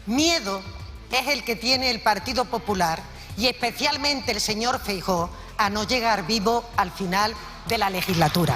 Miedo es el que tiene el Partido Popular y especialmente el señor Feijóo a no llegar vivo al final de la legislatura.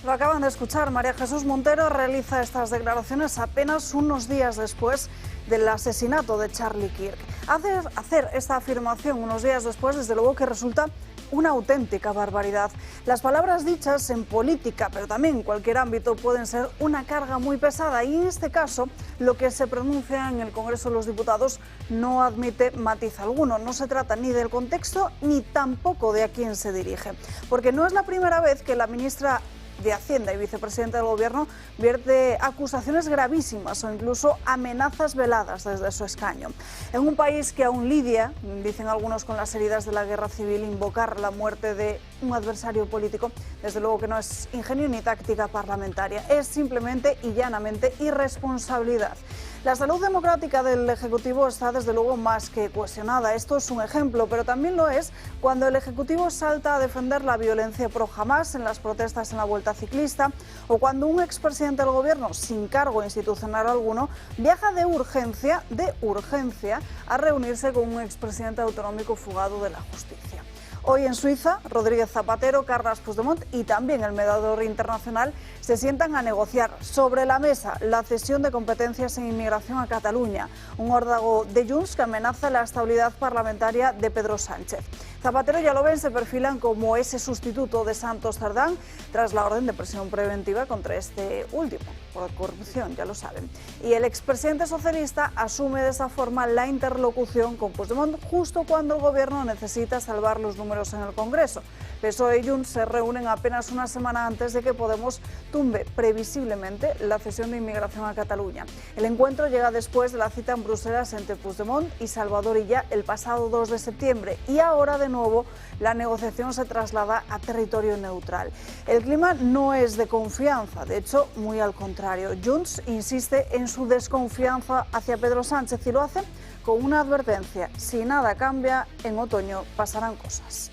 Lo acaban de escuchar, María Jesús Montero realiza estas declaraciones apenas unos días después del asesinato de Charlie Kirk. Hacer esta afirmación unos días después, desde luego que resulta una auténtica barbaridad. Las palabras dichas en política, pero también en cualquier ámbito, pueden ser una carga muy pesada y en este caso lo que se pronuncia en el Congreso de los Diputados no admite matiz alguno. No se trata ni del contexto ni tampoco de a quién se dirige, porque no es la primera vez que la ministra de Hacienda y vicepresidenta del Gobierno vierte acusaciones gravísimas o incluso amenazas veladas desde su escaño. En un país que aún lidia, dicen algunos, con las heridas de la guerra civil, invocar la muerte de un adversario político, desde luego que no es ingenio ni táctica parlamentaria, es simplemente y llanamente irresponsabilidad. La salud democrática del Ejecutivo está desde luego más que cuestionada. Esto es un ejemplo, pero también lo es cuando el Ejecutivo salta a defender la violencia pro Hamás en las protestas en la Vuelta Ciclista, o cuando un expresidente del Gobierno sin cargo institucional alguno viaja de urgencia a reunirse con un expresidente autonómico fugado de la justicia. Hoy en Suiza, Rodríguez Zapatero, Carles Puigdemont y también el mediador internacional se sientan a negociar sobre la mesa la cesión de competencias en inmigración a Cataluña, un órdago de Junts que amenaza la estabilidad parlamentaria de Pedro Sánchez. Zapatero, ya lo ven, se perfilan como ese sustituto de Santos Cerdán tras la orden de prisión preventiva contra este último, por corrupción, ya lo saben. Y el expresidente socialista asume de esa forma la interlocución con Puigdemont justo cuando el Gobierno necesita salvar los números en el Congreso. PSOE y Junts se reúnen apenas una semana antes de que Podemos tumbe previsiblemente la cesión de inmigración a Cataluña. El encuentro llega después de la cita en Bruselas entre Puigdemont y Salvador Illa el pasado 2 de septiembre y ahora de nuevo la negociación se traslada a territorio neutral. El clima no es de confianza, de hecho muy al contrario. Junts insiste en su desconfianza hacia Pedro Sánchez y lo hace con una advertencia: si nada cambia, en otoño pasarán cosas.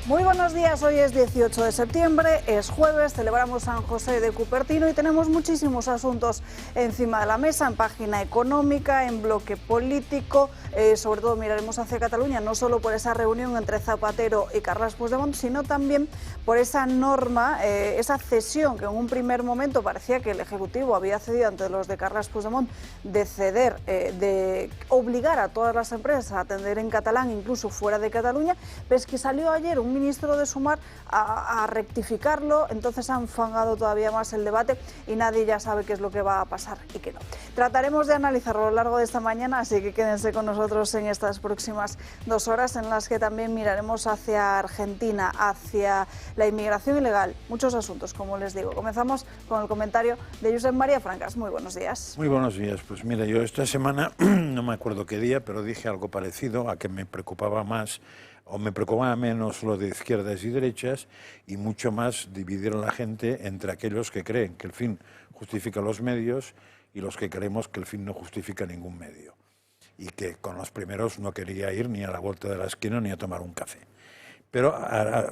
Muy buenos días, hoy es 18 de septiembre, es jueves, celebramos San José de Cupertino y tenemos muchísimos asuntos encima de la mesa, en página económica, en bloque político, sobre todo miraremos hacia Cataluña, no solo por esa reunión entre Zapatero y Carles Puigdemont, sino también por esa norma, esa cesión que en un primer momento parecía que el Ejecutivo había cedido ante los de Carles Puigdemont, de ceder, de obligar a todas las empresas a atender en catalán, incluso fuera de Cataluña, pero es que salió ayer un ministro de Sumar a rectificarlo, entonces ha enfangado todavía más el debate y nadie ya sabe qué es lo que va a pasar y qué no. Trataremos de analizarlo a lo largo de esta mañana, así que quédense con nosotros en estas próximas 2 horas en las que también miraremos hacia Argentina, hacia la inmigración ilegal, muchos asuntos, como les digo. Comenzamos con el comentario de Josep María Francas. Muy buenos días. Muy buenos días. Pues mira, yo esta semana, no me acuerdo qué día, pero dije algo parecido, a que me preocupaba más o me preocupaba menos lo de izquierdas y derechas y mucho más dividir a la gente entre aquellos que creen que el fin justifica los medios y los que creemos que el fin no justifica ningún medio. Y que con los primeros no quería ir ni a la vuelta de la esquina ni a tomar un café. Pero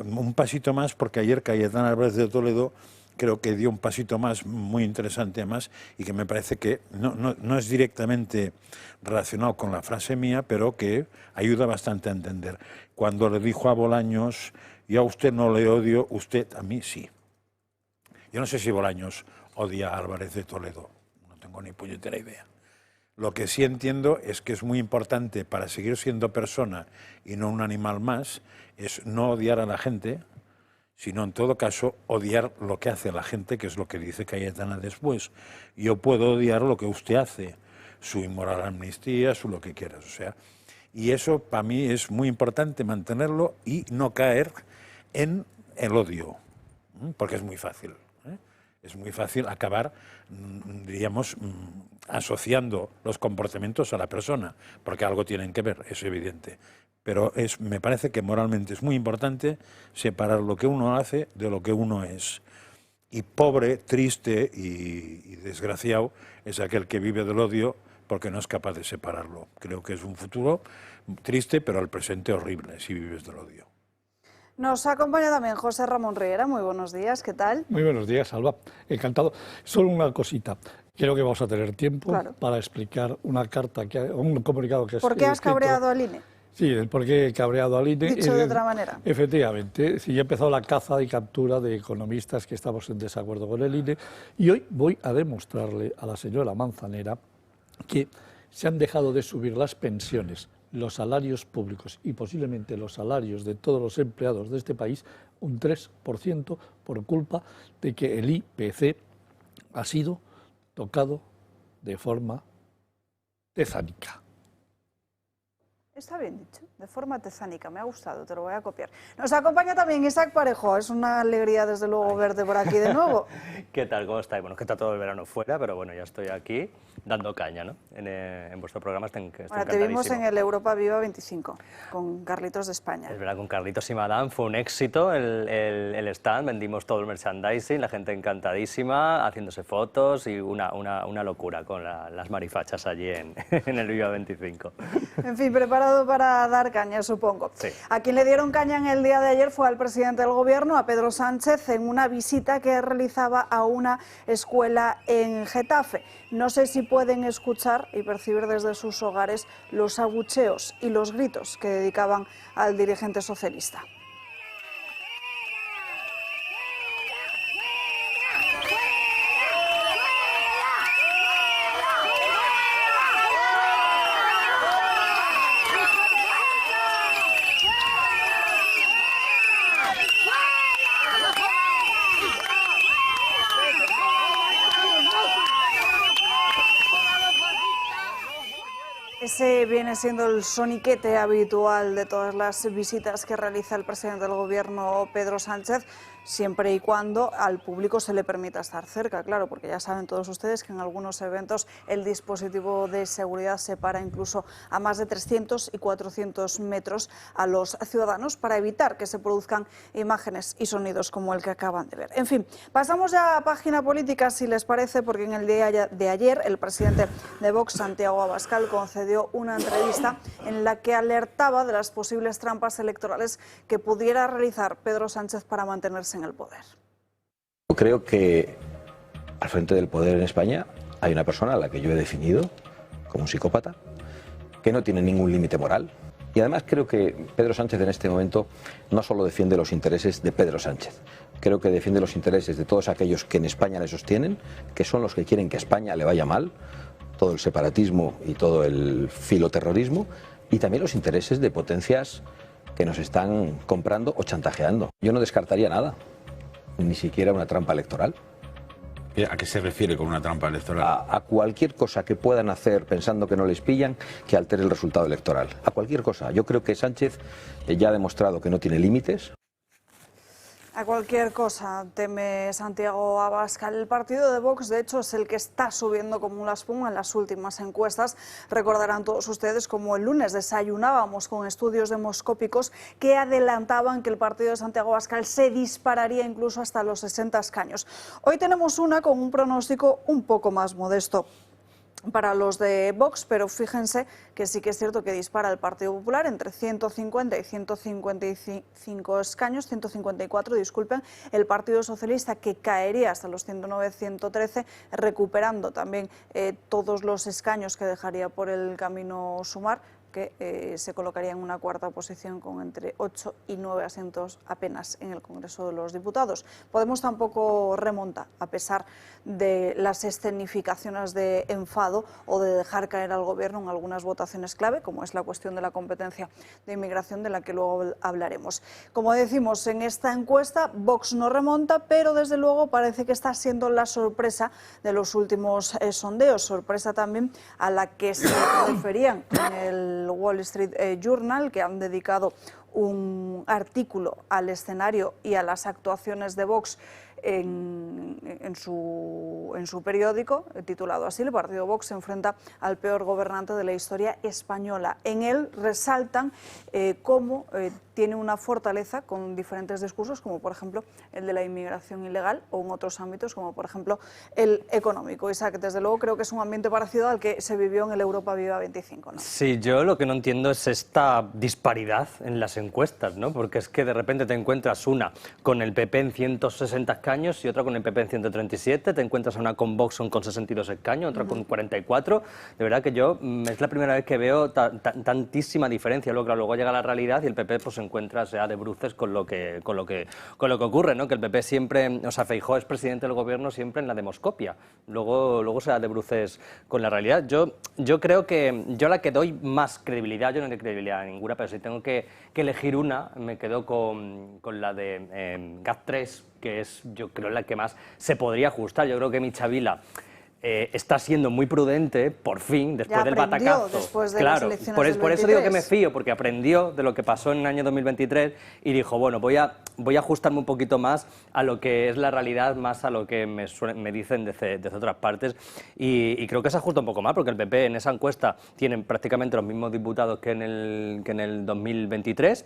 un pasito más, porque ayer Cayetana Álvarez de Toledo creo que dio un pasito más, muy interesante más, y que me parece que no es directamente relacionado con la frase mía, pero que ayuda bastante a entender. Cuando le dijo a Bolaños: yo a usted no le odio, usted a mí sí. Yo no sé si Bolaños odia a Álvarez de Toledo, no tengo ni puñetera idea. Lo que sí entiendo es que es muy importante para seguir siendo persona y no un animal más, es no odiar a la gente, sino en todo caso odiar lo que hace la gente, que es lo que dice Cayetana después. Yo puedo odiar lo que usted hace, su inmoral amnistía, su lo que quieras, o sea, y eso para mí es muy importante mantenerlo y no caer en el odio, porque es muy fácil. Es muy fácil acabar, diríamos, asociando los comportamientos a la persona, porque algo tienen que ver, es evidente. pero me parece que moralmente es muy importante separar lo que uno hace de lo que uno es. Y pobre, triste y desgraciado es aquel que vive del odio porque no es capaz de separarlo. Creo que es un futuro triste, pero al presente horrible si vives del odio. Nos acompaña también José Ramón Riera. Muy buenos días, ¿qué tal? Muy buenos días, Alba. Encantado. Solo una cosita. Creo que vamos a tener tiempo para explicar una carta, un comunicado que has ¿Por qué has cabreado al INE? Sí, el por qué he cabreado al INE. Dicho de otra manera. Efectivamente, sí, ya ha empezado la caza y captura de economistas que estamos en desacuerdo con el INE y hoy voy a demostrarle a la señora Manzanera que se han dejado de subir las pensiones, los salarios públicos y posiblemente los salarios de todos los empleados de este país un 3% por culpa de que el IPC ha sido tocado de forma tezánica. Está bien dicho, de forma tezánica, me ha gustado, te lo voy a copiar. Nos acompaña también Isaac Parejo, es una alegría desde luego verte por aquí de nuevo. ¿Qué tal? ¿Cómo estáis? Bueno, que está todo el verano fuera, pero bueno, ya estoy aquí dando caña, ¿no? En vuestro programa estoy Ahora te vimos en el Europa Viva 25, con Carlitos de España. Es verdad, con Carlitos y Madame fue un éxito el stand, vendimos todo el merchandising, la gente encantadísima, haciéndose fotos y una locura con las marifachas allí en el Viva 25. En fin, preparado para dar caña, supongo. Sí. A quien le dieron caña en el día de ayer fue al presidente del Gobierno, a Pedro Sánchez, en una visita que realizaba a una escuela en Getafe. No sé si pueden escuchar y percibir desde sus hogares los abucheos y los gritos que dedicaban al dirigente socialista. Ese viene siendo el soniquete habitual de todas las visitas que realiza el presidente del Gobierno, Pedro Sánchez, siempre y cuando al público se le permita estar cerca, claro, porque ya saben todos ustedes que en algunos eventos el dispositivo de seguridad separa incluso a más de 300 y 400 metros a los ciudadanos para evitar que se produzcan imágenes y sonidos como el que acaban de ver. En fin, pasamos ya a página política, si les parece, porque en el día de ayer el presidente de Vox, Santiago Abascal, concedió una entrevista en la que alertaba de las posibles trampas electorales que pudiera realizar Pedro Sánchez para mantenerse en el poder. Yo creo que al frente del poder en España hay una persona a la que yo he definido como un psicópata, que no tiene ningún límite moral. Y además creo que Pedro Sánchez en este momento no solo defiende los intereses de Pedro Sánchez, creo que defiende los intereses de todos aquellos que en España le sostienen, que son los que quieren que a España le vaya mal, todo el separatismo y todo el filoterrorismo, y también los intereses de potencias que nos están comprando o chantajeando. Yo no descartaría nada, ni siquiera una trampa electoral. ¿A qué se refiere con una trampa electoral? A cualquier cosa que puedan hacer pensando que no les pillan, que altere el resultado electoral. A cualquier cosa. Yo creo que Sánchez ya ha demostrado que no tiene límites. A cualquier cosa, teme Santiago Abascal. El partido de Vox, de hecho, es el que está subiendo como una espuma en las últimas encuestas. Recordarán todos ustedes como el lunes desayunábamos con estudios demoscópicos que adelantaban que el partido de Santiago Abascal se dispararía incluso hasta los 60 escaños. Hoy tenemos una con un pronóstico un poco más modesto para los de Vox, pero fíjense que sí que es cierto que dispara el Partido Popular entre 150 y 155 escaños, 154, disculpen, el Partido Socialista que caería hasta los 109, 113, recuperando también todos los escaños que dejaría por el camino Sumar, que se colocaría en una cuarta posición con entre 8 y 9 asientos apenas en el Congreso de los Diputados. Podemos tampoco remonta, a pesar de las escenificaciones de enfado o de dejar caer al Gobierno en algunas votaciones clave, como es la cuestión de la competencia de inmigración, de la que luego hablaremos. Como decimos, en esta encuesta Vox no remonta, pero desde luego parece que está siendo la sorpresa de los últimos sondeos, sorpresa también a la que se referían en el Wall Street Journal, que han dedicado un artículo al escenario y a las actuaciones de Vox en su periódico, titulado así, el partido Vox se enfrenta al peor gobernante de la historia española. En él resaltan cómo tiene una fortaleza con diferentes discursos, como por ejemplo el de la inmigración ilegal, o en otros ámbitos, como por ejemplo el económico. Isaac, desde luego creo que es un ambiente parecido al que se vivió en el Europa Viva 25, ¿no? Sí, yo lo que no entiendo es esta disparidad en las encuestas, ¿no? Porque es que de repente te encuentras una con el PP en 160 escaños y otra con el PP en 137, te encuentras una con Vox con 62 escaños, otra con 44. De verdad que yo es la primera vez que veo tantísima diferencia. Luego llega la realidad y el PP pues se encuentra sea de bruces con lo que ocurre, ¿no? Que el PP siempre, o sea, Feijóo es presidente del gobierno siempre en la demoscopia. Luego se da de bruces con la realidad. Yo creo que yo la que doy más credibilidad, yo no doy credibilidad a ninguna, pero si tengo que elegir una, me quedo con la de GAT3, que es, yo creo, la que más se podría ajustar. Yo creo que Michavila está siendo muy prudente, por fin, después del batacazo. Después de claro, las elecciones por eso digo que me fío, porque aprendió de lo que pasó en el año 2023 y dijo, bueno, voy a ajustarme un poquito más a lo que es la realidad, más a lo que me dicen desde otras partes. Y creo que se ajusta un poco más, porque el PP en esa encuesta tienen prácticamente los mismos diputados que en el 2023.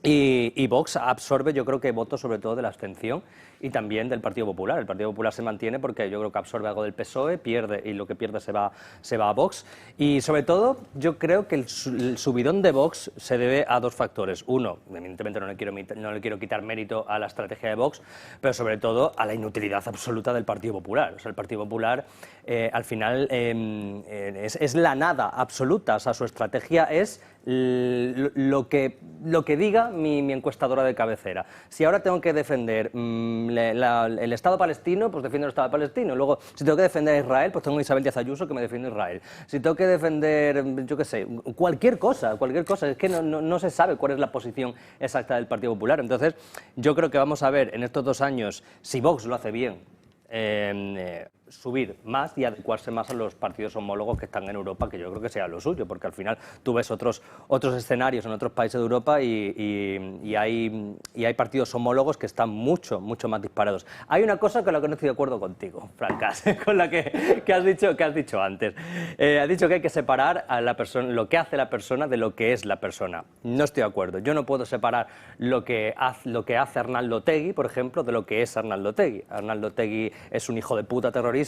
Y Vox absorbe, yo creo que votos sobre todo de la abstención y también del Partido Popular. El Partido Popular se mantiene porque yo creo que absorbe algo del PSOE, pierde y lo que pierde se va a Vox. Y sobre todo yo creo que el subidón de Vox se debe a dos factores. Uno, evidentemente no le quiero quitar mérito a la estrategia de Vox, pero sobre todo a la inutilidad absoluta del Partido Popular. O sea, el Partido Popular al final es la nada absoluta. O sea, su estrategia es lo que diga mi encuestadora de cabecera. Si ahora tengo que defender el Estado palestino, pues defiendo el Estado palestino. Luego, si tengo que defender a Israel, pues tengo a Isabel Díaz Ayuso que me defiende a Israel. Si tengo que defender, yo qué sé, cualquier cosa. Es que no se sabe cuál es la posición exacta del Partido Popular. Entonces, yo creo que vamos a ver en estos 2 años, si Vox lo hace bien, subir más y adecuarse más a los partidos homólogos que están en Europa, que yo creo que sea lo suyo, porque al final tú ves otros escenarios en otros países de Europa y hay partidos homólogos que están mucho más disparados. Hay una cosa con la que no estoy de acuerdo contigo, Francas, con la que has dicho antes. Has dicho que hay que separar a la persona, lo que hace la persona de lo que es la persona. No estoy de acuerdo. Yo no puedo separar lo que hace Arnaldo Otegi, por ejemplo, de lo que es Arnaldo Otegi. Arnaldo Otegi es un hijo de puta terrorista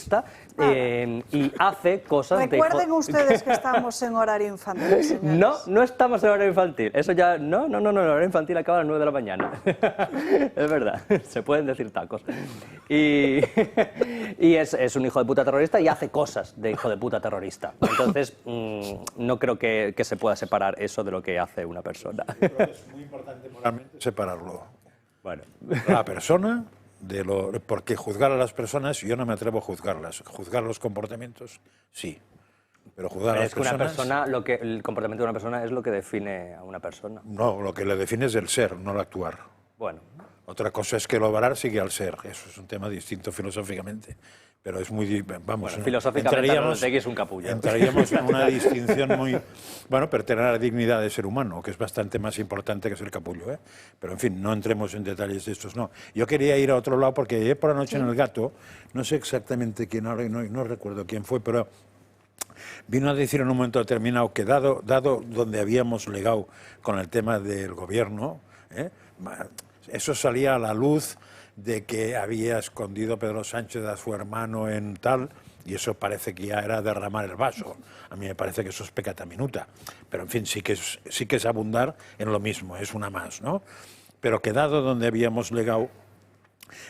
y hace cosas Recuerden ustedes que estamos en horario infantil, señores. No estamos en horario infantil. Eso ya... No, el horario infantil acaba a las 9 de la mañana. Es verdad, se pueden decir tacos. Y es un hijo de puta terrorista y hace cosas de hijo de puta terrorista. Entonces, no creo que se pueda separar eso de lo que hace una persona. Es muy importante moralmente separarlo. Bueno. La persona... porque juzgar a las personas, yo no me atrevo a juzgarlas. Juzgar los comportamientos, sí. Pero juzgar a las personas... el comportamiento de una persona es lo que define a una persona. No, lo que le define es el ser, no el actuar. Bueno. Otra cosa es que el obrar sigue al ser. Eso es un tema distinto filosóficamente. Pero es muy... Vamos, bueno, filosóficamente Otegi es un capullo. Entraríamos en una distinción muy... Bueno, pero tener la dignidad de ser humano, que es bastante más importante que ser capullo, ¿eh? Pero, en fin, no entremos en detalles de estos, no. Yo quería ir a otro lado porque ayer por la noche en El Gato, no sé exactamente quién ahora, no recuerdo quién fue, pero vino a decir en un momento determinado que dado donde habíamos legado con el tema del gobierno, eso salía a la luz de que había escondido Pedro Sánchez a su hermano en tal, y eso parece que ya era derramar el vaso. A mí me parece que eso es pecata minuta, pero en fin, sí que es abundar en lo mismo, es una más, ¿no? Pero que dado donde habíamos legado,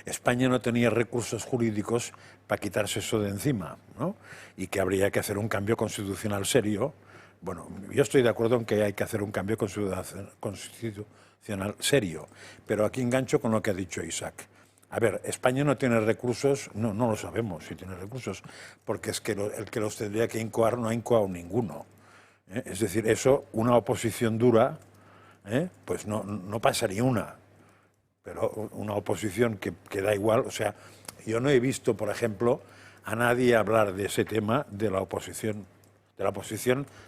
España no tenía recursos jurídicos para quitarse eso de encima, ¿no? Y que habría que hacer un cambio constitucional serio. Bueno, yo estoy de acuerdo en que hay que hacer un cambio constitucional serio, pero aquí engancho con lo que ha dicho Isaac. A ver, España no tiene recursos, no lo sabemos si tiene recursos, porque es que el que los tendría que incoar no ha incoado ninguno. Es decir, eso, una oposición dura, pues no pasaría una, pero una oposición que da igual. O sea, yo no he visto, por ejemplo, a nadie hablar de ese tema de la oposición,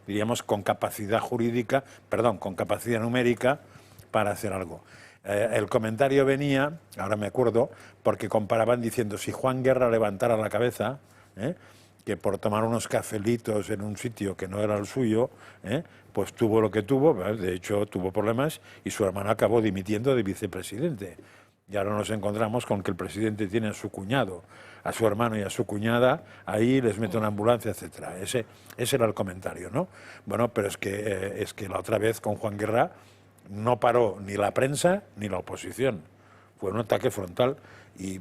diríamos, con capacidad jurídica, con capacidad numérica, para hacer algo. El comentario venía, ahora me acuerdo, porque comparaban diciendo si Juan Guerra levantara la cabeza, que por tomar unos cafelitos en un sitio que no era el suyo, pues tuvo lo que tuvo, de hecho tuvo problemas y su hermano acabó dimitiendo de vicepresidente. Y ahora nos encontramos con que el presidente tiene a su cuñado, a su hermano y a su cuñada, ahí les mete una ambulancia, etcétera. Ese era el comentario, ¿no? Bueno, pero es que la otra vez con Juan Guerra no paró ni la prensa ni la oposición. Fue un ataque frontal y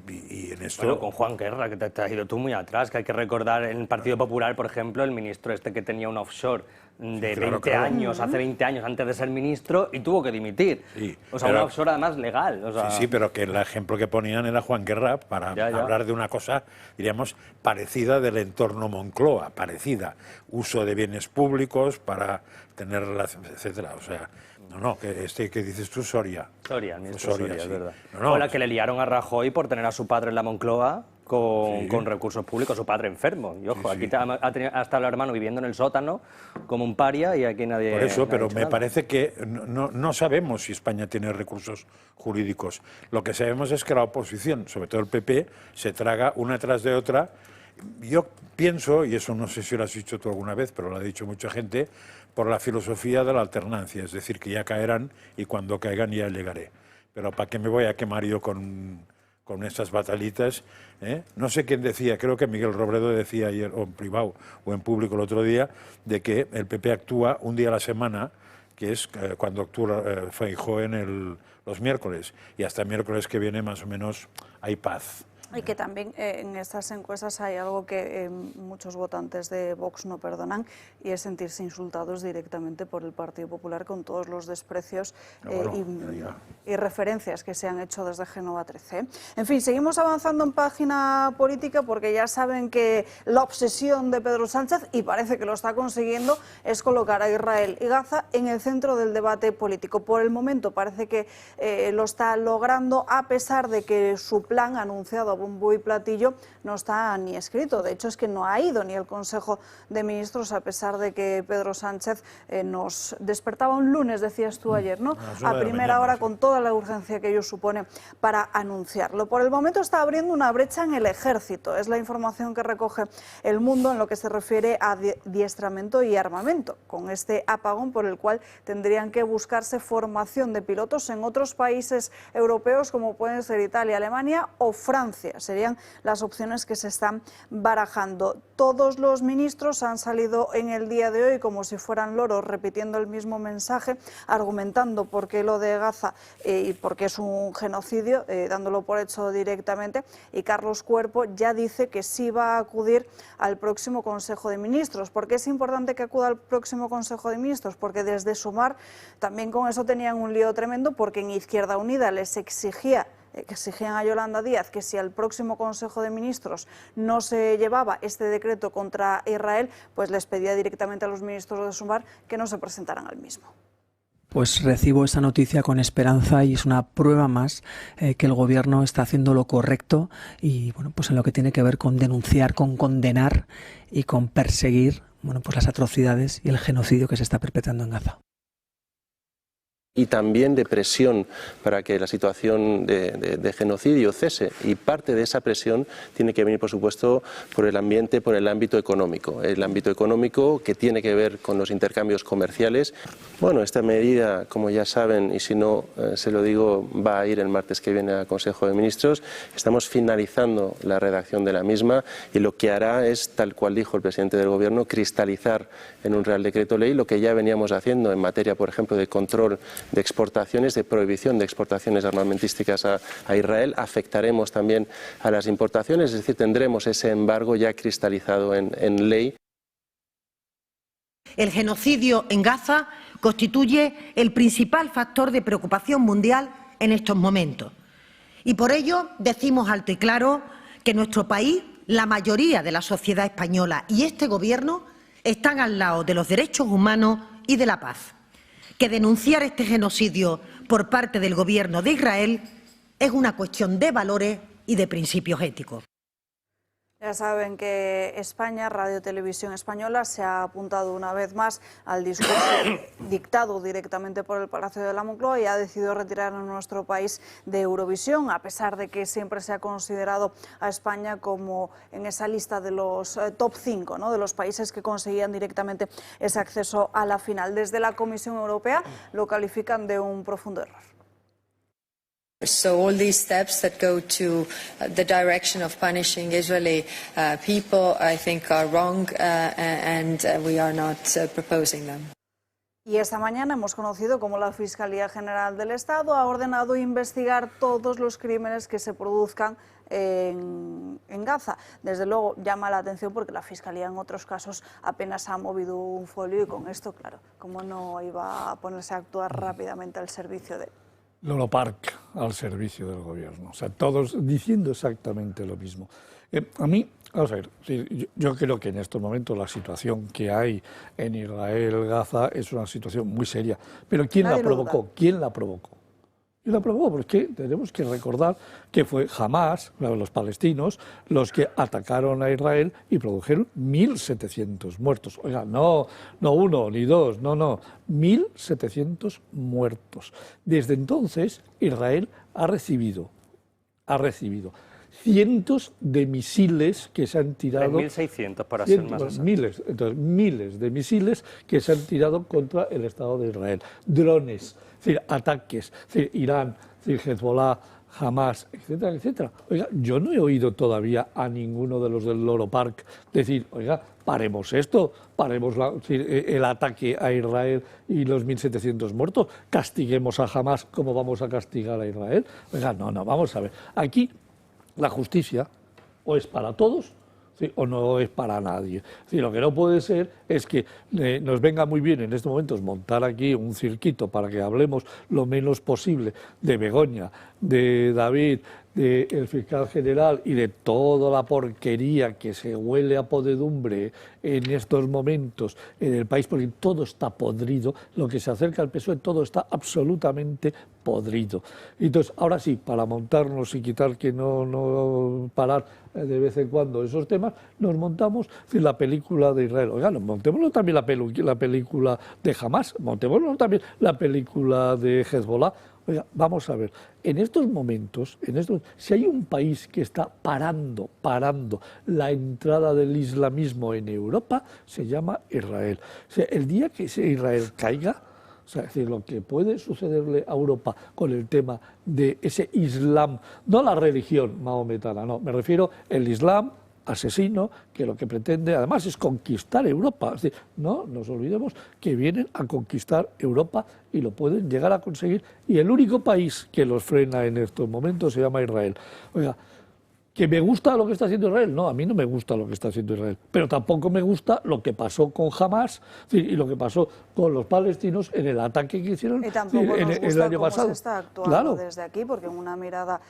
en esto... Bueno, con Juan Guerra, que te has ido tú muy atrás, que hay que recordar en el Partido Popular, por ejemplo, el ministro este que tenía un offshore de 20 años, hace 20 años, antes de ser ministro, y tuvo que dimitir. Sí, o sea, un offshore además legal. O sea... Sí, pero que el ejemplo que ponían era Juan Guerra para hablar de una cosa, diríamos, parecida del entorno Moncloa, parecida. Uso de bienes públicos para tener relaciones, etcétera. O sea... No, que dices tú, Soria. Soria, el ministro Soria, sí. es verdad. No, o la que le liaron a Rajoy por tener a su padre en la Moncloa con recursos públicos, su padre enfermo. Y ojo, aquí ha estado el hermano viviendo en el sótano como un paria y aquí nadie... Por eso, pero me nada. parece que no sabemos si España tiene recursos jurídicos. Lo que sabemos es que la oposición, sobre todo el PP, se traga una tras de otra. Yo pienso, y eso no sé si lo has dicho tú alguna vez, pero lo ha dicho mucha gente, por la filosofía de la alternancia, es decir, que ya caerán y cuando caigan ya llegaré. Pero ¿para qué me voy a quemar yo con estas batalitas? No sé quién decía, creo que Miguel Robredo decía ayer, o en privado o en público el otro día, de que el PP actúa un día a la semana, que es cuando actúa Feijóo los miércoles, y hasta el miércoles que viene más o menos hay paz. Y que también en estas encuestas hay algo que muchos votantes de Vox no perdonan, y es sentirse insultados directamente por el Partido Popular con todos los desprecios y referencias que se han hecho desde Génova 13. En fin, seguimos avanzando en página política porque ya saben que la obsesión de Pedro Sánchez, y parece que lo está consiguiendo, es colocar a Israel y Gaza en el centro del debate político. Por el momento parece que lo está logrando, a pesar de que su plan anunciado a bombo y platillo no está ni escrito. De hecho, es que no ha ido ni el Consejo de Ministros, a pesar de que Pedro Sánchez nos despertaba un lunes, decías tú ayer, ¿no? A primera hora, con toda la urgencia que ello supone para anunciarlo. Por el momento está abriendo una brecha en el ejército. Es la información que recoge El Mundo en lo que se refiere a adiestramiento y armamento, con este apagón por el cual tendrían que buscarse formación de pilotos en otros países europeos, como pueden ser Italia, Alemania o Francia. Serían las opciones que se están barajando. Todos los ministros han salido en el día de hoy como si fueran loros, repitiendo el mismo mensaje, argumentando por qué lo de Gaza y por qué es un genocidio, dándolo por hecho directamente. Y Carlos Cuerpo ya dice que sí va a acudir al próximo Consejo de Ministros. ¿Por qué es importante que acuda al próximo Consejo de Ministros? Porque desde Sumar también con eso tenían un lío tremendo, porque en Izquierda Unida les exigían a Yolanda Díaz que si al próximo Consejo de Ministros no se llevaba este decreto contra Israel, pues les pedía directamente a los ministros de Sumar que no se presentaran al mismo. Pues recibo esa noticia con esperanza, y es una prueba más que el Gobierno está haciendo lo correcto, y bueno, pues en lo que tiene que ver con denunciar, con condenar y con perseguir, bueno, pues las atrocidades y el genocidio que se está perpetrando en Gaza. Y también de presión para que la situación de genocidio cese, y parte de esa presión tiene que venir, por supuesto, por el ambiente, por el ámbito económico que tiene que ver con los intercambios comerciales. Bueno, esta medida, como ya saben, y si no se lo digo, va a ir el martes que viene al Consejo de Ministros. Estamos finalizando la redacción de la misma, y lo que hará es, tal cual dijo el presidente del Gobierno, cristalizar en un Real Decreto Ley lo que ya veníamos haciendo en materia, por ejemplo, de control de exportaciones, de prohibición de exportaciones armamentísticas a Israel. Afectaremos también a las importaciones, es decir, tendremos ese embargo ya cristalizado en ley. El genocidio en Gaza constituye el principal factor de preocupación mundial en estos momentos. Y por ello decimos alto y claro que nuestro país, la mayoría de la sociedad española y este Gobierno están al lado de los derechos humanos y de la paz. Que denunciar este genocidio por parte del Gobierno de Israel es una cuestión de valores y de principios éticos. Ya saben que España, Radio Televisión Española, se ha apuntado una vez más al discurso dictado directamente por el Palacio de la Moncloa y ha decidido retirar a nuestro país de Eurovisión, a pesar de que siempre se ha considerado a España como en esa lista de los top 5, ¿no?, de los países que conseguían directamente ese acceso a la final. Desde la Comisión Europea lo califican de un profundo error. So all these steps that go to the direction of punishing Israeli people, I think, are wrong, and we are not proposing them. Y esta mañana hemos conocido cómo la Fiscalía General del Estado ha ordenado investigar todos los crímenes que se produzcan en Gaza. Desde luego llama la atención porque la Fiscalía en otros casos apenas ha movido un folio y con esto, claro, cómo no iba a ponerse a actuar rápidamente al servicio de... Loro Park al servicio del gobierno, o sea, todos diciendo exactamente lo mismo. A mí, vamos a ver, yo creo que en estos momentos la situación que hay en Israel, Gaza, es una situación muy seria. Pero ¿quién la provocó? ¿Quién la provocó? ¿Quién la provocó? Porque tenemos que recordar que fue Hamás, los palestinos, los que atacaron a Israel y produjeron 1.700 muertos. Oiga, no uno ni dos, no, 1.700 muertos. Desde entonces, Israel ha recibido cientos de misiles que se han tirado... 3.600 para ser más exactos. Miles de misiles que se han tirado contra el Estado de Israel. Drones, es decir, ataques, es decir, Irán, es decir, Hezbollah, Hamás, etcétera, etcétera. Oiga, yo no he oído todavía a ninguno de los del Loro Park decir, oiga, paremos esto, paremos el ataque a Israel y los 1.700 muertos, castiguemos a Hamás como vamos a castigar a Israel. Oiga, no, vamos a ver. Aquí la justicia o es para todos, ¿sí?, o no es para nadie. ¿Sí? Lo que no puede ser es que nos venga muy bien en estos momentos montar aquí un cirquito para que hablemos lo menos posible de Begoña, de David, del fiscal general y de toda la porquería que se huele a podredumbre en estos momentos en el país, porque todo está podrido, lo que se acerca al PSOE todo está absolutamente podrido. Entonces, ahora sí, para montarnos y quitar que no parar de vez en cuando esos temas, nos montamos la película de Israel. Oiga, montémonos también la película de Hamás, montémonos también la película de Hezbollah. Oiga, vamos a ver, en estos momentos, si hay un país que está parando la entrada del islamismo en Europa, se llama Israel. O sea, el día que Israel caiga, o sea, es decir, lo que puede sucederle a Europa con el tema de ese Islam, no la religión maometana, no, me refiero al Islam asesino, que lo que pretende además es conquistar Europa. Es decir, no nos olvidemos que vienen a conquistar Europa y lo pueden llegar a conseguir, y el único país que los frena en estos momentos se llama Israel. Oiga, ¿que me gusta lo que está haciendo Israel? No, a mí no me gusta lo que está haciendo Israel, pero tampoco me gusta lo que pasó con Hamás y lo que pasó con los palestinos en el ataque que hicieron y tampoco nos gusta el año pasado. Se está actuando desde aquí, porque en una mirada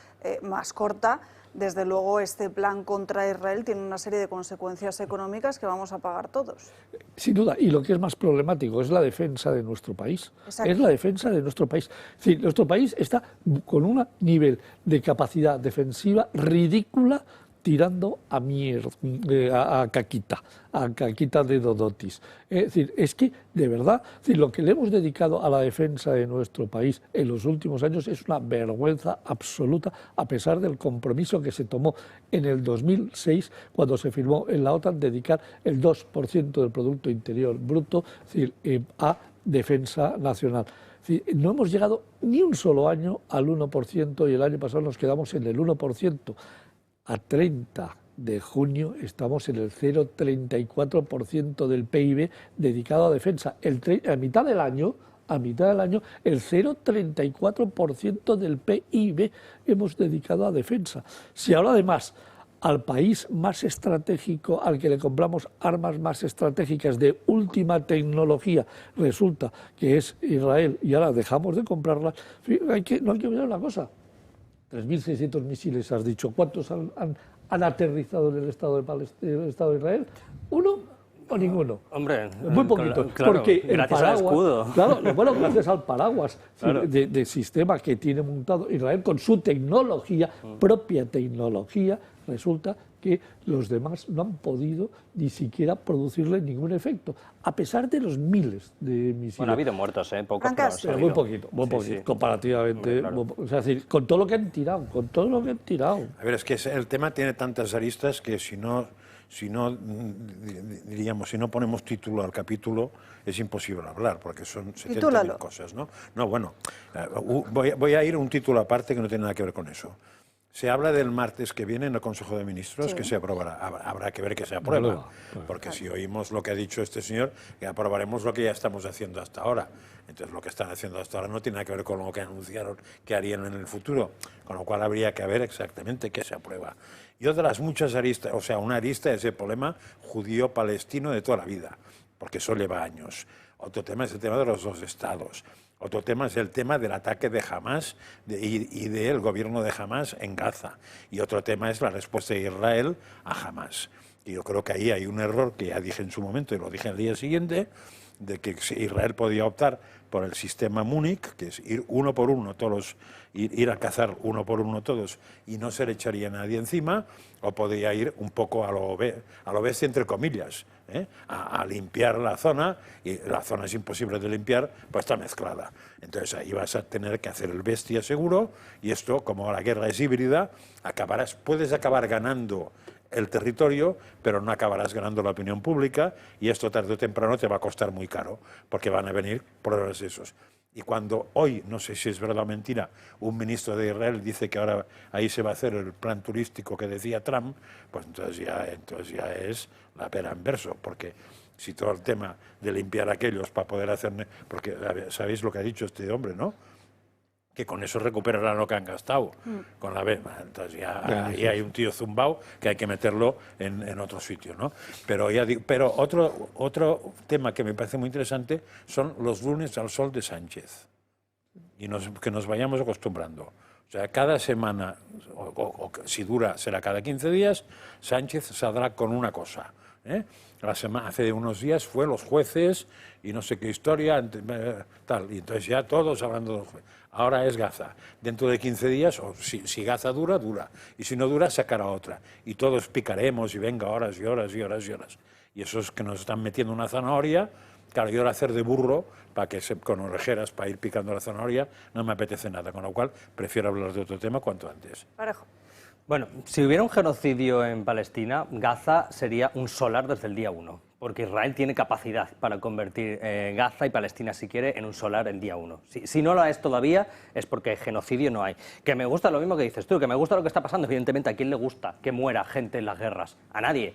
más corta, desde luego este plan contra Israel tiene una serie de consecuencias económicas que vamos a pagar todos. Sin duda, y lo que es más problemático es la defensa de nuestro país. Exacto. Es la defensa de nuestro país. Es decir, nuestro país está con un nivel de capacidad defensiva ridícula, tirando a mierda, a caquita de Dodotis. Es decir, es que, de verdad, es decir, lo que le hemos dedicado a la defensa de nuestro país en los últimos años es una vergüenza absoluta, a pesar del compromiso que se tomó en el 2006, cuando se firmó en la OTAN, dedicar el 2% del Producto Interior Bruto, es decir, a defensa nacional. Es decir, no hemos llegado ni un solo año al 1% y el año pasado nos quedamos en el 1%. A 30 de junio estamos en el 0,34% del PIB dedicado a defensa. A mitad del año, el 0,34% del PIB hemos dedicado a defensa. Si ahora además al país más estratégico, al que le compramos armas más estratégicas de última tecnología, resulta que es Israel, y ahora dejamos de comprarlas, no hay que olvidar una cosa. 3.600 misiles, has dicho. ¿Cuántos han aterrizado en el Estado de Israel? ¿Uno o ninguno? Hombre, muy poquito. Claro, porque gracias al escudo. Claro, bueno, gracias al paraguas de sistema que tiene montado Israel con su tecnología, propia tecnología, resulta que los demás no han podido ni siquiera producirle ningún efecto, a pesar de los miles de misiles. Bueno, ha habido muertos, pocos, pero muy poquito, comparativamente. Claro. O sea, es decir, con todo lo que han tirado, A ver, es que el tema tiene tantas aristas que si no ponemos título al capítulo es imposible hablar, porque son 70.000 cosas, ¿no? No, bueno, voy a ir a un título aparte que no tiene nada que ver con eso. Se habla del martes que viene en el Consejo de Ministros, que se aprobará. Habrá que ver que se aprueba, porque si oímos lo que ha dicho este señor, que aprobaremos lo que ya estamos haciendo hasta ahora. Entonces, lo que están haciendo hasta ahora no tiene nada que ver con lo que anunciaron que harían en el futuro, con lo cual habría que ver exactamente qué se aprueba. Y otra de las muchas aristas, o sea, una arista es el problema judío-palestino de toda la vida, porque eso lleva años. Otro tema es el tema de los dos estados. Otro tema es el tema del ataque de Hamas y del gobierno de Hamas en Gaza. Y otro tema es la respuesta de Israel a Hamas. Y yo creo que ahí hay un error que ya dije en su momento y lo dije el día siguiente, de que Israel podía optar por el sistema Múnich, que es ir uno por uno todos, ir a cazar uno por uno todos y no se le echaría a nadie encima, o podía ir un poco a lo bestia, entre comillas, a limpiar la zona, y la zona es imposible de limpiar, pues está mezclada. Entonces ahí vas a tener que hacer el bestia seguro, y esto, como la guerra es híbrida, puedes acabar ganando el territorio, pero no acabarás ganando la opinión pública, y esto tarde o temprano te va a costar muy caro, porque van a venir problemas esos. Y cuando hoy, no sé si es verdad o mentira, un ministro de Israel dice que ahora ahí se va a hacer el plan turístico que decía Trump, pues entonces ya es la pera en verso, porque si todo el tema de limpiar aquellos para poder hacer... Porque sabéis lo que ha dicho este hombre, ¿no? Que con eso recuperarán lo que han gastado con la vema. Entonces ahí hay un tío zumbao que hay que meterlo en otro sitio, ¿no? Pero otro tema que me parece muy interesante son los lunes al sol de Sánchez. Y que nos vayamos acostumbrando. O sea, cada semana, o si dura, será cada 15 días, Sánchez saldrá con una cosa. Hace unos días fue los jueces y no sé qué historia, tal. Y entonces ya todos hablando de los jueces. Ahora es Gaza. Dentro de 15 días, o si Gaza dura, dura. Y si no dura, sacará otra. Y todos picaremos y venga horas y horas y horas y horas. Y eso es que nos están metiendo una zanahoria. Claro, yo ahora hacer de burro con orejeras para ir picando la zanahoria no me apetece nada. Con lo cual, prefiero hablar de otro tema cuanto antes. Parejo. Bueno, si hubiera un genocidio en Palestina, Gaza sería un solar desde el día 1, porque Israel tiene capacidad para convertir Gaza y Palestina, si quiere, en un solar el día 1. Si no lo es todavía, es porque genocidio no hay. Que me gusta lo mismo que dices tú, que me gusta lo que está pasando, evidentemente, ¿a quién le gusta que muera gente en las guerras? A nadie.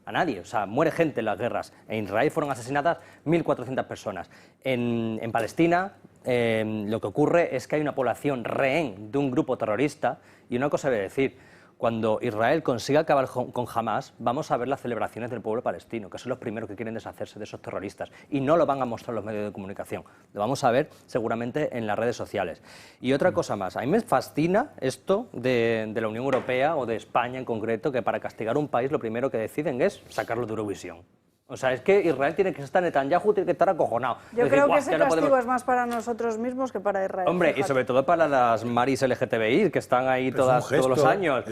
A nadie, o sea, muere gente en las guerras. En Israel fueron asesinadas 1.400 personas. En Palestina lo que ocurre es que hay una población rehén de un grupo terrorista, y una cosa voy a decir, cuando Israel consiga acabar con Hamas, vamos a ver las celebraciones del pueblo palestino, que son los primeros que quieren deshacerse de esos terroristas, y no lo van a mostrar los medios de comunicación, lo vamos a ver seguramente en las redes sociales. Y otra cosa más, a mí me fascina esto de la Unión Europea o de España en concreto, que para castigar un país lo primero que deciden es sacarlo de Eurovisión. O sea, es que Israel tiene que estar, Netanyahu tiene que estar acojonado. Yo creo que ese castigo es más para nosotros mismos que para Israel. Hombre, y sobre todo para las maris LGTBI, que están ahí todos los años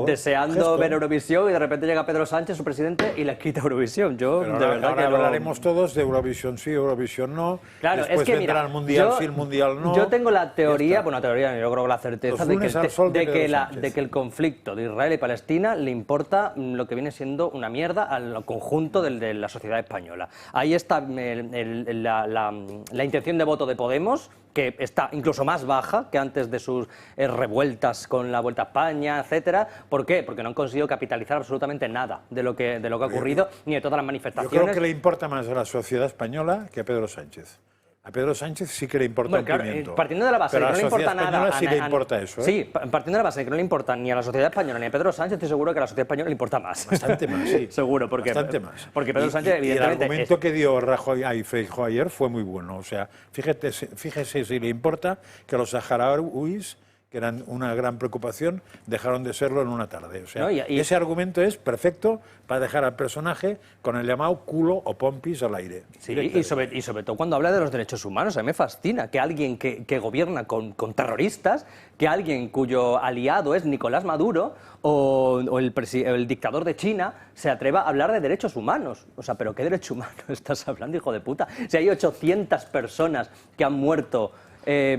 deseando ver Eurovisión, y de repente llega Pedro Sánchez, su presidente, y les quita Eurovisión. Pero ahora hablaremos todos de Eurovisión sí, Eurovisión no. Claro, después es que vendrá el Mundial sí, el Mundial no. Yo tengo la teoría, yo creo que la certeza de que el conflicto de Israel y Palestina le importa lo que viene siendo una mierda al conjunto de la sociedad española. Ahí está la intención de voto de Podemos, que está incluso más baja que antes de sus revueltas con la Vuelta a España, etcétera. ¿Por qué? Porque no han conseguido capitalizar absolutamente nada de lo que ha ocurrido, ni de todas las manifestaciones. Yo creo que le importa más a la sociedad española que a Pedro Sánchez. A Pedro Sánchez sí que le importa un pimiento. Partiendo de la base de que no le importa nada... sí le importa eso, ¿eh? Sí, partiendo de la base de que no le importa ni a la sociedad española ni a Pedro Sánchez, estoy seguro que a la sociedad española le importa más. Bastante más, sí. Seguro, porque Pedro Sánchez, evidentemente... Y el argumento que dio Rajoy y Feijóo ayer fue muy bueno. O sea, fíjese si le importa que los saharauis que eran una gran preocupación, dejaron de serlo en una tarde. O sea, No, ese argumento es perfecto para dejar al personaje con el llamado culo o pompis al aire. Sí, y sobre todo cuando habla de los derechos humanos. A mí me fascina que alguien que gobierna con terroristas, que alguien cuyo aliado es Nicolás Maduro o el dictador de China se atreva a hablar de derechos humanos. O sea, ¿pero qué derecho humano estás hablando, hijo de puta? Si hay 800 personas que han muerto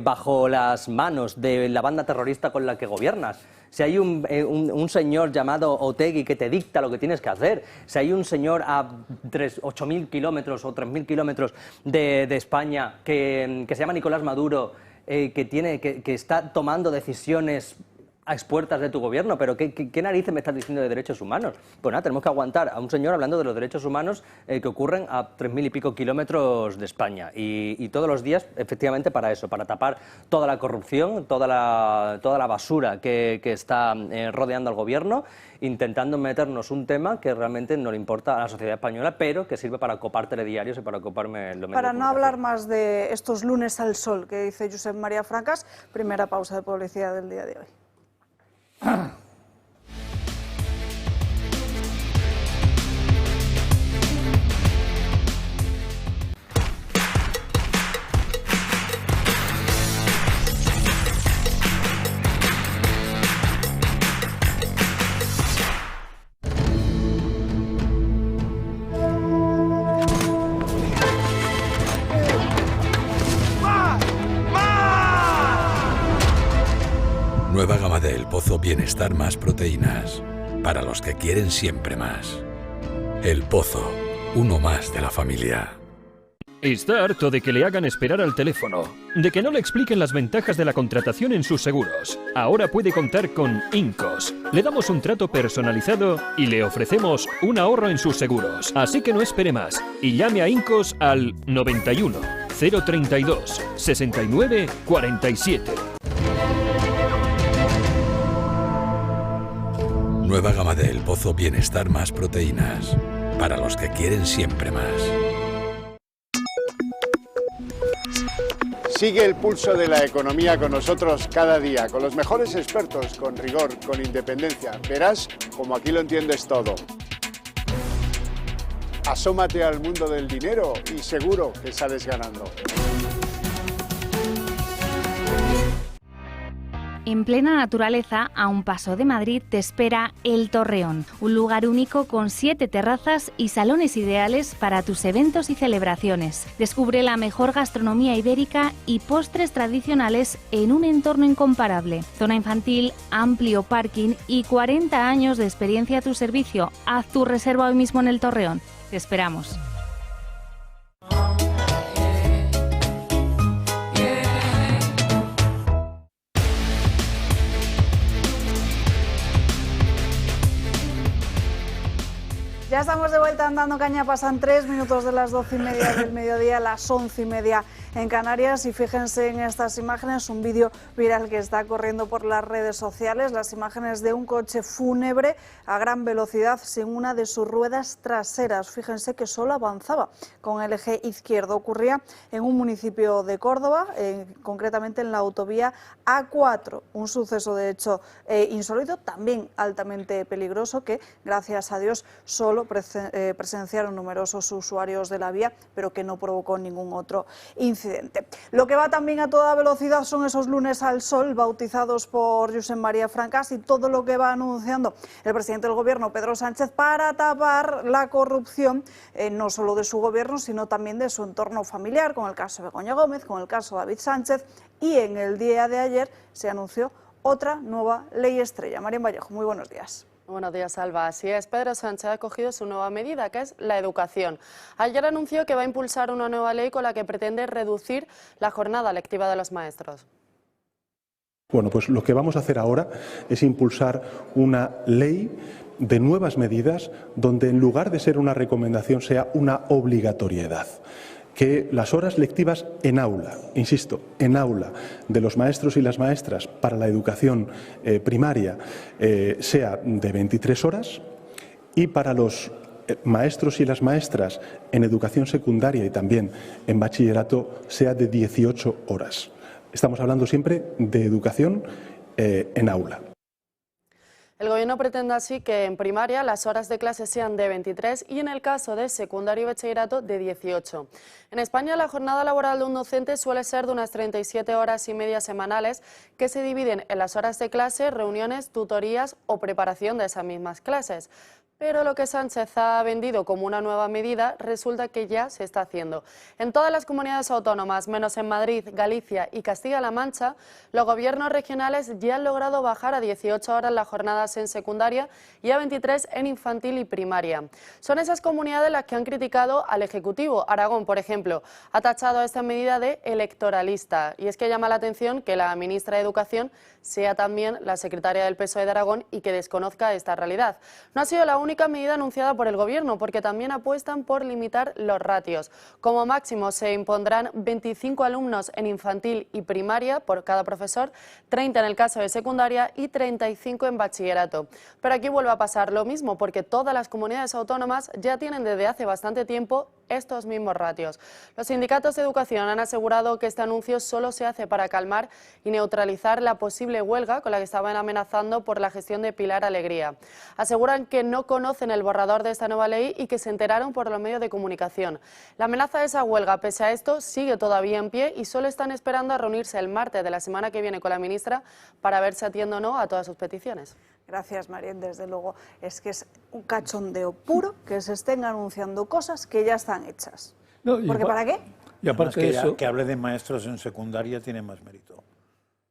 bajo las manos de la banda terrorista con la que gobiernas, si hay un señor llamado Otegi que te dicta lo que tienes que hacer, si hay un señor a 8.000 kilómetros o 3.000 kilómetros de España que se llama Nicolás Maduro, que está tomando decisiones a expuertas de tu gobierno, pero ¿qué narices me estás diciendo de derechos humanos? Pues nada, tenemos que aguantar a un señor hablando de los derechos humanos que ocurren a 3.000 y pico kilómetros de España y todos los días, efectivamente, para eso, para tapar toda la corrupción, toda la basura que está rodeando al gobierno, intentando meternos un tema que realmente no le importa a la sociedad española, pero que sirve para copar telediarios y para coparme los medios. Para no hablar más de estos lunes al sol que dice Josep María Francas, primera pausa de publicidad del día de hoy. Nueva gama de El Pozo Bienestar Más Proteínas. Para los que quieren siempre más. El Pozo, uno más de la familia. Está harto de que le hagan esperar al teléfono, de que no le expliquen las ventajas de la contratación en sus seguros. Ahora puede contar con Incos. Le damos un trato personalizado y le ofrecemos un ahorro en sus seguros. Así que no espere más y llame a Incos al 91 032 69 47. Nueva gama de El Pozo Bienestar Más Proteínas. Para los que quieren siempre más. Sigue el pulso de la economía con nosotros cada día, con los mejores expertos, con rigor, con independencia. Verás como aquí lo entiendes todo. Asómate al mundo del dinero y seguro que sales ganando. En plena naturaleza, a un paso de Madrid, te espera El Torreón, un lugar único con 7 terrazas y salones ideales para tus eventos y celebraciones. Descubre la mejor gastronomía ibérica y postres tradicionales en un entorno incomparable. Zona infantil, amplio parking y 40 años de experiencia a tu servicio. Haz tu reserva hoy mismo en El Torreón. Te esperamos. Ya estamos de vuelta andando caña, pasan 3 minutos de las 12:30 del mediodía, las 11:30 en Canarias, y fíjense en estas imágenes, un vídeo viral que está corriendo por las redes sociales, las imágenes de un coche fúnebre a gran velocidad sin una de sus ruedas traseras. Fíjense que solo avanzaba con el eje izquierdo. Ocurría en un municipio de Córdoba, concretamente en la autovía A4, un suceso de hecho insólito, también altamente peligroso, que gracias a Dios solo presenciaron numerosos usuarios de la vía, pero que no provocó ningún otro incidente. Lo que va también a toda velocidad son esos lunes al sol bautizados por Josep María Francas y todo lo que va anunciando el presidente del gobierno, Pedro Sánchez, para tapar la corrupción, no solo de su gobierno, sino también de su entorno familiar, con el caso de Begoña Gómez, con el caso de David Sánchez, y en el día de ayer se anunció otra nueva ley estrella. María Vallejo, muy buenos días. Buenos días, Alba. Así es, Pedro Sánchez ha cogido su nueva medida, que es la educación. Ayer anunció que va a impulsar una nueva ley con la que pretende reducir la jornada lectiva de los maestros. Bueno, pues lo que vamos a hacer ahora es impulsar una ley de nuevas medidas donde en lugar de ser una recomendación sea una obligatoriedad. Que las horas lectivas en aula, insisto, en aula de los maestros y las maestras para la educación primaria sea de 23 horas y para los maestros y las maestras en educación secundaria y también en bachillerato sea de 18 horas. Estamos hablando siempre de educación en aula. El Gobierno pretende así que en primaria las horas de clase sean de 23 y en el caso de secundario y bachillerato de 18. En España la jornada laboral de un docente suele ser de unas 37 horas y media semanales que se dividen en las horas de clase, reuniones, tutorías o preparación de esas mismas clases. Pero lo que Sánchez ha vendido como una nueva medida resulta que ya se está haciendo. En todas las comunidades autónomas, menos en Madrid, Galicia y Castilla-La Mancha, los gobiernos regionales ya han logrado bajar a 18 horas las jornadas en secundaria y a 23 en infantil y primaria. Son esas comunidades las que han criticado al Ejecutivo. Aragón, por ejemplo, ha tachado esta medida de electoralista. Y es que llama la atención que la ministra de Educación sea también la secretaria del PSOE de Aragón y que desconozca esta realidad. No ha sido la única medida anunciada por el Gobierno, porque también apuestan por limitar los ratios. Como máximo se impondrán 25 alumnos en infantil y primaria por cada profesor, 30 en el caso de secundaria y 35 en bachillerato. Pero aquí vuelve a pasar lo mismo, porque todas las comunidades autónomas ya tienen desde hace bastante tiempo estos mismos ratios. Los sindicatos de educación han asegurado que este anuncio solo se hace para calmar y neutralizar la posible huelga con la que estaban amenazando por la gestión de Pilar Alegría. Aseguran que no conocen el borrador de esta nueva ley y que se enteraron por los medios de comunicación. La amenaza de esa huelga, pese a esto, sigue todavía en pie y solo están esperando a reunirse el martes de la semana que viene con la ministra para ver si atiende o no a todas sus peticiones. Gracias, Mariette. Desde luego, es que es un cachondeo puro que se estén anunciando cosas que ya están hechas. No, ¿Porque para qué? Y aparte de eso, que hable de maestros en secundaria tiene más mérito.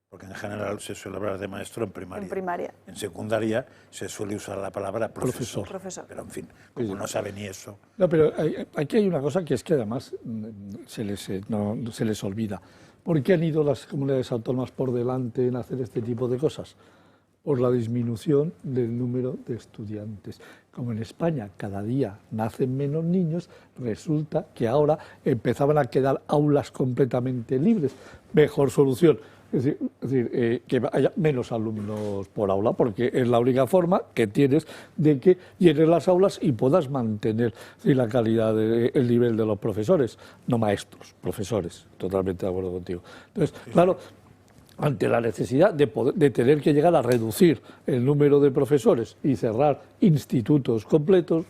Porque en general se suele hablar de maestro en primaria. En primaria. En secundaria se suele usar la palabra profesor. Profesor. Pero en fin, como no sabe ni eso. No, pero aquí hay una cosa que es que además se les olvida. ¿Por qué han ido las comunidades autónomas por delante en hacer este tipo de cosas? Por la disminución del número de estudiantes. Como en España cada día nacen menos niños, resulta que ahora empezaban a quedar aulas completamente libres. Mejor solución. Es decir, que haya menos alumnos por aula, porque es la única forma que tienes de que llenes las aulas y puedas mantener la calidad, el nivel de los profesores, no maestros, profesores, totalmente de acuerdo contigo. Entonces, claro, ante la necesidad de tener que llegar a reducir el número de profesores y cerrar institutos completos,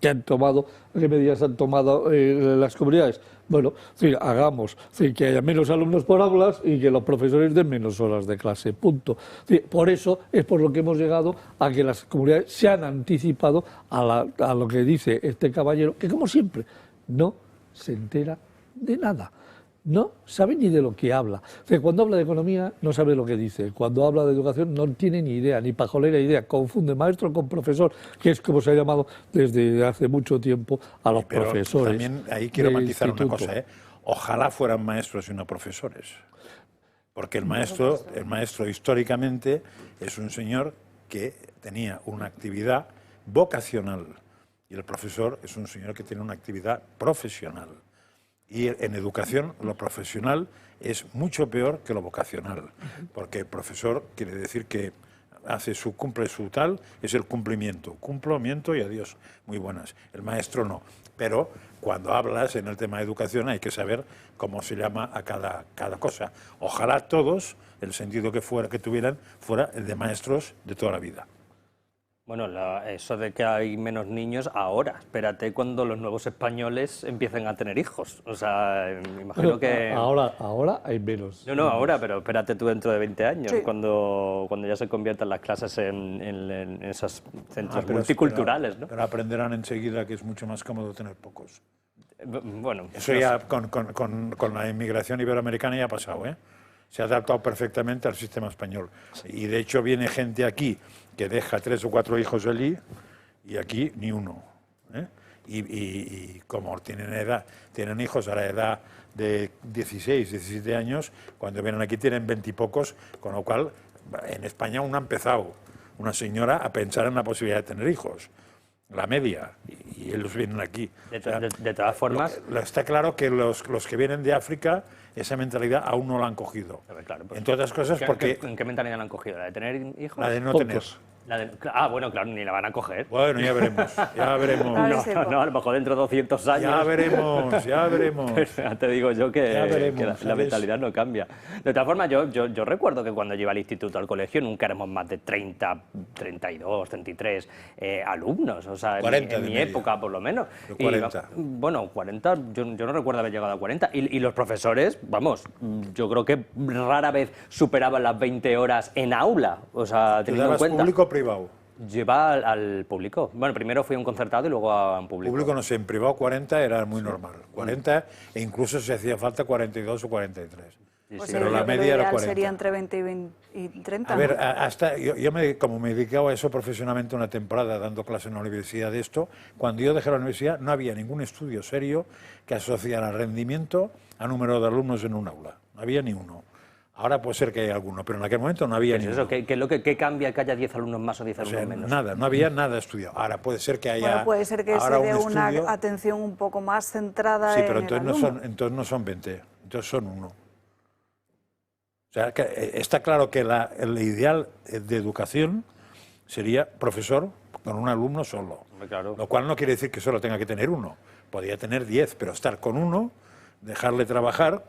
¿qué medidas han tomado las comunidades? Bueno, hagamos que haya menos alumnos por aulas y que los profesores den menos horas de clase, punto. Por eso es por lo que hemos llegado a que las comunidades se han anticipado a lo que dice este caballero, que como siempre no se entera de nada. No sabe ni de lo que habla. Cuando habla de economía no sabe lo que dice. Cuando habla de educación no tiene ni idea, ni pajolera idea. Confunde maestro con profesor, que es como se ha llamado desde hace mucho tiempo a los profesores. También ahí quiero matizar una cosa. Ojalá fueran maestros y no profesores. Porque el maestro históricamente es un señor que tenía una actividad vocacional. Y el profesor es un señor que tiene una actividad profesional. Y en educación lo profesional es mucho peor que lo vocacional, porque el profesor quiere decir que cumple su tal, es el cumplimiento, cumplimiento y adiós, muy buenas. El maestro no, pero cuando hablas en el tema de educación hay que saber cómo se llama a cada cosa. Ojalá todos, el sentido que tuvieran, fuera el de maestros de toda la vida. Bueno, eso de que hay menos niños ahora. Espérate cuando los nuevos españoles empiecen a tener hijos. O sea, me imagino que... Ahora hay menos. No, ahora, pero espérate tú dentro de 20 años, sí, cuando ya se conviertan las clases en esos centros multiculturales, ¿no? Pero aprenderán enseguida que es mucho más cómodo tener pocos. Bueno, eso ya con la inmigración iberoamericana ya ha pasado, ¿eh? Se ha adaptado perfectamente al sistema español. Y de hecho viene gente aquí que deja 3 o 4 hijos allí y aquí ni uno, ¿eh? Y como tienen hijos a la edad de 16, 17 años, cuando vienen aquí tienen 20 y pocos, con lo cual en España aún ha empezado una señora a pensar en la posibilidad de tener hijos. La media, y ellos vienen aquí. De todas formas... Está claro que los que vienen de África, esa mentalidad aún no la han cogido. Claro, pues, entre otras cosas porque... ¿En qué mentalidad la han cogido? ¿La de tener hijos? La de no tener. Bueno, claro, ni la van a coger. Bueno, ya veremos, ya veremos. No, a lo mejor dentro de 200 años. Ya veremos, ya veremos. Ya te digo yo que la mentalidad no cambia. De todas formas, yo recuerdo que cuando yo iba al instituto, al colegio, nunca éramos más de 30, 32, 33 alumnos. O sea, 40 en mi época, por lo menos. 40. Bueno, 40, yo no recuerdo haber llegado a 40. Y los profesores, vamos, yo creo que rara vez superaban las 20 horas en aula. O sea, teniendo en cuenta... ¿Público o privado? Lleva al público. Bueno, primero fui a un concertado y luego a un público. Público, no sé, en privado 40 era muy normal. 40 e incluso si hacía falta 42 o 43. Pues pero la media era 40. Sería entre 20 y 30. A ver, hasta como me he dedicado a eso profesionalmente una temporada dando clases en la universidad de esto, cuando yo dejé la universidad no había ningún estudio serio que asociara rendimiento a número de alumnos en un aula. No había ni uno. Ahora puede ser que haya alguno, pero en aquel momento no había ni uno. ¿Qué cambia que haya 10 alumnos más o 10 alumnos menos? Nada, no había nada estudiado. Ahora puede ser que haya... Bueno, puede ser que se dé una atención un poco más centrada en pero el alumno. entonces no son 20, entonces son uno. O sea, que está claro que el ideal de educación sería profesor con un alumno solo. Claro. Lo cual no quiere decir que solo tenga que tener uno. Podría tener 10, pero estar con uno, dejarle trabajar,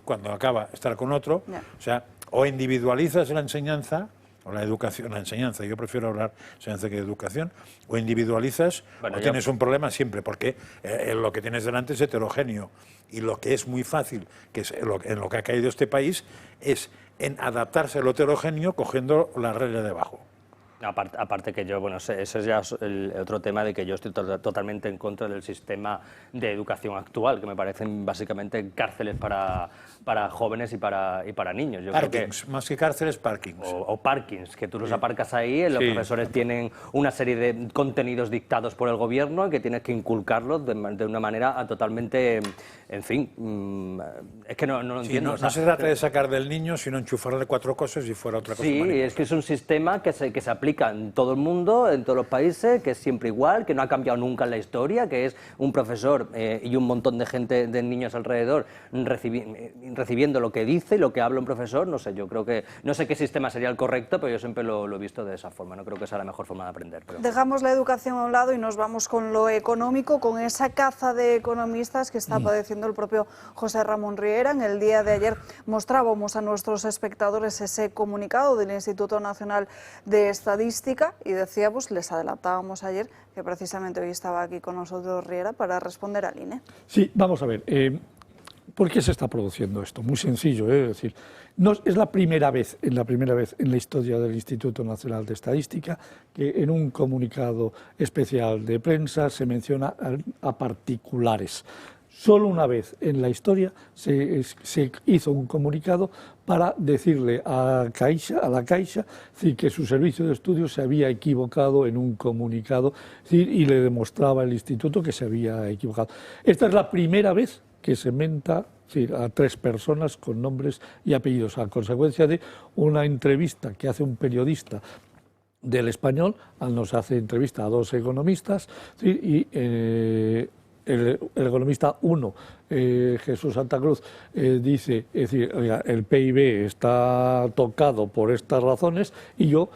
cuando acaba estar con otro. Yeah. O sea, o individualizas la enseñanza, o la educación, la enseñanza, yo prefiero hablar de enseñanza que de educación, o individualizas, o tienes un problema siempre, porque lo que tienes delante es heterogéneo. Y lo que es muy fácil, que es en lo que ha caído este país, es en adaptarse a lo heterogéneo cogiendo la regla de abajo. Aparte que yo, bueno, ese es ya el otro tema de que yo estoy totalmente en contra del sistema de educación actual, que me parecen básicamente cárceles para jóvenes y para niños. Yo Parkings, creo que, más que cárceles, parkings. O parkings, que tú los aparcas ahí, los profesores tienen una serie de contenidos dictados por el gobierno y que tienes que inculcarlos de una manera totalmente, en fin, es que no lo entiendo. No se trata de sacar del niño, sino enchufarle 4 cosas y fuera otra cosa. Sí, es que es un sistema que se aplica en todo el mundo, en todos los países, que es siempre igual, que no ha cambiado nunca en la historia, que es un profesor y un montón de gente, de niños alrededor, recibiendo lo que dice y lo que habla un profesor. No sé, yo creo que, no sé qué sistema sería el correcto, pero yo siempre lo he visto de esa forma, no creo que sea la mejor forma de aprender. Pero... Dejamos la educación a un lado y nos vamos con lo económico, con esa caza de economistas que está padeciendo el propio José Ramón Riera. En el día de ayer mostrábamos a nuestros espectadores ese comunicado del Instituto Nacional de Estadística y decíamos, les adelantábamos ayer, que precisamente hoy estaba aquí con nosotros Riera para responder al INE. Sí, vamos a ver, ¿por qué se está produciendo esto? Muy sencillo, es decir, es la primera vez en la historia del Instituto Nacional de Estadística que en un comunicado especial de prensa se menciona a particulares. Solo una vez en la historia se hizo un comunicado para decirle a la Caixa que su servicio de estudios se había equivocado en un comunicado y le demostraba al instituto que se había equivocado. Esta es la primera vez que se menta a 3 personas con nombres y apellidos, a consecuencia de una entrevista que hace un periodista del Español, nos hace entrevista a 2 economistas y el economista 1, Jesús Santa Cruz, dice, es decir, oiga, el PIB está tocado por estas razones y yo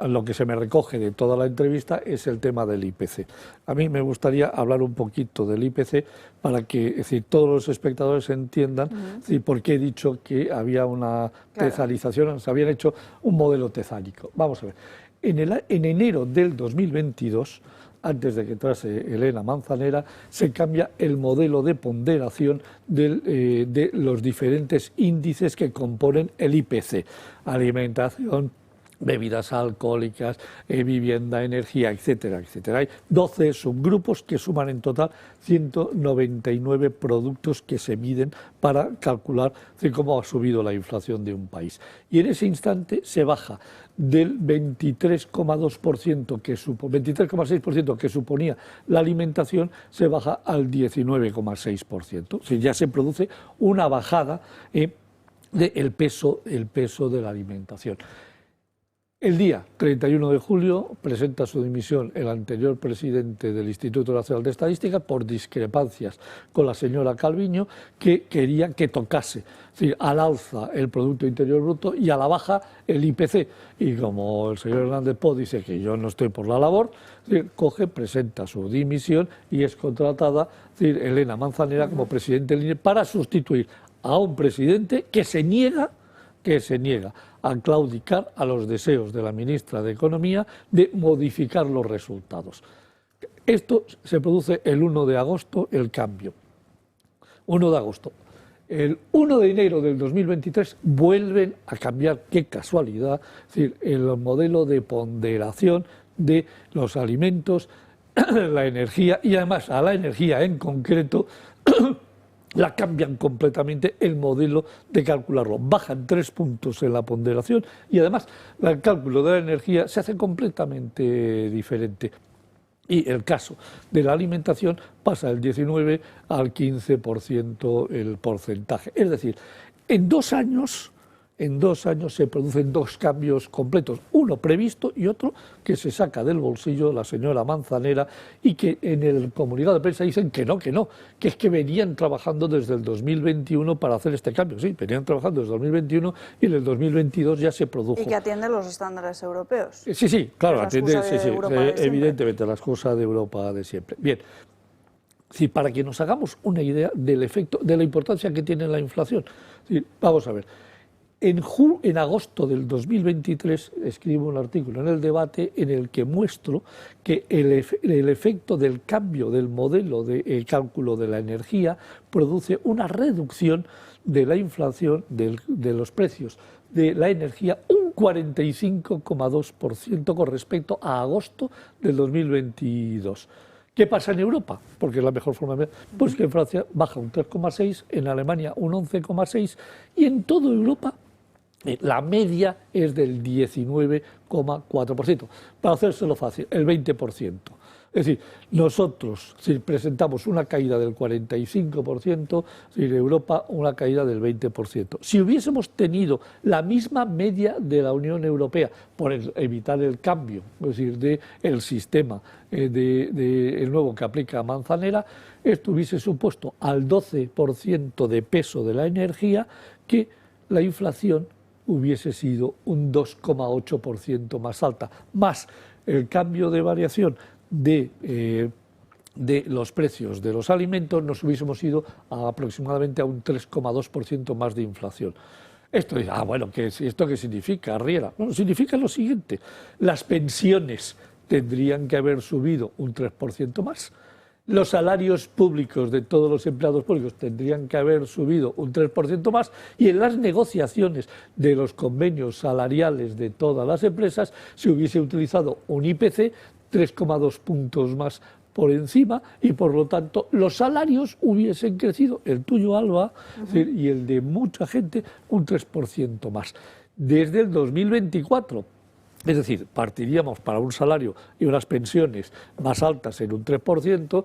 lo que se me recoge de toda la entrevista es el tema del IPC. A mí me gustaría hablar un poquito del IPC para que, es decir, todos los espectadores entiendan por qué he dicho que había una tezalización, se habían hecho un modelo tezálico. Vamos a ver, en enero del 2022, antes de que entrase Elena Manzanera, se cambia el modelo de ponderación de los diferentes índices que componen el IPC, alimentación, bebidas alcohólicas, vivienda, energía, etcétera, etcétera. Hay 12 subgrupos que suman en total 199 productos que se miden para calcular cómo ha subido la inflación de un país. Y en ese instante se baja del 23,2% 23,6% que suponía la alimentación, se baja al 19,6%. O sea, ya se produce una bajada del peso de la alimentación. El día 31 de julio presenta su dimisión el anterior presidente del Instituto Nacional de Estadística por discrepancias con la señora Calviño, que quería que tocase, es decir, al alza el Producto Interior Bruto y a la baja el IPC. Y como el señor Hernández Poe dice que yo no estoy por la labor, es decir, coge, presenta su dimisión y es contratada, es decir, Elena Manzanera como presidente del INE para sustituir a un presidente que se niega a claudicar a los deseos de la ministra de Economía de modificar los resultados. Esto se produce el 1 de agosto, el cambio. 1 de agosto. El 1 de enero del 2023 vuelven a cambiar, qué casualidad, es decir, el modelo de ponderación de los alimentos, la energía y además a la energía en concreto la cambian completamente el modelo de calcularlo. Bajan 3 puntos en la ponderación y además el cálculo de la energía se hace completamente diferente. Y el caso de la alimentación pasa del 19 al 15% el porcentaje. Es decir, en 2 años se producen 2 cambios completos, uno previsto y otro que se saca del bolsillo la señora Manzanera y que en el comunicado de prensa dicen que es que venían trabajando desde el 2021 para hacer este cambio. Sí, venían trabajando desde el 2021 y en el 2022 ya se produjo. Y que atiende los estándares europeos. Sí, claro, atiende, evidentemente, las cosas de Europa de siempre. Bien. Sí, para que nos hagamos una idea del efecto, de la importancia que tiene la inflación. Sí, vamos a ver. En agosto del 2023 escribo un artículo en El Debate en el que muestro que el efecto del cambio del modelo de cálculo de la energía produce una reducción de la inflación de los precios de la energía un 45,2% con respecto a agosto del 2022. ¿Qué pasa en Europa? Porque es la mejor forma de ver. Pues que en Francia baja un 3,6%, en Alemania un 11,6% y en toda Europa la media es del 19,4%. Para hacérselo fácil, el 20%. Es decir, nosotros si presentamos una caída del 45%, en Europa una caída del 20%. Si hubiésemos tenido la misma media de la Unión Europea, por evitar el cambio, es decir, del sistema el nuevo que aplica Manzanera, esto hubiese supuesto al 12% de peso de la energía que la inflación hubiese sido un 2,8% más alta, más el cambio de variación de los precios de los alimentos, nos hubiésemos ido aproximadamente a un 3,2% más de inflación. Esto dice, bueno, ¿esto qué significa, Riera? Bueno, significa lo siguiente, las pensiones tendrían que haber subido un 3% más, los salarios públicos de todos los empleados públicos tendrían que haber subido un 3% más y en las negociaciones de los convenios salariales de todas las empresas se hubiese utilizado un IPC 3,2 puntos más por encima y por lo tanto los salarios hubiesen crecido, el tuyo, Alba, y el de mucha gente un 3% más. Desde el 2024, es decir, partiríamos para un salario y unas pensiones más altas en un 3%,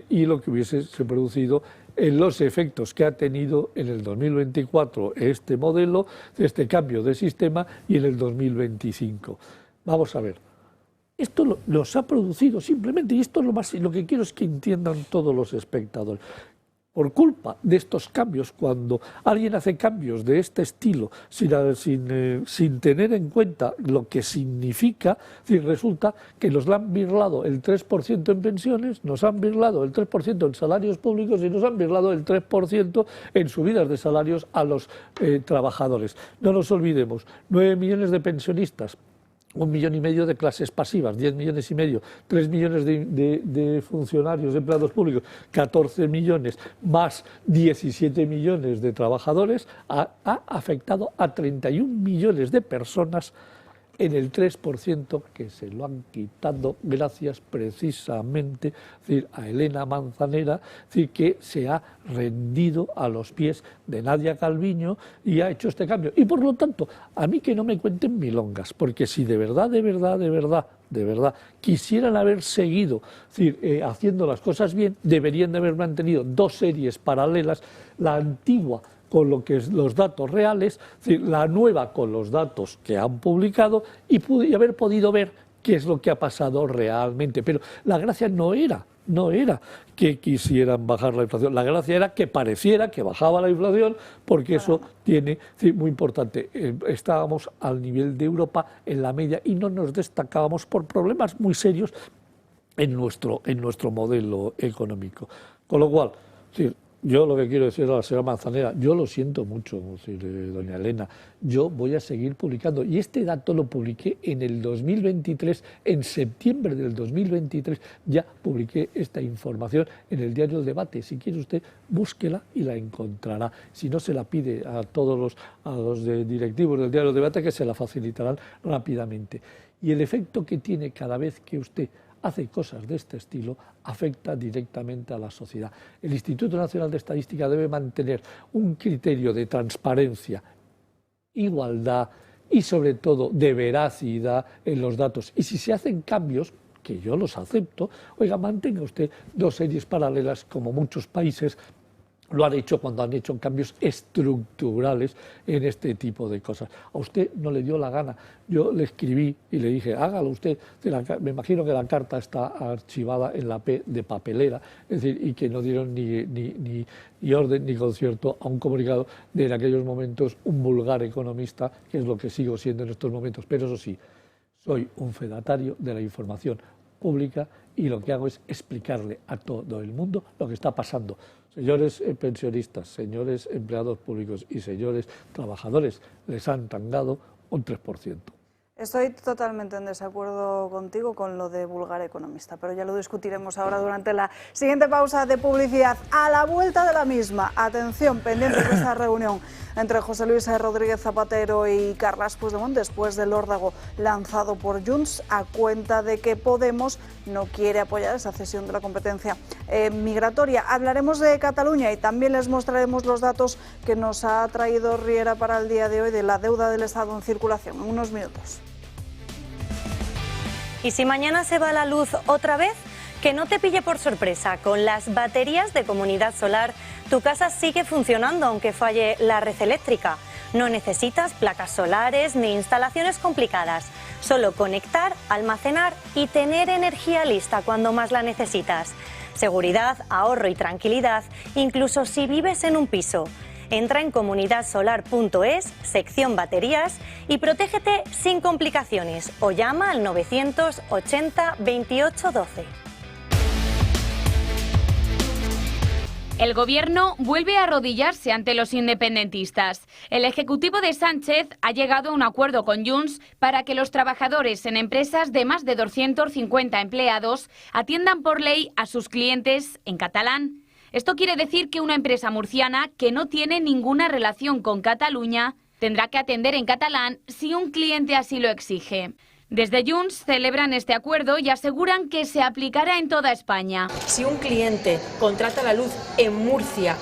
y lo que hubiese producido en los efectos que ha tenido en el 2024 este modelo, este cambio de sistema, y en el 2025. Vamos a ver. Esto los ha producido simplemente, y esto es lo que quiero es que entiendan todos los espectadores. Por culpa de estos cambios, cuando alguien hace cambios de este estilo sin tener en cuenta lo que significa, resulta que nos han birlado el 3% en pensiones, nos han birlado el 3% en salarios públicos y nos han birlado el 3% en subidas de salarios a los trabajadores. No nos olvidemos, 9 millones de pensionistas, 1,5 millones de clases pasivas, 10,5 millones, 3 millones de funcionarios, de empleados públicos, 14 millones, más 17 millones de trabajadores, ha afectado a 31 millones de personas en el 3% que se lo han quitado gracias precisamente a Elena Manzanera, que se ha rendido a los pies de Nadia Calviño y ha hecho este cambio. Y por lo tanto, a mí que no me cuenten milongas, porque si de verdad quisieran haber seguido haciendo las cosas bien, deberían de haber mantenido 2 series paralelas, la antigua con lo que es los datos reales, es decir, la nueva con los datos que han publicado y haber podido ver qué es lo que ha pasado realmente. Pero la gracia no era que quisieran bajar la inflación, la gracia era que pareciera que bajaba la inflación, porque eso tiene, muy importante, estábamos al nivel de Europa en la media y no nos destacábamos por problemas muy serios en nuestro modelo económico. Con lo cual, yo lo que quiero decir a la señora Manzanera, yo lo siento mucho, doña Elena, yo voy a seguir publicando. Y este dato lo publiqué en el 2023, en septiembre del 2023, ya publiqué esta información en el diario El Debate. Si quiere usted, búsquela y la encontrará. Si no, se la pide a todos los directivos del diario El Debate, que se la facilitarán rápidamente. Y el efecto que tiene cada vez que usted hace cosas de este estilo, afecta directamente a la sociedad. El Instituto Nacional de Estadística debe mantener un criterio de transparencia, igualdad y sobre todo de veracidad en los datos. Y si se hacen cambios, que yo los acepto, oiga, mantenga usted dos series paralelas como muchos países lo han hecho cuando han hecho cambios estructurales en este tipo de cosas. A usted no le dio la gana. Yo le escribí y le dije, hágalo usted. Me imagino que la carta está archivada en la P de papelera, es decir, y que no dieron ni orden ni concierto a un comunicado de en aquellos momentos un vulgar economista, que es lo que sigo siendo en estos momentos. Pero eso sí, soy un fedatario de la información pública y lo que hago es explicarle a todo el mundo lo que está pasando. Señores pensionistas, señores empleados públicos y señores trabajadores, les han tangado un 3%. Estoy totalmente en desacuerdo contigo con lo de vulgar economista, pero ya lo discutiremos ahora durante la siguiente pausa de publicidad. A la vuelta de la misma, atención, pendientes de esa reunión entre José Luis Rodríguez Zapatero y Carles Puigdemont, después del órdago lanzado por Junts a cuenta de que Podemos no quiere apoyar esa cesión de la competencia migratoria. Hablaremos de Cataluña y también les mostraremos los datos que nos ha traído Riera para el día de hoy de la deuda del Estado en circulación. En unos minutos. Y si mañana se va la luz otra vez, que no te pille por sorpresa. Con las baterías de Comunidad Solar, tu casa sigue funcionando aunque falle la red eléctrica. No necesitas placas solares ni instalaciones complicadas. Solo conectar, almacenar y tener energía lista cuando más la necesitas. Seguridad, ahorro y tranquilidad, incluso si vives en un piso. Entra en comunidadsolar.es, sección baterías y protégete sin complicaciones o llama al 980 28 12. El Gobierno vuelve a arrodillarse ante los independentistas. El Ejecutivo de Sánchez ha llegado a un acuerdo con Junts para que los trabajadores en empresas de más de 250 empleados atiendan por ley a sus clientes en catalán. Esto quiere decir que una empresa murciana que no tiene ninguna relación con Cataluña tendrá que atender en catalán si un cliente así lo exige. Desde Junts celebran este acuerdo y aseguran que se aplicará en toda España. Si un cliente contrata la luz en Murcia,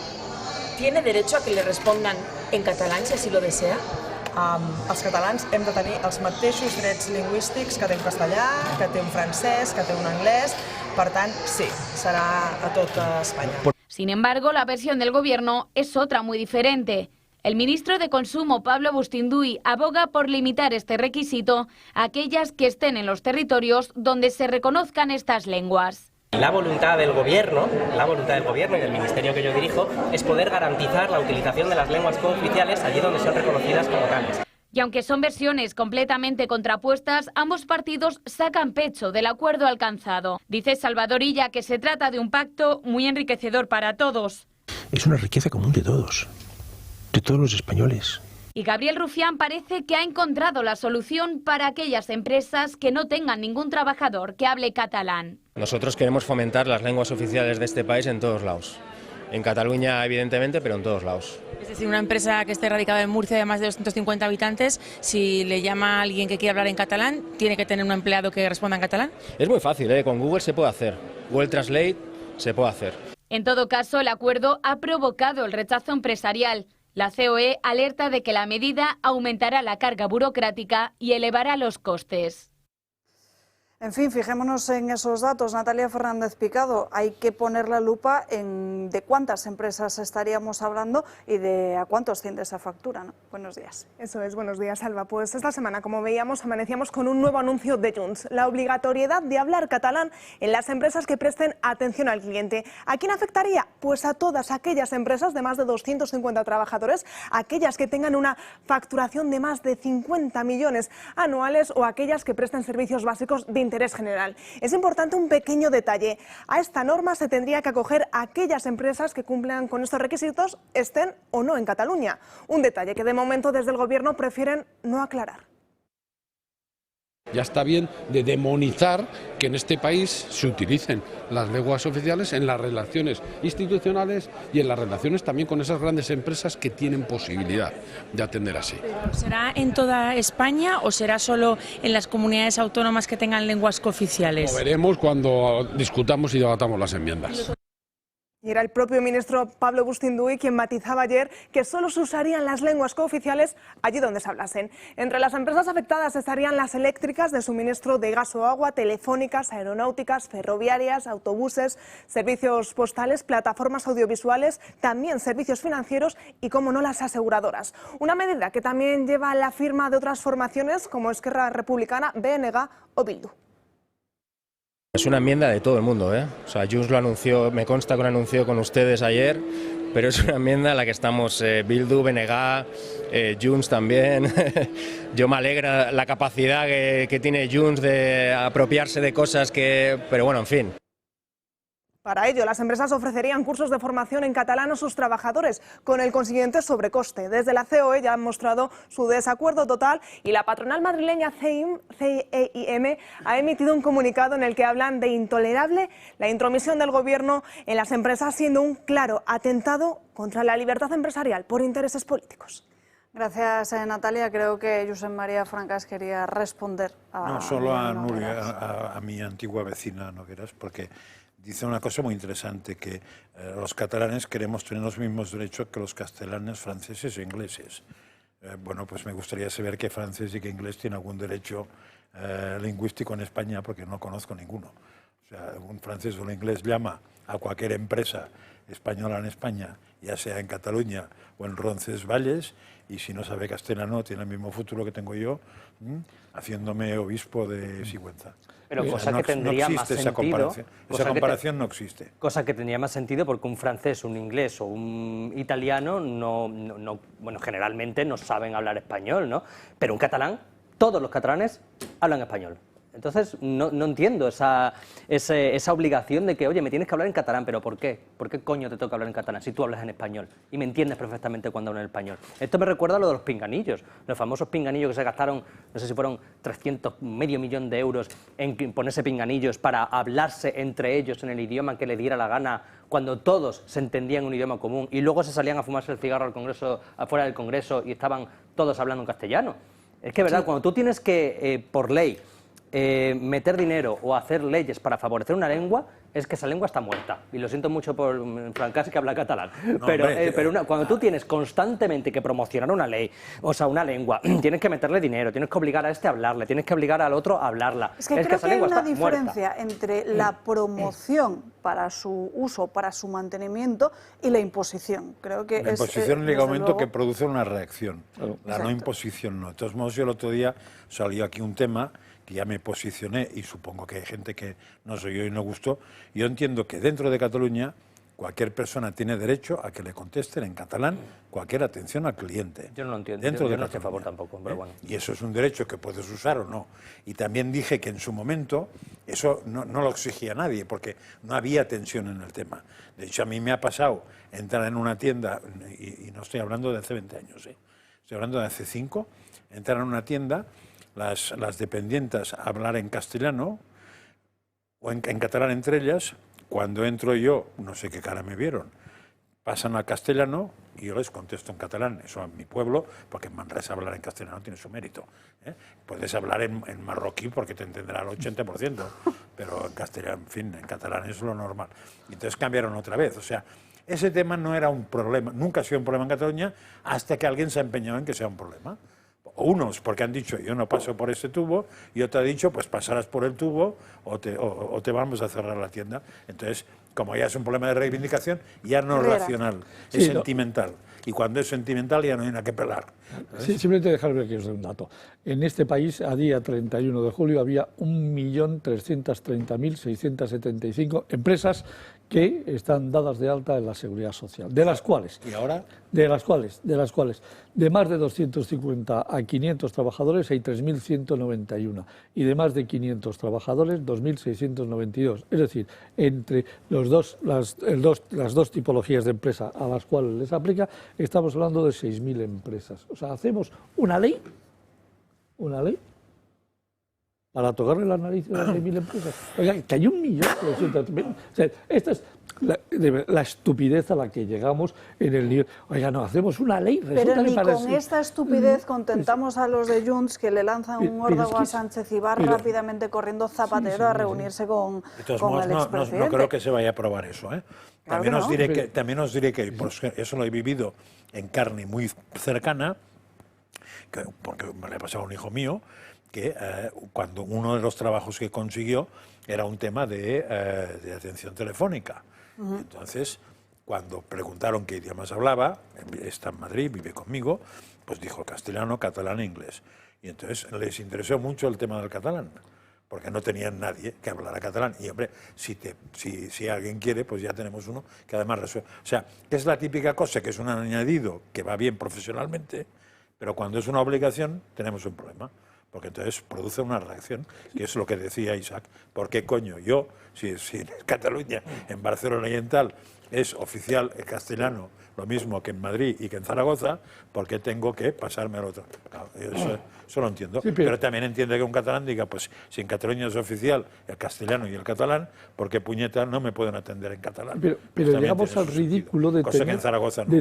¿tiene derecho a que le respondan en catalán si así lo desea? Els catalans hem de tenir els mateixos drets lingüístics que té un castellà, que té un francès, que té un anglès. Per tant, sí, serà a tota Espanya. Sin embargo, la versión del Gobierno es otra muy diferente. El ministro de Consumo, Pablo Bustinduy, aboga por limitar este requisito a aquellas que estén en los territorios donde se reconozcan estas lenguas. La voluntad del Gobierno y del ministerio que yo dirijo es poder garantizar la utilización de las lenguas cooficiales allí donde son reconocidas como tales. Y aunque son versiones completamente contrapuestas, ambos partidos sacan pecho del acuerdo alcanzado. Dice Salvador Illa que se trata de un pacto muy enriquecedor para todos. Es una riqueza común de todos los españoles. Y Gabriel Rufián parece que ha encontrado la solución para aquellas empresas que no tengan ningún trabajador que hable catalán. Nosotros queremos fomentar las lenguas oficiales de este país en todos lados. En Cataluña, evidentemente, pero en todos lados. Es decir, una empresa que esté radicada en Murcia de más de 250 habitantes, si le llama a alguien que quiere hablar en catalán, ¿tiene que tener un empleado que responda en catalán? Es muy fácil, con Google se puede hacer. Google Translate se puede hacer. En todo caso, el acuerdo ha provocado el rechazo empresarial. La COE alerta de que la medida aumentará la carga burocrática y elevará los costes. En fin, fijémonos en esos datos. Natalia Fernández Picado, hay que poner la lupa en de cuántas empresas estaríamos hablando y de a cuánto asciende esa factura, ¿no? Buenos días. Eso es, buenos días, Alba. Pues esta semana, como veíamos, amanecíamos con un nuevo anuncio de Junts, la obligatoriedad de hablar catalán en las empresas que presten atención al cliente. ¿A quién afectaría? Pues a todas aquellas empresas de más de 250 trabajadores, aquellas que tengan una facturación de más de 50 millones anuales o aquellas que presten servicios básicos de interés general. Es importante un pequeño detalle. A esta norma se tendría que acoger a aquellas empresas que cumplan con estos requisitos, estén o no en Cataluña. Un detalle que de momento desde el Gobierno prefieren no aclarar. Ya está bien de demonizar que en este país se utilicen las lenguas oficiales en las relaciones institucionales y en las relaciones también con esas grandes empresas que tienen posibilidad de atender así. ¿Será en toda España o será solo en las comunidades autónomas que tengan lenguas cooficiales? Lo veremos cuando discutamos y debatamos las enmiendas. Y era el propio ministro Pablo Bustinduy quien matizaba ayer que solo se usarían las lenguas cooficiales allí donde se hablasen. Entre las empresas afectadas estarían las eléctricas de suministro de gas o agua, telefónicas, aeronáuticas, ferroviarias, autobuses, servicios postales, plataformas audiovisuales, también servicios financieros y, como no, las aseguradoras. Una medida que también lleva la firma de otras formaciones como Esquerra Republicana, BNG o Bildu. Es una enmienda de todo el mundo, ¿eh? O sea, Junts lo anunció, me consta que lo anunció con ustedes ayer, pero es una enmienda en la que estamos Bildu, BNG, Junts también. Yo me alegra la capacidad que tiene Junts de apropiarse de cosas que... Pero bueno, en fin. Para ello, las empresas ofrecerían cursos de formación en catalán a sus trabajadores, con el consiguiente sobrecoste. Desde la COE ya han mostrado su desacuerdo total y la patronal madrileña CEIM ha emitido un comunicado en el que hablan de intolerable la intromisión del Gobierno en las empresas, siendo un claro atentado contra la libertad empresarial por intereses políticos. Gracias, Natalia. Creo que Josep María Francas quería responder a... No, solo a Nuria, a mi antigua vecina Nogueras, porque... dice una cosa muy interesante, que los catalanes queremos tener los mismos derechos que los castellanes, franceses e ingleses. Bueno, pues me gustaría saber qué francés y qué inglés tiene algún derecho lingüístico en España, porque no conozco ninguno. O sea, un francés o un inglés llama a cualquier empresa española en España, ya sea en Cataluña o en Roncesvalles, y si no sabe castellano tiene el mismo futuro que tengo yo, haciéndome obispo de Sigüenza. Pero cosa que tendría más sentido. Esa comparación no existe. Cosa que tendría más sentido porque un francés, un inglés o un italiano bueno, generalmente no saben hablar español, ¿no? Pero un catalán, todos los catalanes hablan español. Entonces no entiendo esa obligación de que, oye, me tienes que hablar en catalán, pero ¿por qué? ¿Por qué coño te toca hablar en catalán si tú hablas en español y me entiendes perfectamente cuando hablo en español? Esto me recuerda a lo de los pinganillos, los famosos pinganillos que se gastaron, no sé si fueron 300, medio millón de euros en ponerse pinganillos para hablarse entre ellos en el idioma que les diera la gana, cuando todos se entendían un idioma común y luego se salían a fumarse el cigarro al Congreso, afuera del Congreso y estaban todos hablando en castellano. Es que, ¿verdad? Sí. Cuando tú tienes que, por ley, meter dinero o hacer leyes para favorecer una lengua, es que esa lengua está muerta. Y lo siento mucho por Francas, que habla catalán. No, pero cuando tú tienes constantemente que promocionar una ley, o sea, una lengua, tienes que meterle dinero, tienes que obligar a este a hablarle, tienes que obligar al otro a hablarla. Es que creo que hay una diferencia entre la promoción para su uso, para su mantenimiento, y la imposición. Creo que la imposición llega un momento que produce una reacción. Claro. La no imposición no. De todos modos, yo el otro día salió aquí un tema que ya me posicioné, y supongo que hay gente que no soy yo y no gustó. Yo entiendo que dentro de Cataluña cualquier persona tiene derecho a que le contesten en catalán cualquier atención al cliente. Yo no lo entiendo, dentro yo no estoy a favor tampoco, pero bueno. Y eso es un derecho que puedes usar o no. Y también dije que en su momento eso no lo exigía nadie, porque no había tensión en el tema. De hecho, a mí me ha pasado entrar en una tienda, y no estoy hablando de hace 20 años, estoy hablando de hace 5, entrar en una tienda, las dependientes hablar en castellano o en catalán entre ellas. Cuando entro yo, no sé qué cara me vieron, pasan al castellano y yo les contesto en catalán. Eso en mi pueblo, porque en Manresa hablar en castellano tiene su mérito, ¿eh? Puedes hablar en marroquí porque te entenderá el 80%, pero en castellano, en fin, en catalán es lo normal. Y entonces cambiaron otra vez. O sea, ese tema no era un problema, nunca ha sido un problema en Cataluña, hasta que alguien se ha empeñado en que sea un problema. unos porque han dicho yo no paso por ese tubo y otro ha dicho pues pasarás por el tubo o te vamos a cerrar la tienda. Entonces, como ya es un problema de reivindicación, ya no es racional, es sentimental. Y cuando es sentimental ya no hay nada que pelar. Sí, simplemente dejarme que os dé un dato. En este país, a día 31 de julio, había 1.330.675 empresas que están dadas de alta en la Seguridad Social. De las cuales... ¿Y ahora? De las cuales, de más de 250 a 500 trabajadores hay 3.191 y de más de 500 trabajadores 2.692. Es decir, entre las dos tipologías de empresa a las cuales les aplica, estamos hablando de 6.000 empresas. O sea, hacemos una ley para tocarle la nariz a las 6.000 empresas. Oiga, que hay 1.200.000. O sea, esta es la estupidez a la que llegamos en el nivel. Oiga, no, hacemos una ley. Pero ni con esta estupidez contentamos a los de Junts, que le lanzan un órdago a Sánchez y va rápidamente corriendo Zapatero a reunirse con el expresidente. No creo que se vaya a aprobar eso. También os diré que pues, eso lo he vivido en carne muy cercana, porque me le ha pasado a un hijo mío, que cuando uno de los trabajos que consiguió era un tema de atención telefónica. Entonces, cuando preguntaron qué idiomas hablaba, está en Madrid, vive conmigo, pues dijo castellano, catalán e inglés. Y entonces les interesó mucho el tema del catalán, porque no tenían nadie que hablara catalán. Y hombre, si alguien quiere, pues ya tenemos uno que además resuelve. O sea, que es la típica cosa, que es un añadido que va bien profesionalmente, pero cuando es una obligación tenemos un problema. Porque entonces produce una reacción, que es lo que decía Isaac. ¿Por qué coño yo, si en Cataluña, en Barcelona y en tal, es oficial el castellano, lo mismo que en Madrid y que en Zaragoza, por qué tengo que pasarme al otro? Claro, eso lo entiendo. Sí, pero también entiendo que un catalán diga, pues si en Cataluña es oficial el castellano y el catalán, ¿por qué puñeta no me pueden atender en catalán? Pero pues llegamos al ridículo de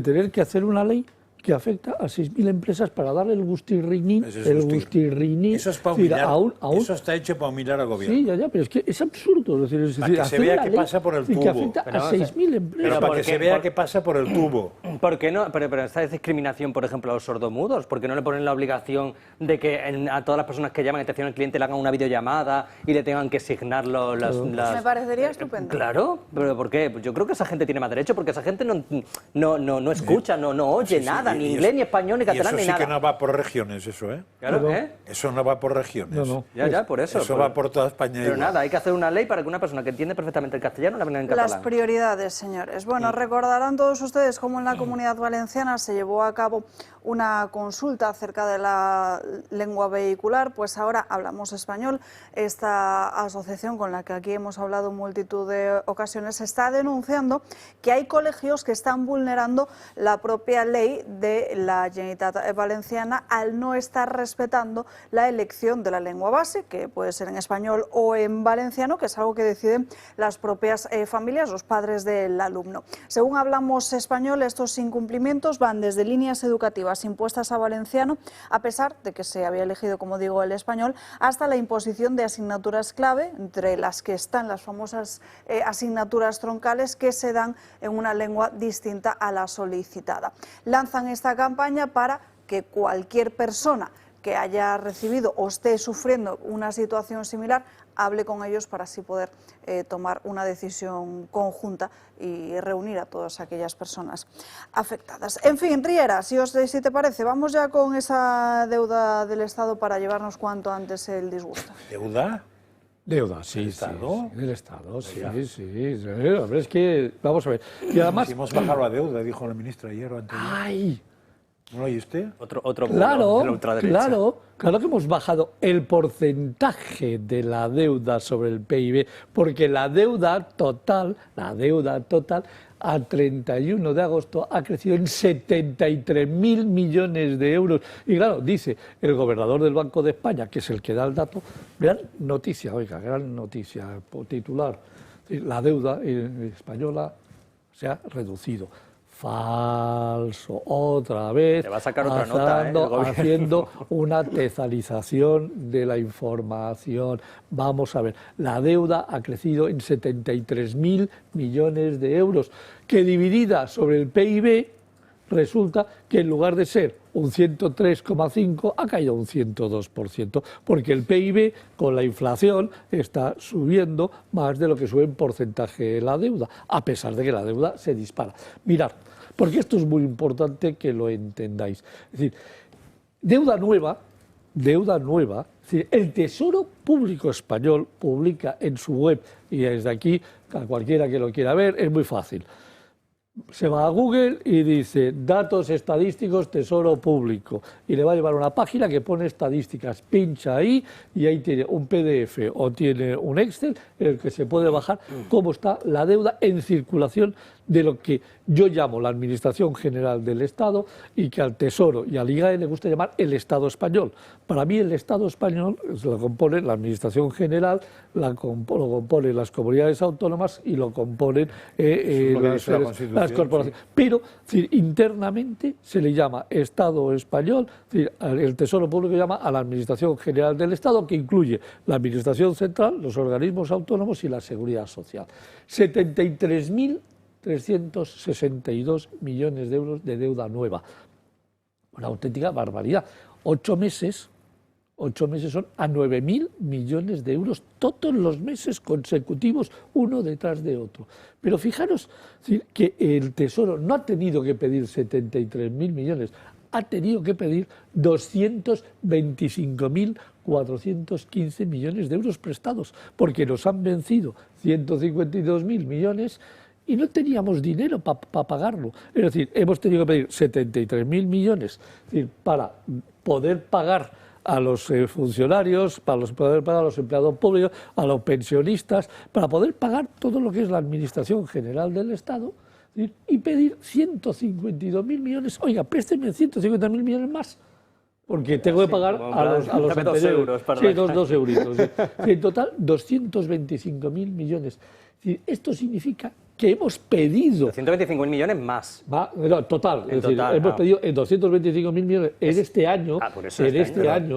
tener que hacer una ley que afecta a 6.000 empresas para darle el gustirrinín. Eso es para humillar. Eso está hecho para humillar al gobierno. Sí, ya, pero es que es absurdo. Es decir, para que se vea que pasa por el tubo. Que afecta a 6.000 empresas. Pero para que se vea que pasa por el tubo. ¿Por qué no? Pero esta discriminación, por ejemplo, a los sordomudos, ¿por qué no le ponen la obligación de que a todas las personas que llaman atención al cliente le hagan una videollamada y le tengan que asignar las... Me parecería estupendo. Claro, pero ¿por qué? Yo creo que esa gente tiene más derecho, porque esa gente no escucha, no oye nada. Ni inglés, ni español, ni catalán, ni nada. Eso sí que no va por regiones, eso, ¿eh? Claro, Eso no va por regiones. Ya, por eso. Eso va por toda España. Pero nada, hay que hacer una ley para que una persona que entiende perfectamente el castellano la venga en catalán. Las prioridades, señores. Bueno, recordarán todos ustedes cómo en la Comunidad Valenciana se llevó a cabo una consulta acerca de la lengua vehicular, pues ahora Hablamos Español, esta asociación con la que aquí hemos hablado en multitud de ocasiones, está denunciando que hay colegios que están vulnerando la propia ley de la Generalitat Valenciana al no estar respetando la elección de la lengua base, que puede ser en español o en valenciano, que es algo que deciden las propias familias, los padres del alumno. Según Hablamos Español, estos incumplimientos van desde líneas educativas impuestas a valenciano, a pesar de que se había elegido, como digo, el español, hasta la imposición de asignaturas clave, entre las que están las famosas asignaturas troncales que se dan en una lengua distinta a la solicitada. Lanzan esta campaña para que cualquier persona que haya recibido o esté sufriendo una situación similar hable con ellos para así poder tomar una decisión conjunta y reunir a todas aquellas personas afectadas. En fin, Riera, si te parece, vamos ya con esa deuda del Estado para llevarnos cuanto antes el disgusto. ¿Deuda? Deuda, sí, del Estado, sí. A ver, es que, vamos a ver. Y además... Hemos bajado la deuda, dijo el ministro ayer o antes. ¡Ay! ¿No lo oye usted? Otro de la ultraderecha. Claro que hemos bajado el porcentaje de la deuda sobre el PIB, porque la deuda total a 31 de agosto ha crecido en 73.000 millones de euros. Y claro, dice el gobernador del Banco de España, que es el que da el dato, gran noticia, titular, la deuda española se ha reducido. Falso, otra vez, te va a sacar otra nota, haciendo una tezalización de la información. Vamos a ver, la deuda ha crecido en 73.000 millones de euros, que dividida sobre el PIB resulta que en lugar de ser un 103,5 ha caído un 102%, porque el PIB con la inflación está subiendo más de lo que sube en porcentaje la deuda, a pesar de que la deuda se dispara. Mirad, porque esto es muy importante que lo entendáis. Es decir, deuda nueva, es decir, el Tesoro Público Español publica en su web, y desde aquí, a cualquiera que lo quiera ver, es muy fácil. Se va a Google y dice datos estadísticos Tesoro Público y le va a llevar a una página que pone estadísticas, pincha ahí y ahí tiene un PDF o tiene un Excel en el que se puede bajar cómo está la deuda en circulación de lo que yo llamo la Administración General del Estado y que al Tesoro y al IGAE le gusta llamar el Estado español. Para mí el Estado español lo compone la Administración General, lo componen las comunidades autónomas y lo componen las corporaciones. Sí. Pero internamente se le llama Estado español, el Tesoro Público llama a la Administración General del Estado, que incluye la Administración Central, los organismos autónomos y la Seguridad Social. 73.362 millones de euros de deuda nueva. Una auténtica barbaridad. 8 meses son a 9.000 millones de euros todos los meses consecutivos, uno detrás de otro. Pero fijaros que el Tesoro no ha tenido que pedir 73.000 millones, ha tenido que pedir 225.415 millones de euros prestados, porque nos han vencido 152.000 millones y no teníamos dinero para pagarlo. Es decir, hemos tenido que pedir 73.000 millones para poder pagar a los funcionarios, para poder pagar a los empleados públicos, a los pensionistas, para poder pagar todo lo que es la Administración General del Estado y pedir 152.000 millones. Oiga, présteme 150.000 millones más, porque tengo que pagar a los anteriores. Sí, 2 euritos. Sí. En total, 225.000 millones. Esto significa que hemos pedido... 225.000 millones más. No, total. Es decir, hemos pedido en 225.000 millones en este año. Pero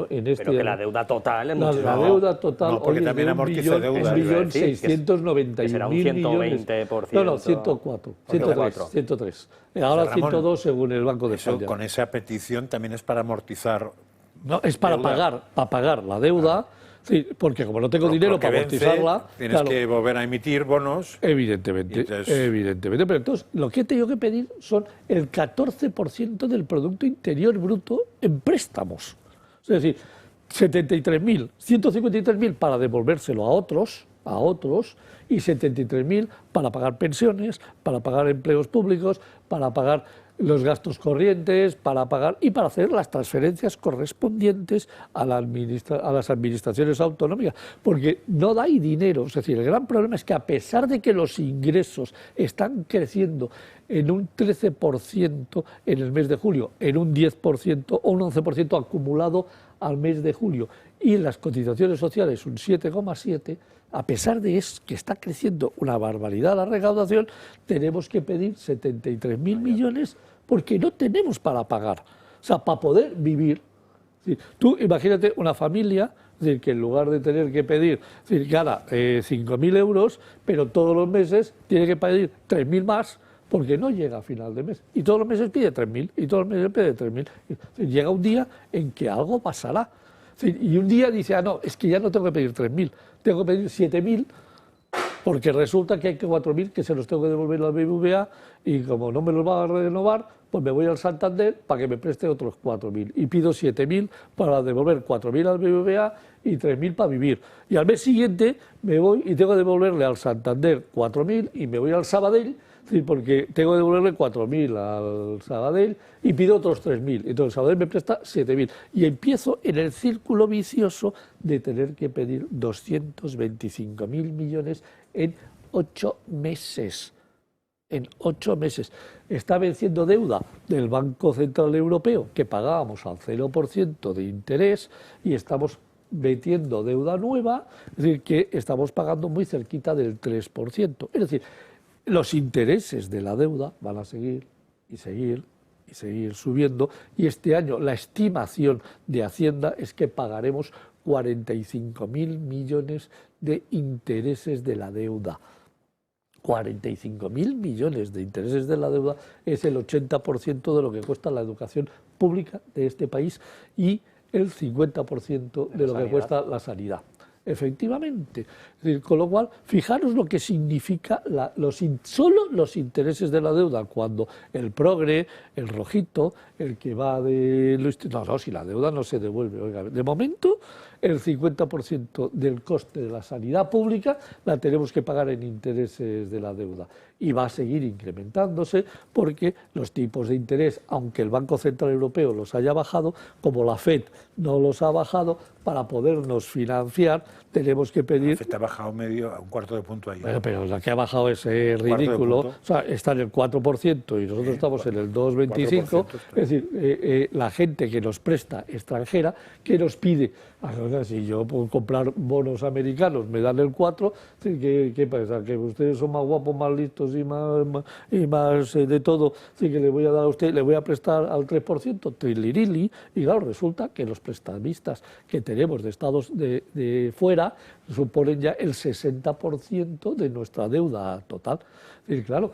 que la deuda total es mucho. La deuda total... No, porque también amortiza deuda. 1.691.000 será un 120%. No, 104. 103. Ahora Ramón, 102 según el Banco de España. Con esa petición también es para amortizar... No, es para pagar la deuda... Sí, porque como no tengo dinero para amortizarla... Tienes que volver a emitir bonos. Evidentemente. Pero entonces lo que he tenido que pedir son el 14% del Producto Interior Bruto en préstamos. Es decir, 153.000 para devolvérselo a otros y 73.000 para pagar pensiones, para pagar empleos públicos, para pagar los gastos corrientes, para pagar y para hacer las transferencias correspondientes a las administraciones autonómicas, porque no da dinero. Es decir, el gran problema es que a pesar de que los ingresos están creciendo en un 13% en el mes de julio, en un 10% o un 11% acumulado al mes de julio, y en las cotizaciones sociales un 7,7%, a pesar de que está creciendo una barbaridad la recaudación, tenemos que pedir 73.000 millones porque no tenemos para pagar. O sea, para poder vivir. Tú imagínate una familia que en lugar de tener que pedir, gana 5.000 euros, pero todos los meses tiene que pedir 3.000 más porque no llega a final de mes. Y todos los meses pide 3.000 y todos los meses pide 3.000. Llega un día en que algo pasará. Y un día dice, no, es que ya no tengo que pedir 3.000, tengo que pedir 7.000, porque resulta que hay que 4.000 que se los tengo que devolver al BBVA y como no me los va a renovar, pues me voy al Santander para que me preste otros 4.000 y pido 7.000 para devolver 4.000 al BBVA y 3.000 para vivir. Y al mes siguiente me voy y tengo que devolverle al Santander 4.000 y me voy al Sabadell, porque tengo que devolverle 4.000 al Sabadell y pido otros 3.000. Entonces el Sabadell me presta 7.000. Y empiezo en el círculo vicioso de tener que pedir 225.000 millones en 8 meses. En 8 meses. Está venciendo deuda del Banco Central Europeo, que pagábamos al 0% de interés, y estamos metiendo deuda nueva, es decir, que estamos pagando muy cerquita del 3%. Es decir, los intereses de la deuda van a seguir y seguir y seguir subiendo, y este año la estimación de Hacienda es que pagaremos 45.000 millones de intereses de la deuda. 45.000 millones de intereses de la deuda es el 80% de lo que cuesta la educación pública de este país y el 50% de lo que cuesta la sanidad. Efectivamente. Es decir, con lo cual, fijaros lo que significa solo los intereses de la deuda, cuando el progre, el rojito, el que va de... No, si la deuda no se devuelve. Oiga, de momento, el 50% del coste de la sanidad pública la tenemos que pagar en intereses de la deuda. Y va a seguir incrementándose porque los tipos de interés, aunque el Banco Central Europeo los haya bajado, como la FED no los ha bajado, para podernos financiar tenemos que pedir... La FED ha bajado un cuarto de punto ahí. Bueno, pero la que ha bajado es ridículo. O sea, está en el 4% y nosotros estamos en el 2,25%. Es decir, la gente que nos presta extranjera, que nos pide... Si yo puedo comprar bonos americanos, me dan el 4%, ¿qué pasa? ¿Que ustedes son más guapos, más listos y más de todo? ¿Sí que le voy a dar a usted, le voy a prestar al 3%? Trilirili. Y claro, resulta que los prestamistas que tenemos de estados de fuera suponen ya el 60% de nuestra deuda total. Y claro,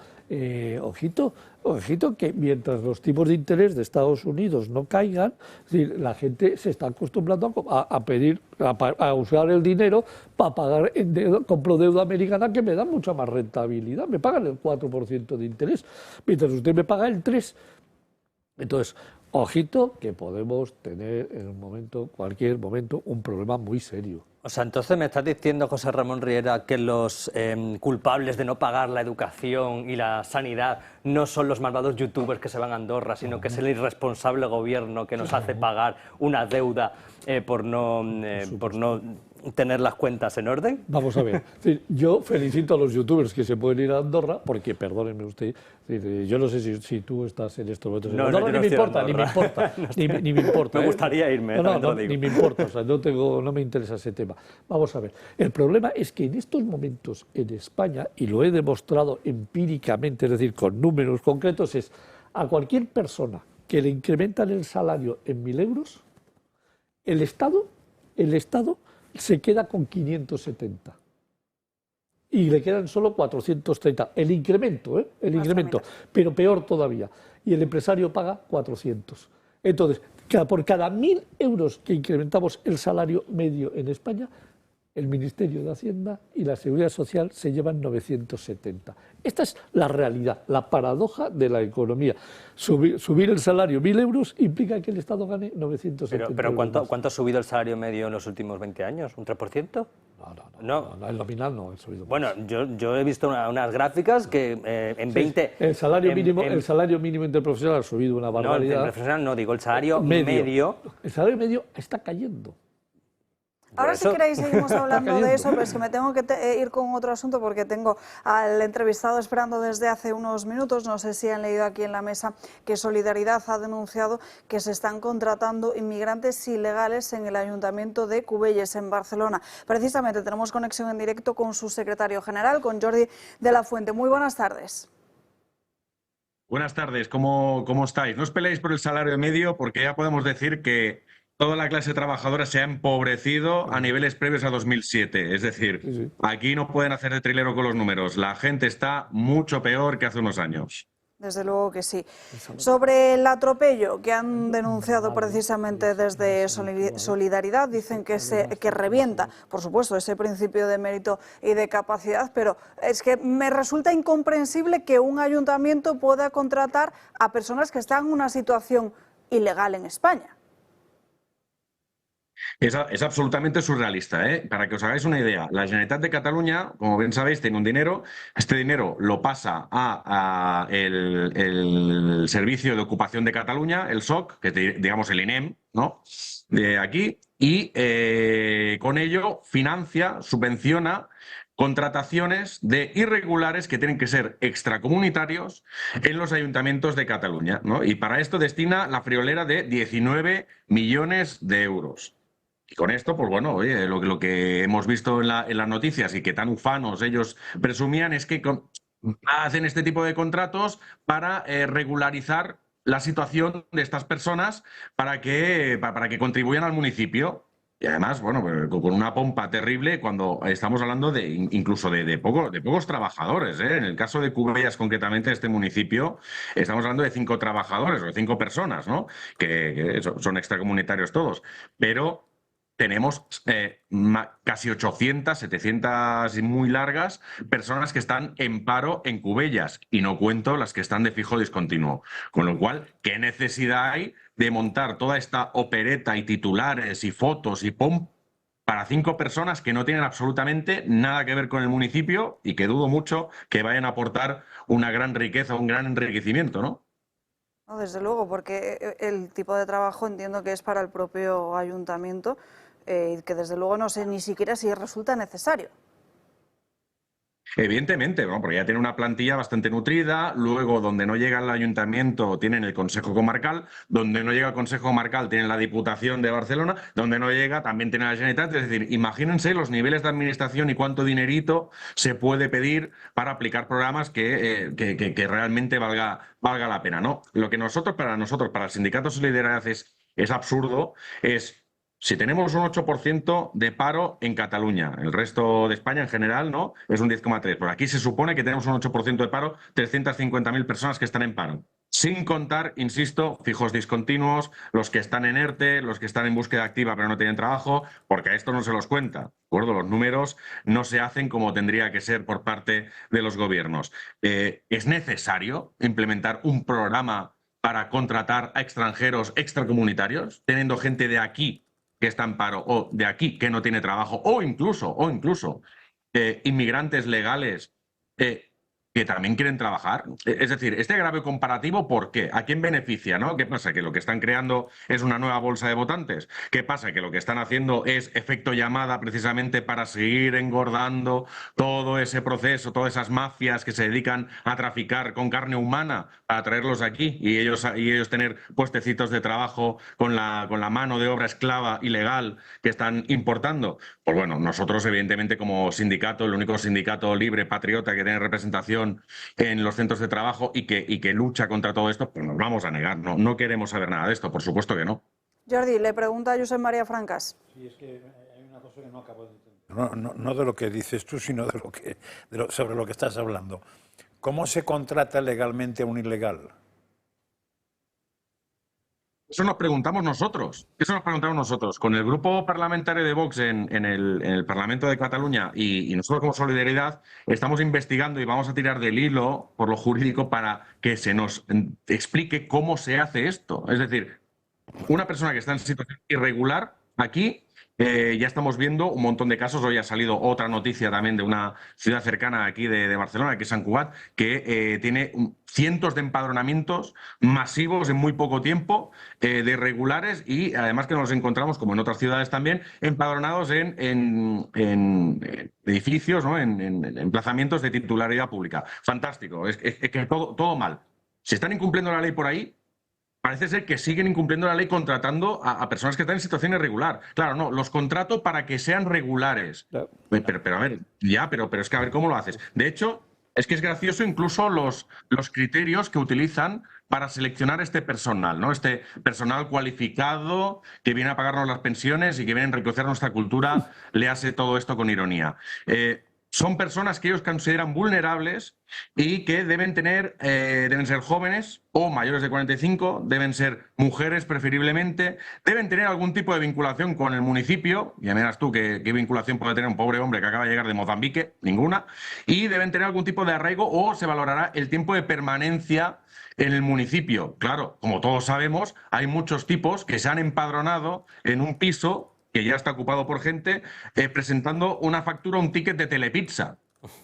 ojito que mientras los tipos de interés de Estados Unidos no caigan, la gente se está acostumbrando a usar el dinero para pagar en deuda. Compro deuda americana que me da mucha más rentabilidad, me pagan el 4% de interés, mientras usted me paga el 3%. Entonces, ojito que podemos tener en cualquier momento, un problema muy serio. O sea, entonces me estás diciendo, José Ramón Riera, que los culpables de no pagar la educación y la sanidad no son los malvados youtubers que se van a Andorra, sino que es el irresponsable gobierno que nos hace pagar una deuda por no tener las cuentas en orden. Vamos a ver, yo felicito a los youtubers que se pueden ir a Andorra, porque, perdóneme usted, yo no sé si tú estás en estos momentos en Andorra, ni me importa. Me gustaría irme, ni me importa, o sea, no me interesa ese tema. Vamos a ver, el problema es que en estos momentos en España, y lo he demostrado empíricamente, es decir, con números concretos, es a cualquier persona que le incrementan el salario en 1.000 euros, el Estado se queda con 570 y le quedan solo 430. El incremento, pero peor todavía. Y el empresario paga 400. Entonces, por cada 1.000 euros que incrementamos el salario medio en España, el Ministerio de Hacienda y la Seguridad Social se llevan 970. Esta es la realidad, la paradoja de la economía. Subir el salario 1.000 euros implica que el Estado gane 970 pero euros. ¿cuánto ha subido el salario medio en los últimos 20 años? ¿Un 3%? No, el nominal no ha subido. Bueno, yo he visto unas gráficas que en 20... El salario mínimo interprofesional ha subido una barbaridad. No, el interprofesional no, digo el salario medio. El salario medio está cayendo. Ahora si queréis seguimos hablando de eso, pero es que me tengo que ir con otro asunto porque tengo al entrevistado esperando desde hace unos minutos. No sé si han leído aquí en la mesa que Solidaridad ha denunciado que se están contratando inmigrantes ilegales en el Ayuntamiento de Cubelles, en Barcelona. Precisamente tenemos conexión en directo con su secretario general, con Jordi de la Fuente. Muy buenas tardes. Buenas tardes, ¿cómo estáis? No os peleéis por el salario medio porque ya podemos decir que toda la clase trabajadora se ha empobrecido a niveles previos a 2007. Es decir, aquí no pueden hacer de trilero con los números. La gente está mucho peor que hace unos años. Desde luego que sí. Sobre el atropello que han denunciado precisamente desde Solidaridad, dicen que revienta, por supuesto, ese principio de mérito y de capacidad, pero es que me resulta incomprensible que un ayuntamiento pueda contratar a personas que están en una situación ilegal en España. Es absolutamente surrealista, ¿eh? Para que os hagáis una idea, la Generalitat de Cataluña, como bien sabéis, tiene un dinero. Este dinero lo pasa a el Servicio de Ocupación de Cataluña, el SOC, que es, digamos, el INEM, ¿no?, de aquí, y con ello financia, subvenciona contrataciones de irregulares que tienen que ser extracomunitarios en los ayuntamientos de Cataluña, ¿no? Y para esto destina la friolera de 19 millones de euros. Y con esto, pues bueno, oye, lo que hemos visto en las noticias y que tan ufanos ellos presumían es que hacen este tipo de contratos para regularizar la situación de estas personas para que contribuyan al municipio. Y además, bueno, con una pompa terrible cuando estamos hablando incluso de pocos trabajadores, ¿eh? En el caso de Cubellas, concretamente, este municipio, estamos hablando de 5 trabajadores o de 5 personas, ¿no? Que son extracomunitarios todos. Pero tenemos casi 800, 700 y muy largas personas que están en paro en Cubellas, y no cuento las que están de fijo discontinuo. Con lo cual, ¿qué necesidad hay de montar toda esta opereta y titulares y fotos y para 5 personas que no tienen absolutamente nada que ver con el municipio y que dudo mucho que vayan a aportar una gran riqueza, un gran enriquecimiento, ¿no? No, desde luego, porque el tipo de trabajo entiendo que es para el propio ayuntamiento, que desde luego no sé ni siquiera si resulta necesario. Evidentemente, bueno, porque ya tiene una plantilla bastante nutrida, luego donde no llega el ayuntamiento tienen el Consejo Comarcal, donde no llega el Consejo Comarcal tienen la Diputación de Barcelona, donde no llega también tiene la Generalitat. Es decir, imagínense los niveles de administración y cuánto dinerito se puede pedir para aplicar programas que realmente valga la pena, ¿no? Lo que para el Sindicato Solidaridad es absurdo es... Si tenemos un 8% de paro en Cataluña, el resto de España en general, ¿no?, es un 10,3%. Por aquí se supone que tenemos un 8% de paro, 350.000 personas que están en paro. Sin contar, insisto, fijos discontinuos, los que están en ERTE, los que están en búsqueda activa pero no tienen trabajo, porque a esto no se los cuenta, ¿de acuerdo? Los números no se hacen como tendría que ser por parte de los gobiernos. ¿Es necesario implementar un programa para contratar a extranjeros extracomunitarios, teniendo gente de aquí que está en paro o de aquí que no tiene trabajo, o incluso inmigrantes legales que también quieren trabajar? Es decir, este agravio comparativo, ¿por qué? ¿A quién beneficia, no? ¿Qué pasa? ¿Que lo que están creando es una nueva bolsa de votantes? ¿Qué pasa? ¿Que lo que están haciendo es efecto llamada precisamente para seguir engordando todo ese proceso, todas esas mafias que se dedican a traficar con carne humana para traerlos aquí y ellos tener puestecitos de trabajo con la mano de obra esclava ilegal que están importando? Pues bueno, nosotros evidentemente como sindicato, el único sindicato libre, patriota que tiene representación en los centros de trabajo y que lucha contra todo esto, pues nos vamos a negar. No queremos saber nada de esto, por supuesto que no. Jordi, le pregunta a Josep María Francas. Sí, es que hay una cosa que no acabo de entender. No de lo que dices tú, sino sobre lo que estás hablando. ¿Cómo se contrata legalmente a un ilegal? Eso nos preguntamos nosotros. Con el grupo parlamentario de Vox en el Parlamento de Cataluña y nosotros como Solidaridad estamos investigando y vamos a tirar del hilo por lo jurídico para que se nos explique cómo se hace esto. Es decir, una persona que está en situación irregular aquí, ya estamos viendo un montón de casos. Hoy ha salido otra noticia también de una ciudad cercana aquí de Barcelona, que es Sant Cugat, que tiene cientos de empadronamientos masivos en muy poco tiempo de irregulares, y además que nos encontramos, como en otras ciudades también, empadronados en edificios, ¿no?, en emplazamientos de titularidad pública. Fantástico, es que todo mal. Se están incumpliendo la ley por ahí. Parece ser que siguen incumpliendo la ley contratando a personas que están en situación irregular. Claro, no, los contrato para que sean regulares. Pero a ver, pero es que a ver cómo lo haces. De hecho, es que es gracioso incluso los criterios que utilizan para seleccionar este personal, ¿no? Este personal cualificado que viene a pagarnos las pensiones y que viene a enriquecer nuestra cultura, le hace todo esto con ironía. Son personas que ellos consideran vulnerables y que deben ser jóvenes o mayores de 45, deben ser mujeres preferiblemente, deben tener algún tipo de vinculación con el municipio. Ya verás tú qué vinculación puede tener un pobre hombre que acaba de llegar de Mozambique, ninguna, y deben tener algún tipo de arraigo, o se valorará el tiempo de permanencia en el municipio. Claro, como todos sabemos, hay muchos tipos que se han empadronado en un piso que ya está ocupado por gente, presentando una factura, un ticket de Telepizza.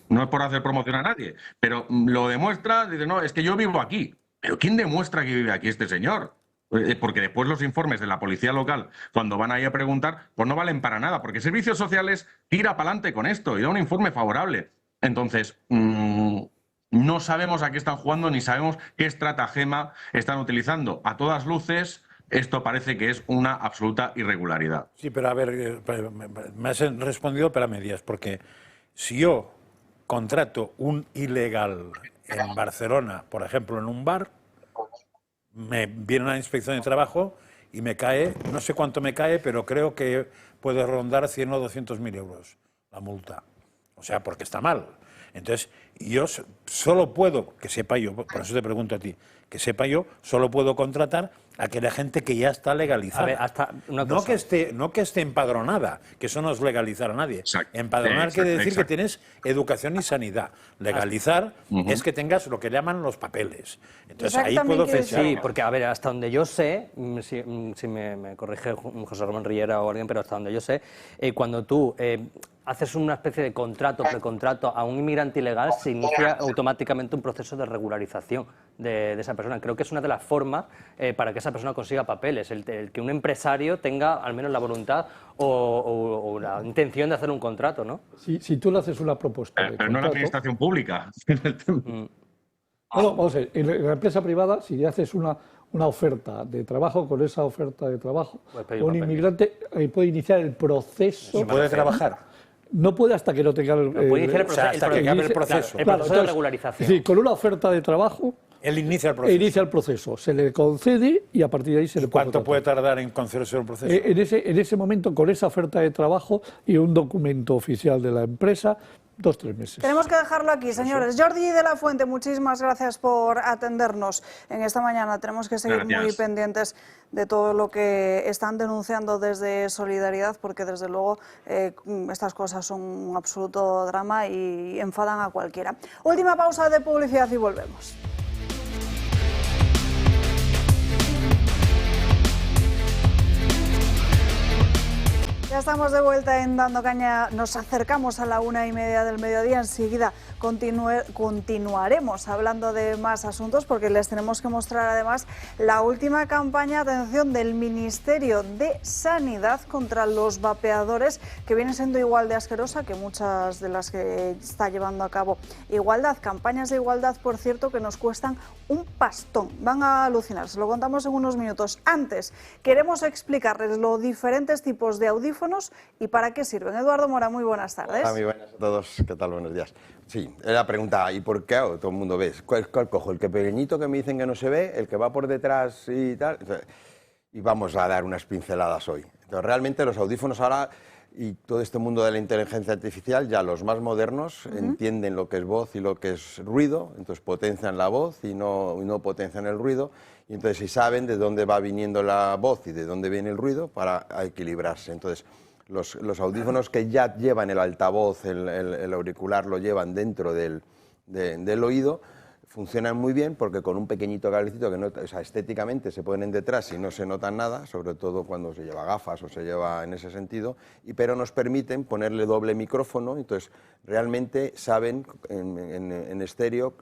No es por hacer promoción a nadie, pero lo demuestra, dice, no, es que yo vivo aquí. ¿Pero quién demuestra que vive aquí este señor? Porque después los informes de la policía local, cuando van ahí a preguntar, pues no valen para nada, porque Servicios Sociales tira para adelante con esto y da un informe favorable. Entonces, no sabemos a qué están jugando, ni sabemos qué estratagema están utilizando. A todas luces, esto parece que es una absoluta irregularidad. Sí, pero a ver, me has respondido pero a medias, porque si yo contrato un ilegal en Barcelona, por ejemplo, en un bar, me viene una inspección de trabajo y me cae, no sé cuánto me cae, pero creo que puede rondar 100 o 200.000 euros la multa. O sea, porque está mal. Entonces, yo solo puedo, que sepa yo, por eso te pregunto a ti, que sepa yo, solo puedo contratar a aquella gente que ya está legalizada. A ver, hasta una no, cosa. no que esté empadronada, que eso no es legalizar a nadie. Exacto. Empadronar quiere decir Exacto. que tienes educación y sanidad. Legalizar es que tengas lo que llaman los papeles. Entonces ahí puedo pensar. Sí, porque a ver, hasta donde yo sé, si me corrige José Ramón Riera o alguien, pero hasta donde yo sé, cuando tú haces una especie de contrato, precontrato a un inmigrante ilegal, se inicia automáticamente un proceso de regularización de esa persona. Creo que es una de las formas para que esa persona consiga papeles, el que un empresario tenga al menos la voluntad o la intención de hacer un contrato, ¿no? Si tú le haces una propuesta de Pero no la contrato, administración pública. Bueno, vamos a ver, en la empresa privada, si le haces una oferta de trabajo, con esa oferta de trabajo, un inmigrante puede iniciar el proceso. ¿Y puede trabajar? No puede hasta que no tenga el puede iniciar el proceso, hasta que acabe el proceso. El proceso de regularización. Sí, con una oferta de trabajo. Él inicia el proceso. Inicia el proceso, se le concede y a partir de ahí se le puede ¿Cuánto puede tardar en concederse el proceso? En ese momento, con esa oferta de trabajo y un documento oficial de la empresa, 2-3 meses. Tenemos que dejarlo aquí, señores. Jordi de la Fuente, muchísimas gracias por atendernos en esta mañana. Tenemos que seguir muy pendientes de todo lo que están denunciando desde Solidaridad, porque desde luego estas cosas son un absoluto drama y enfadan a cualquiera. Última pausa de publicidad y volvemos. Ya estamos de vuelta en Dando Caña, nos acercamos a la 1:30 del mediodía, enseguida continuaremos hablando de más asuntos porque les tenemos que mostrar además la última campaña, atención, del Ministerio de Sanidad contra los vapeadores, que viene siendo igual de asquerosa que muchas de las que está llevando a cabo Igualdad. Campañas de igualdad, por cierto, que nos cuestan un pastón, van a alucinar, se lo contamos en unos minutos. Antes, queremos explicarles los diferentes tipos de audífonos y para qué sirven. Eduardo Mora, muy buenas tardes. Muy buenas a todos, ¿qué tal? Buenos días. Sí, la pregunta, ¿y por qué? Todo el mundo ve. ¿Cuál cojo? ¿El que pequeñito que me dicen que no se ve? ¿El que va por detrás y tal? Y vamos a dar unas pinceladas hoy. Entonces, realmente los audífonos ahora y todo este mundo de la inteligencia artificial, ya los más modernos entienden lo que es voz y lo que es ruido, entonces potencian la voz y no potencian el ruido, y entonces sí saben de dónde va viniendo la voz y de dónde viene el ruido para equilibrarse. Entonces, los audífonos que ya llevan el altavoz, el auricular lo llevan dentro del oído, funcionan muy bien porque con un pequeñito cablecito que no, o sea, estéticamente se ponen detrás y no se notan nada, sobre todo cuando se lleva gafas o se lleva en ese sentido, pero nos permiten ponerle doble micrófono, entonces realmente saben en estéreo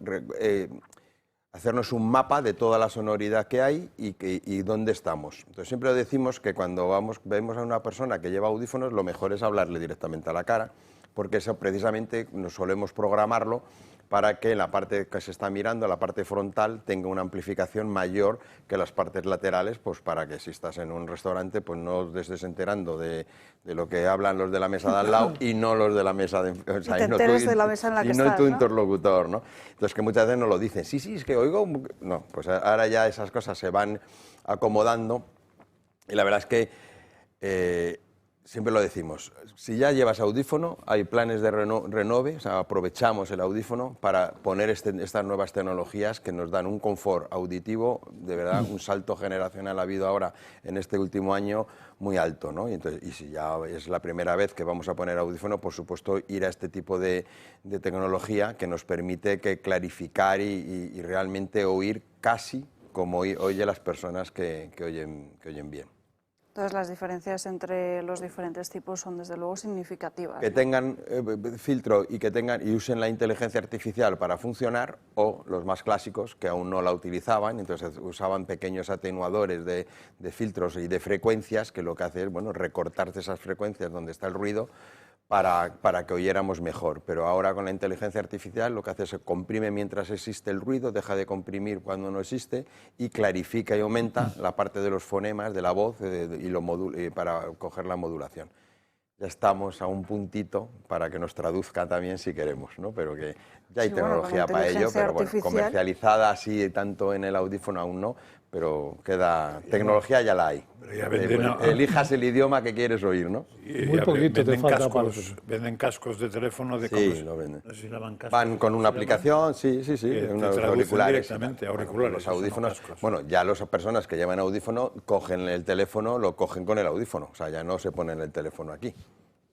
hacernos un mapa de toda la sonoridad que hay y dónde estamos. Entonces siempre decimos que cuando vemos a una persona que lleva audífonos, lo mejor es hablarle directamente a la cara, porque eso precisamente nos solemos programarlo para que la parte que se está mirando, la parte frontal, tenga una amplificación mayor que las partes laterales, pues para que si estás en un restaurante, pues no te estés enterando de lo que hablan los de la mesa de al lado y no los de la mesa de... O sea, y te enteres de la mesa en la que estás, no tu interlocutor, ¿no? Entonces, que muchas veces nos lo dicen, sí, es que oigo... No, pues ahora ya esas cosas se van acomodando y la verdad es que... siempre lo decimos, si ya llevas audífono, hay planes de renove, o sea, aprovechamos el audífono para poner estas nuevas tecnologías que nos dan un confort auditivo, de verdad, un salto generacional ha habido ahora en este último año muy alto, ¿no? Y si ya es la primera vez que vamos a poner audífono, por supuesto, ir a este tipo de tecnología que nos permite clarificar y realmente oír casi como oye las personas que oyen bien. Entonces las diferencias entre los diferentes tipos son desde luego significativas. Que tengan filtro y y usen la inteligencia artificial para funcionar, o los más clásicos que aún no la utilizaban, entonces usaban pequeños atenuadores de filtros y de frecuencias, que lo que hace es recortar esas frecuencias donde está el ruido para que oyéramos mejor. Pero ahora con la inteligencia artificial lo que hace es comprime mientras existe el ruido, deja de comprimir cuando no existe y clarifica y aumenta la parte de los fonemas, de la voz y lo modula para coger la modulación. Ya estamos a un puntito para que nos traduzca también si queremos, ¿no? Pero que ya hay tecnología para ello, pero bueno, comercializada así tanto en el audífono aún no, pero queda... Tecnología ya la hay. ya venden Elijas el idioma que quieres oír, ¿no? Muy poquito te falta para venden cascos de teléfono de Sí, lo venden. No sé si llaman cascos, Van con una aplicación, sí, unos unos auriculares. directamente, auriculares. Los audífonos, bueno, ya las personas que llevan audífono cogen el teléfono, lo cogen con el audífono, o sea, ya no se ponen el teléfono aquí.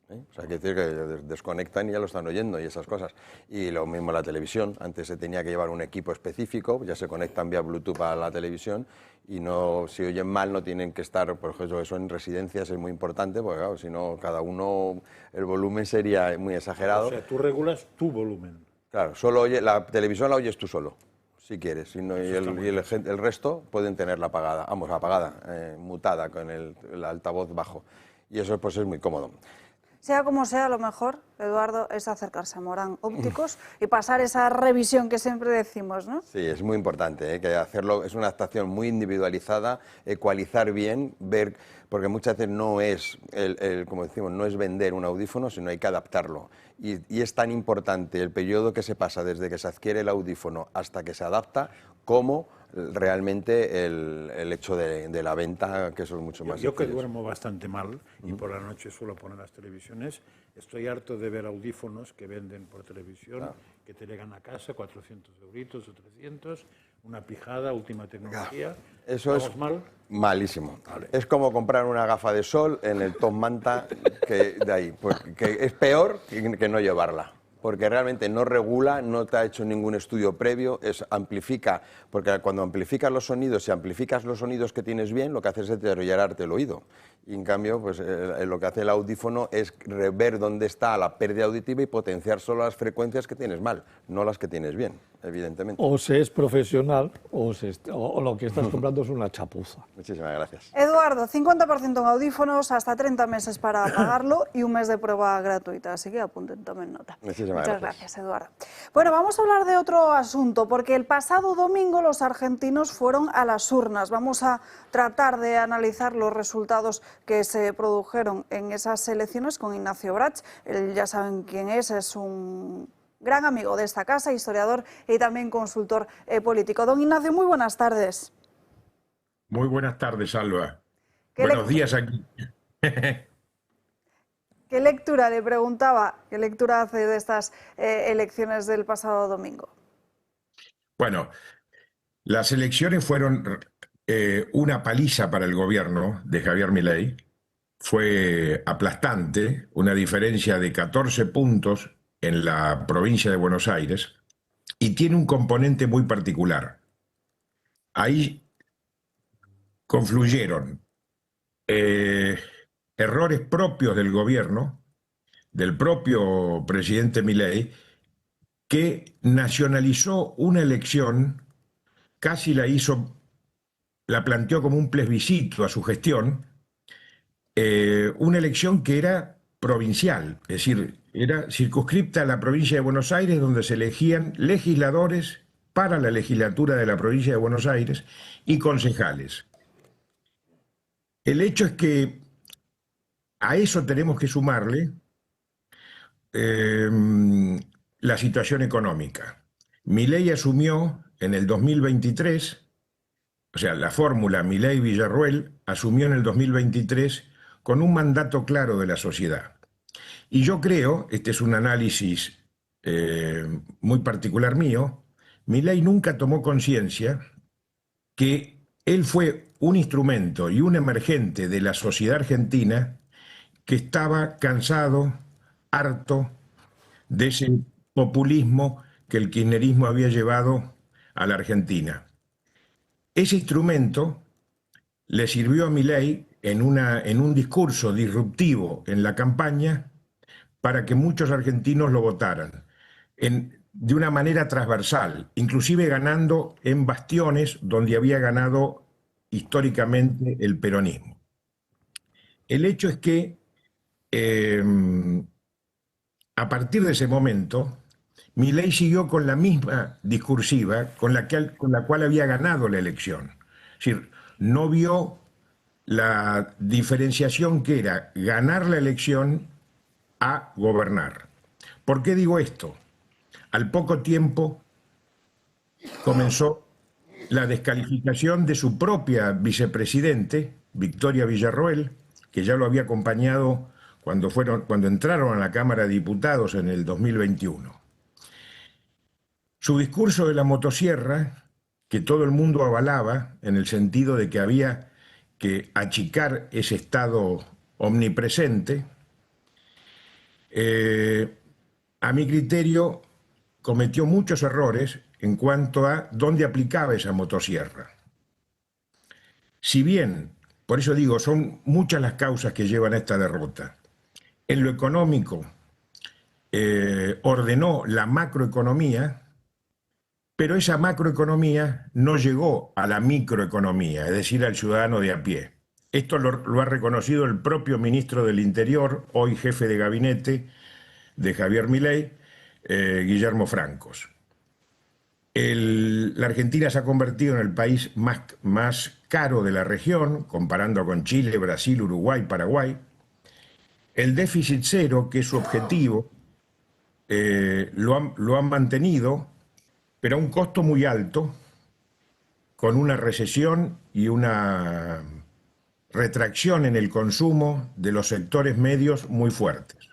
O sea, quiere decir que desconectan y ya lo están oyendo y esas cosas. Y lo mismo la televisión, antes se tenía que llevar un equipo específico, ya se conectan vía Bluetooth a la televisión y no, si oyen mal no tienen que estar, por ejemplo, eso en residencias es muy importante, porque claro, si no cada uno, el volumen sería muy exagerado. O sea, tú regulas tu volumen. Claro, solo la televisión la oyes tú solo, si quieres, y el resto pueden tenerla apagada, mutada con el altavoz bajo. Y eso pues es muy cómodo. Sea como sea, lo mejor, Eduardo, es acercarse a Morán Ópticos y pasar esa revisión que siempre decimos, ¿no? Sí, es muy importante, que hacerlo, es una adaptación muy individualizada, ecualizar bien, ver, porque muchas veces no es, como decimos, no es vender un audífono, sino hay que adaptarlo. Y es tan importante el periodo que se pasa desde que se adquiere el audífono hasta que se adapta, como realmente el hecho de la venta, que eso es mucho más Yo que sencillo. duermo bastante mal y por la noche suelo poner las televisiones, estoy harto de ver audífonos que venden por televisión, que te llegan a casa, 400 euritos o 300, una pijada, última tecnología. Eso es ¿Vamos mal? malísimo. Es como comprar una gafa de sol en el Top Manta, que de ahí, que es peor que no llevarla. Porque realmente no regula, no te ha hecho ningún estudio previo, amplifica, porque cuando amplificas los sonidos, si amplificas los sonidos que tienes bien, lo que hace es deteriorarte el oído. Y en cambio, pues lo que hace el audífono es ver dónde está la pérdida auditiva y potenciar solo las frecuencias que tienes mal, no las que tienes bien, evidentemente. O se es profesional o lo que estás comprando es una chapuza. Muchísimas gracias. Eduardo, 50% en audífonos, hasta 30 meses para pagarlo y un mes de prueba gratuita, así que apunten, tomen nota. Muchas gracias, Eduardo. Bueno, vamos a hablar de otro asunto, porque el pasado domingo los argentinos fueron a las urnas. Vamos a tratar de analizar los resultados que se produjeron en esas elecciones con Ignacio Brach. Él, ya saben quién es un gran amigo de esta casa, historiador y también consultor político. Don Ignacio, muy buenas tardes. Muy buenas tardes, Alba. Buenos días aquí. ¿Qué lectura, le preguntaba, qué lectura hace de estas elecciones del pasado domingo? Bueno, las elecciones fueron una paliza para el gobierno de Javier Milei. Fue aplastante, una diferencia de 14 puntos en la provincia de Buenos Aires, y tiene un componente muy particular. Ahí confluyeron errores propios del gobierno, del propio presidente Milei, que nacionalizó una elección, casi la planteó como un plebiscito a su gestión, una elección que era provincial, es decir, era circunscripta a la provincia de Buenos Aires, donde se elegían legisladores para la legislatura de la provincia de Buenos Aires y concejales. El hecho es que a eso tenemos que sumarle la situación económica. Milei asumió en el 2023, o sea, la fórmula Milei-Villarruel asumió en el 2023 con un mandato claro de la sociedad. Y yo creo, este es un análisis muy particular mío, Milei nunca tomó conciencia que él fue un instrumento y un emergente de la sociedad argentina que estaba cansado, harto de ese populismo que el kirchnerismo había llevado a la Argentina. Ese instrumento le sirvió a Milei en un discurso disruptivo en la campaña para que muchos argentinos lo votaran de una manera transversal, inclusive ganando en bastiones donde había ganado históricamente el peronismo. El hecho es que a partir de ese momento, Milei siguió con la misma discursiva con la cual había ganado la elección. Es decir, no vio la diferenciación que era ganar la elección a gobernar. ¿Por qué digo esto? Al poco tiempo comenzó la descalificación de su propia vicepresidente, Victoria Villarroel, que ya lo había acompañado cuando entraron a la Cámara de Diputados en el 2021. Su discurso de la motosierra, que todo el mundo avalaba en el sentido de que había que achicar ese Estado omnipresente, a mi criterio cometió muchos errores en cuanto a dónde aplicaba esa motosierra. Si bien, por eso digo, son muchas las causas que llevan a esta derrota. En lo económico, ordenó la macroeconomía, pero esa macroeconomía no llegó a la microeconomía, es decir, al ciudadano de a pie. Esto lo ha reconocido el propio ministro del Interior, hoy jefe de gabinete de Javier Milei, Guillermo Francos. La Argentina se ha convertido en el país más caro de la región, comparando con Chile, Brasil, Uruguay, Paraguay. El déficit cero, que es su objetivo, lo han mantenido, pero a un costo muy alto, con una recesión y una retracción en el consumo de los sectores medios muy fuertes.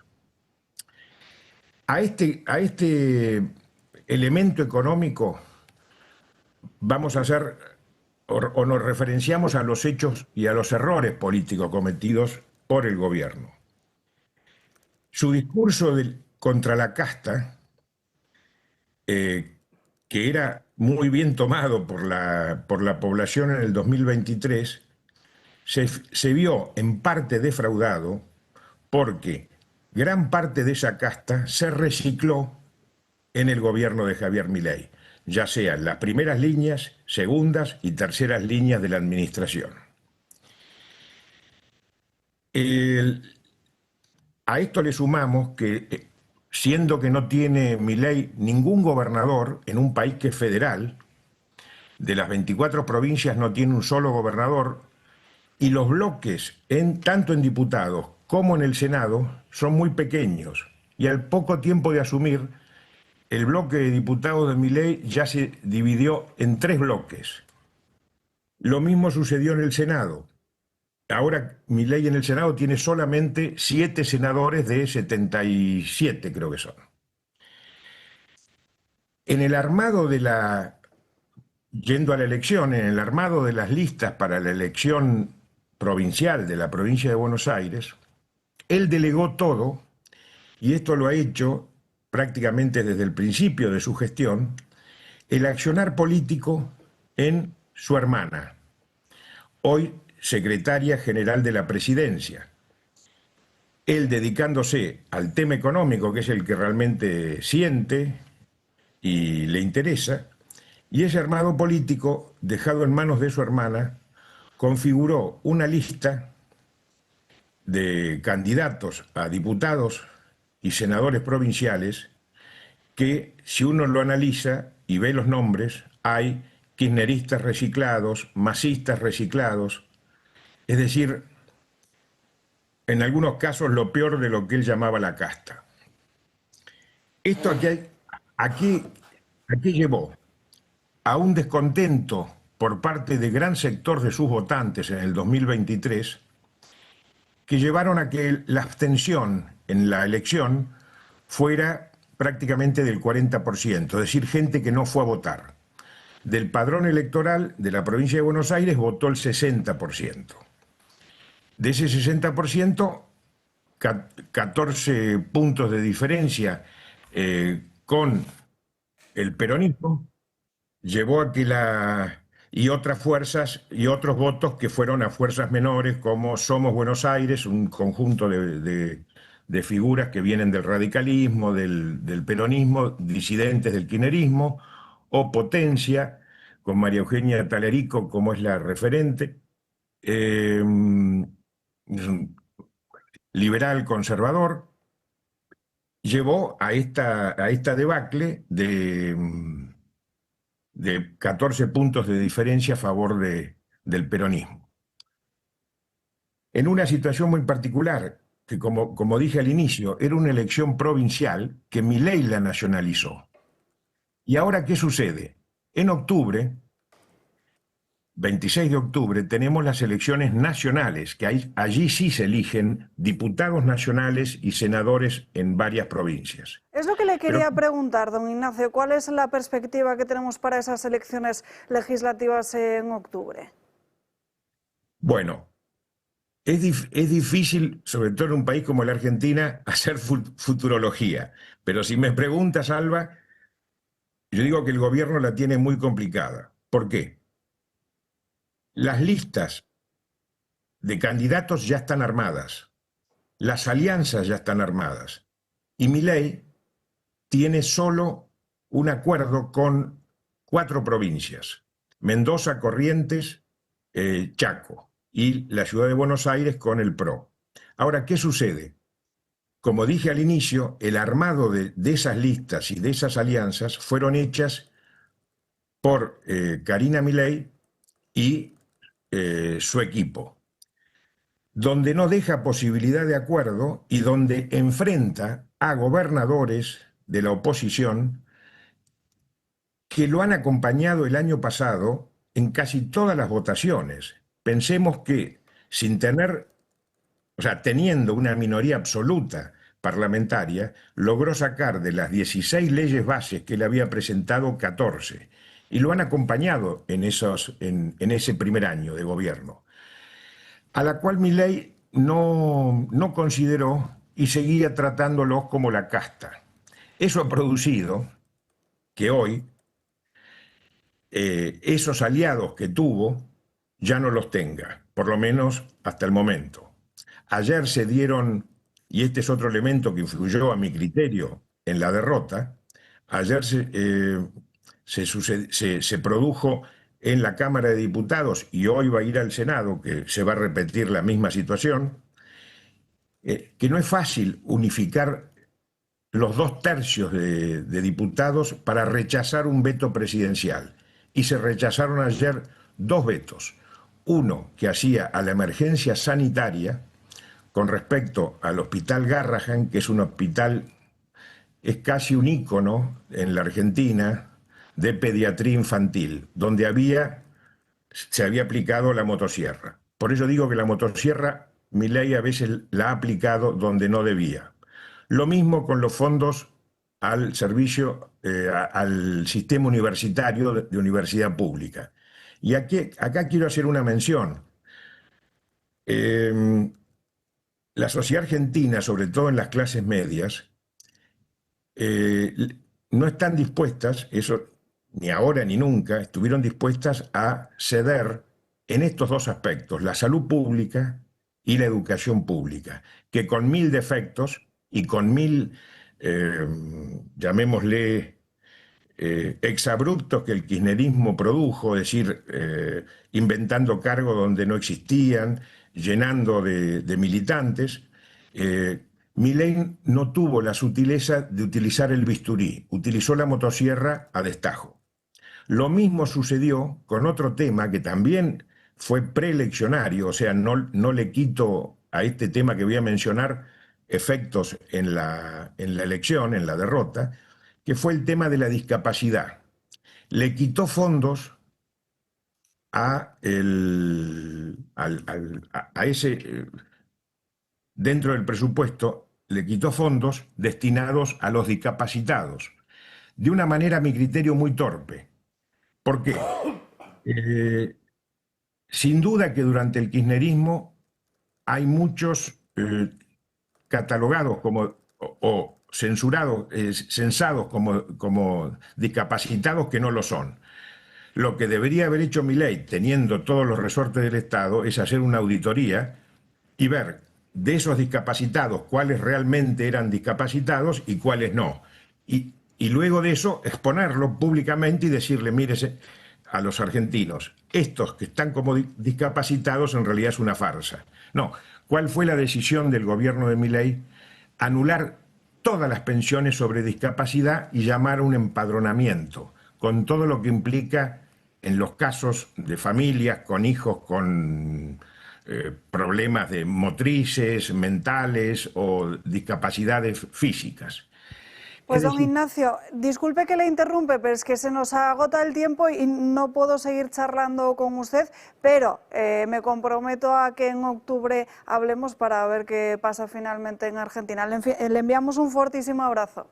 A este elemento económico vamos a hacer o nos referenciamos a los hechos y a los errores políticos cometidos por el gobierno. Su discurso contra la casta, que era muy bien tomado por la población en el 2023, se vio en parte defraudado porque gran parte de esa casta se recicló en el gobierno de Javier Milei, ya sean las primeras líneas, segundas y terceras líneas de la administración. A esto le sumamos que, siendo que no tiene Milei ningún gobernador en un país que es federal, de las 24 provincias no tiene un solo gobernador, y los bloques, tanto en diputados como en el Senado, son muy pequeños, y al poco tiempo de asumir, el bloque de diputados de Milei ya se dividió en 3 bloques. Lo mismo sucedió en el Senado. Ahora Milei en el Senado tiene solamente 7 senadores de 77, creo que son. En el armado yendo a la elección, en el armado de las listas para la elección provincial de la provincia de Buenos Aires, él delegó todo, y esto lo ha hecho prácticamente desde el principio de su gestión, el accionar político en su hermana, hoy secretaria general de la presidencia. Él dedicándose al tema económico, que es el que realmente siente y le interesa, y ese armado político, dejado en manos de su hermana, configuró una lista de candidatos a diputados y senadores provinciales que, si uno lo analiza y ve los nombres, hay kirchneristas reciclados, masistas reciclados, es decir, en algunos casos lo peor de lo que él llamaba la casta. Esto aquí llevó a un descontento por parte de gran sector de sus votantes en el 2023, que llevaron a que la abstención en la elección fuera prácticamente del 40%, es decir, gente que no fue a votar. Del padrón electoral de la provincia de Buenos Aires votó el 60%. De ese 60%, 14 puntos de diferencia con el peronismo llevó a que y otras fuerzas y otros votos que fueron a fuerzas menores, como Somos Buenos Aires, un conjunto de figuras que vienen del radicalismo, del peronismo, disidentes del kirchnerismo, o Potencia, con María Eugenia Talerico como es la referente, liberal conservador, llevó a esta debacle de 14 puntos de diferencia a favor del peronismo. En una situación muy particular, que como dije al inicio, era una elección provincial que Milei la nacionalizó. ¿Y ahora qué sucede? En octubre, 26 de octubre, tenemos las elecciones nacionales, que allí sí se eligen diputados nacionales y senadores en varias provincias. Es lo que le quería preguntar, don Ignacio. ¿Cuál es la perspectiva que tenemos para esas elecciones legislativas en octubre? Bueno, es difícil, sobre todo en un país como la Argentina, hacer futurología. Pero si me preguntas, Alba, yo digo que el gobierno la tiene muy complicada. ¿Por qué? Las listas de candidatos ya están armadas, las alianzas ya están armadas, y Milei tiene solo un acuerdo con 4 provincias: Mendoza, Corrientes, Chaco, y la ciudad de Buenos Aires con el PRO. Ahora, ¿qué sucede? Como dije al inicio, el armado de esas listas y de esas alianzas fueron hechas por Karina Milei y su equipo, donde no deja posibilidad de acuerdo y donde enfrenta a gobernadores de la oposición que lo han acompañado el año pasado en casi todas las votaciones. Pensemos que teniendo una minoría absoluta parlamentaria, logró sacar de las 16 leyes bases que él había presentado 14, y lo han acompañado en ese primer año de gobierno, a la cual Milei no consideró y seguía tratándolos como la casta. Eso ha producido que hoy esos aliados que tuvo ya no los tenga, por lo menos hasta el momento. Ayer se dieron, y este es otro elemento que influyó a mi criterio en la derrota, ayer se produjo en la Cámara de Diputados, y hoy va a ir al Senado, que se va a repetir la misma situación, que no es fácil unificar los 2/3 de diputados para rechazar un veto presidencial. Y se rechazaron ayer 2 vetos. Uno que hacía a la emergencia sanitaria con respecto al Hospital Garrahan, que es un hospital, es casi un ícono en la Argentina de pediatría infantil, donde se había aplicado la motosierra. Por eso digo que la motosierra Milei a veces la ha aplicado donde no debía. Lo mismo con los fondos al servicio, al sistema universitario de universidad pública. Y acá quiero hacer una mención. La sociedad argentina, sobre todo en las clases medias, no están dispuestas, eso ni ahora ni nunca, estuvieron dispuestas a ceder en estos 2 aspectos, la salud pública y la educación pública, que con 1000 defectos y con 1000, llamémosle, exabruptos que el kirchnerismo produjo, es decir, inventando cargos donde no existían, llenando de militantes, Milei no tuvo la sutileza de utilizar el bisturí, utilizó la motosierra a destajo. Lo mismo sucedió con otro tema que también fue preeleccionario, o sea, no le quito a este tema que voy a mencionar efectos en la elección, en la derrota, que fue el tema de la discapacidad. Le quitó fondos dentro del presupuesto, le quitó fondos destinados a los discapacitados, de una manera, a mi criterio, muy torpe. ¿Por qué? Sin duda que durante el kirchnerismo hay muchos catalogados o censados como discapacitados que no lo son. Lo que debería haber hecho Milei, teniendo todos los resortes del Estado, es hacer una auditoría y ver de esos discapacitados cuáles realmente eran discapacitados y cuáles no. Y luego de eso exponerlo públicamente y decirle, mírese a los argentinos, estos que están como discapacitados en realidad es una farsa. No, ¿cuál fue la decisión del gobierno de Milei? Anular todas las pensiones sobre discapacidad y llamar a un empadronamiento, con todo lo que implica en los casos de familias con hijos con problemas de motrices, mentales o discapacidades físicas. Pues don Ignacio, disculpe que le interrumpe, pero es que se nos agota el tiempo y no puedo seguir charlando con usted, pero me comprometo a que en octubre hablemos para ver qué pasa finalmente en Argentina. Le enviamos un fortísimo abrazo.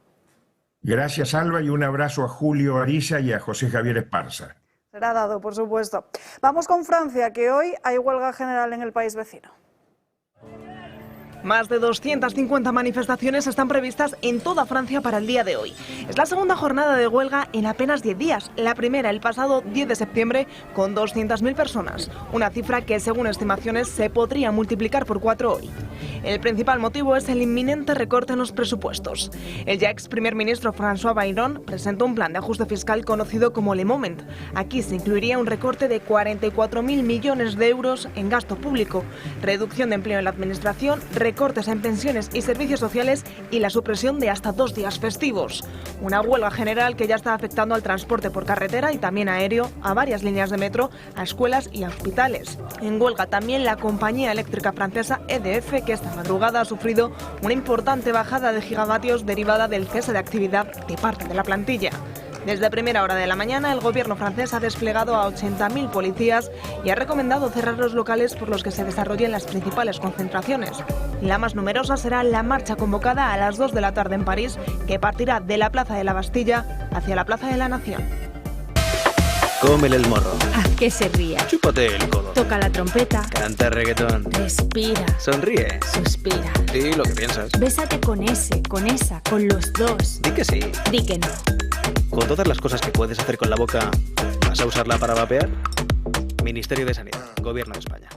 Gracias, Alba, y un abrazo a Julio Ariza y a José Javier Esparza. Será dado, por supuesto. Vamos con Francia, que hoy hay huelga general en el país vecino. Más de 250 manifestaciones están previstas en toda Francia para el día de hoy. Es la segunda jornada de huelga en apenas 10 días. La primera el pasado 10 de septiembre con 200.000 personas. Una cifra que, según estimaciones, se podría multiplicar por 4 hoy. El principal motivo es el inminente recorte en los presupuestos. El ya ex primer ministro François Bayrou presentó un plan de ajuste fiscal conocido como Le Moment. Aquí se incluiría un recorte de 44.000 millones de euros en gasto público, reducción de empleo en la administración, recortes en pensiones y servicios sociales y la supresión de hasta 2 días festivos. Una huelga general que ya está afectando al transporte por carretera y también aéreo, a varias líneas de metro, a escuelas y a hospitales. En huelga también la compañía eléctrica francesa EDF, que esta madrugada ha sufrido una importante bajada de gigavatios derivada del cese de actividad de parte de la plantilla. Desde primera hora de la mañana, el gobierno francés ha desplegado a 80.000 policías y ha recomendado cerrar los locales por los que se desarrollen las principales concentraciones. La más numerosa será la marcha convocada a las 2 de la tarde en París, que partirá de la Plaza de la Bastilla hacia la Plaza de la Nación. Cómele el morro. Haz que se ría. Chúpate el codo. Toca la trompeta. Canta reggaetón. Respira. Sonríe. Suspira. Di lo que piensas. Bésate con ese, con esa, con los dos. Di que sí. Di que no. Con todas las cosas que puedes hacer con la boca, ¿vas a usarla para vapear? Ministerio de Sanidad, Gobierno de España.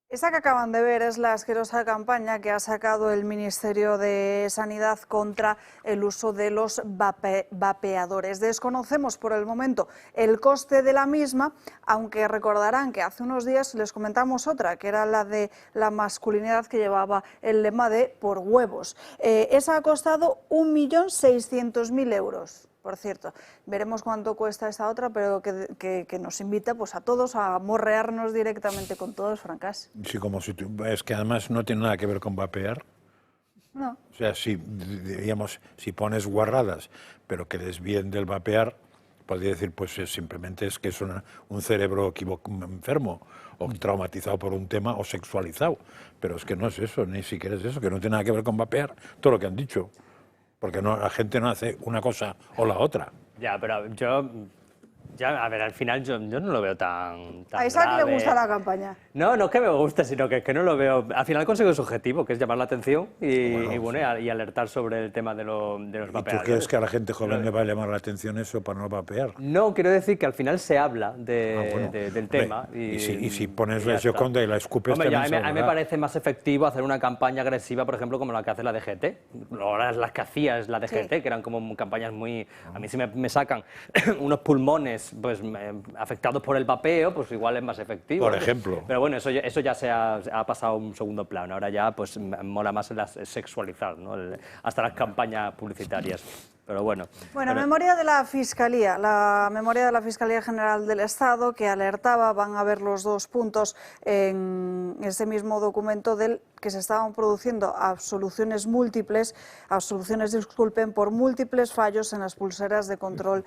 Esta que acaban de ver es la asquerosa campaña que ha sacado el Ministerio de Sanidad contra el uso de los vapeadores. Desconocemos por el momento el coste de la misma, aunque recordarán que hace unos días les comentamos otra, que era la de la masculinidad, que llevaba el lema de por huevos. Esa ha costado 1.600.000 euros. Por cierto, veremos cuánto cuesta esta otra, pero que nos invita pues a todos a morrearnos directamente con todos, Francas. Sí, como si es que además no tiene nada que ver con vapear. No. O sea, si, digamos, si pones guarradas, pero que des bien del vapear, podría decir, pues simplemente es que es un cerebro enfermo, o traumatizado por un tema, o sexualizado. Pero es que no es eso, ni siquiera es eso, que no tiene nada que ver con vapear, todo lo que han dicho. Porque no, la gente no hace una cosa o la otra. Ya, pero yo... Ya, a ver, al final yo no lo veo tan A Isaac grave. le gusta la campaña. No, no es que me guste, sino que no lo veo... Al final consigo su objetivo, que es llamar la atención y alertar sobre el tema de los vapeadores. ¿Y tú crees que a la gente joven le va a llamar la atención eso para no vapear? No, quiero decir que al final se habla del tema. Y si pones la Gioconda y la escupes, hombre, también a mí me parece más efectivo hacer una campaña agresiva, por ejemplo, como la que hace la DGT. Ahora las que hacía es la DGT, que eran como campañas muy... A mí si me sacan unos pulmones pues afectados por el vapeo, pues igual es más efectivo. Por ejemplo. Pero bueno, eso ya se ha pasado a un segundo plano. Ahora ya pues mola más sexualizar, ¿no? Hasta las campañas publicitarias. Pero bueno. Bueno, memoria de la Fiscalía. La memoria de la Fiscalía General del Estado, que alertaba, van a ver los 2 puntos en ese mismo documento, del que se estaban produciendo absoluciones por múltiples fallos en las pulseras de control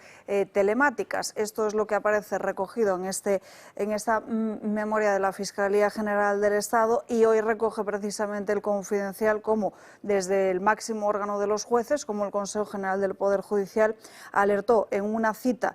telemáticas. Esto es lo que aparece recogido en esta memoria de la Fiscalía General del Estado, y hoy recoge precisamente el Confidencial como desde el máximo órgano de los jueces, como el Consejo General del Poder Judicial, alertó en una cita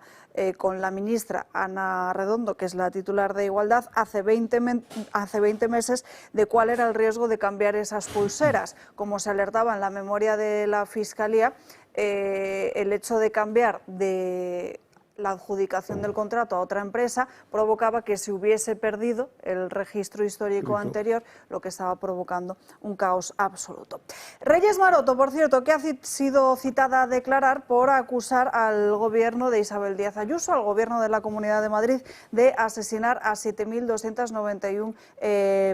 con la ministra Ana Redondo, que es la titular de Igualdad, hace 20 meses, de cuál era el riesgo de cambiar esas pulseras. Como se alertaba en la memoria de la Fiscalía, el hecho de cambiar de la adjudicación del contrato a otra empresa provocaba que se hubiese perdido el registro histórico anterior, lo que estaba provocando un caos absoluto. Reyes Maroto, por cierto, que ha sido citada a declarar por acusar al gobierno de Isabel Díaz Ayuso, al gobierno de la Comunidad de Madrid, de asesinar a 7.291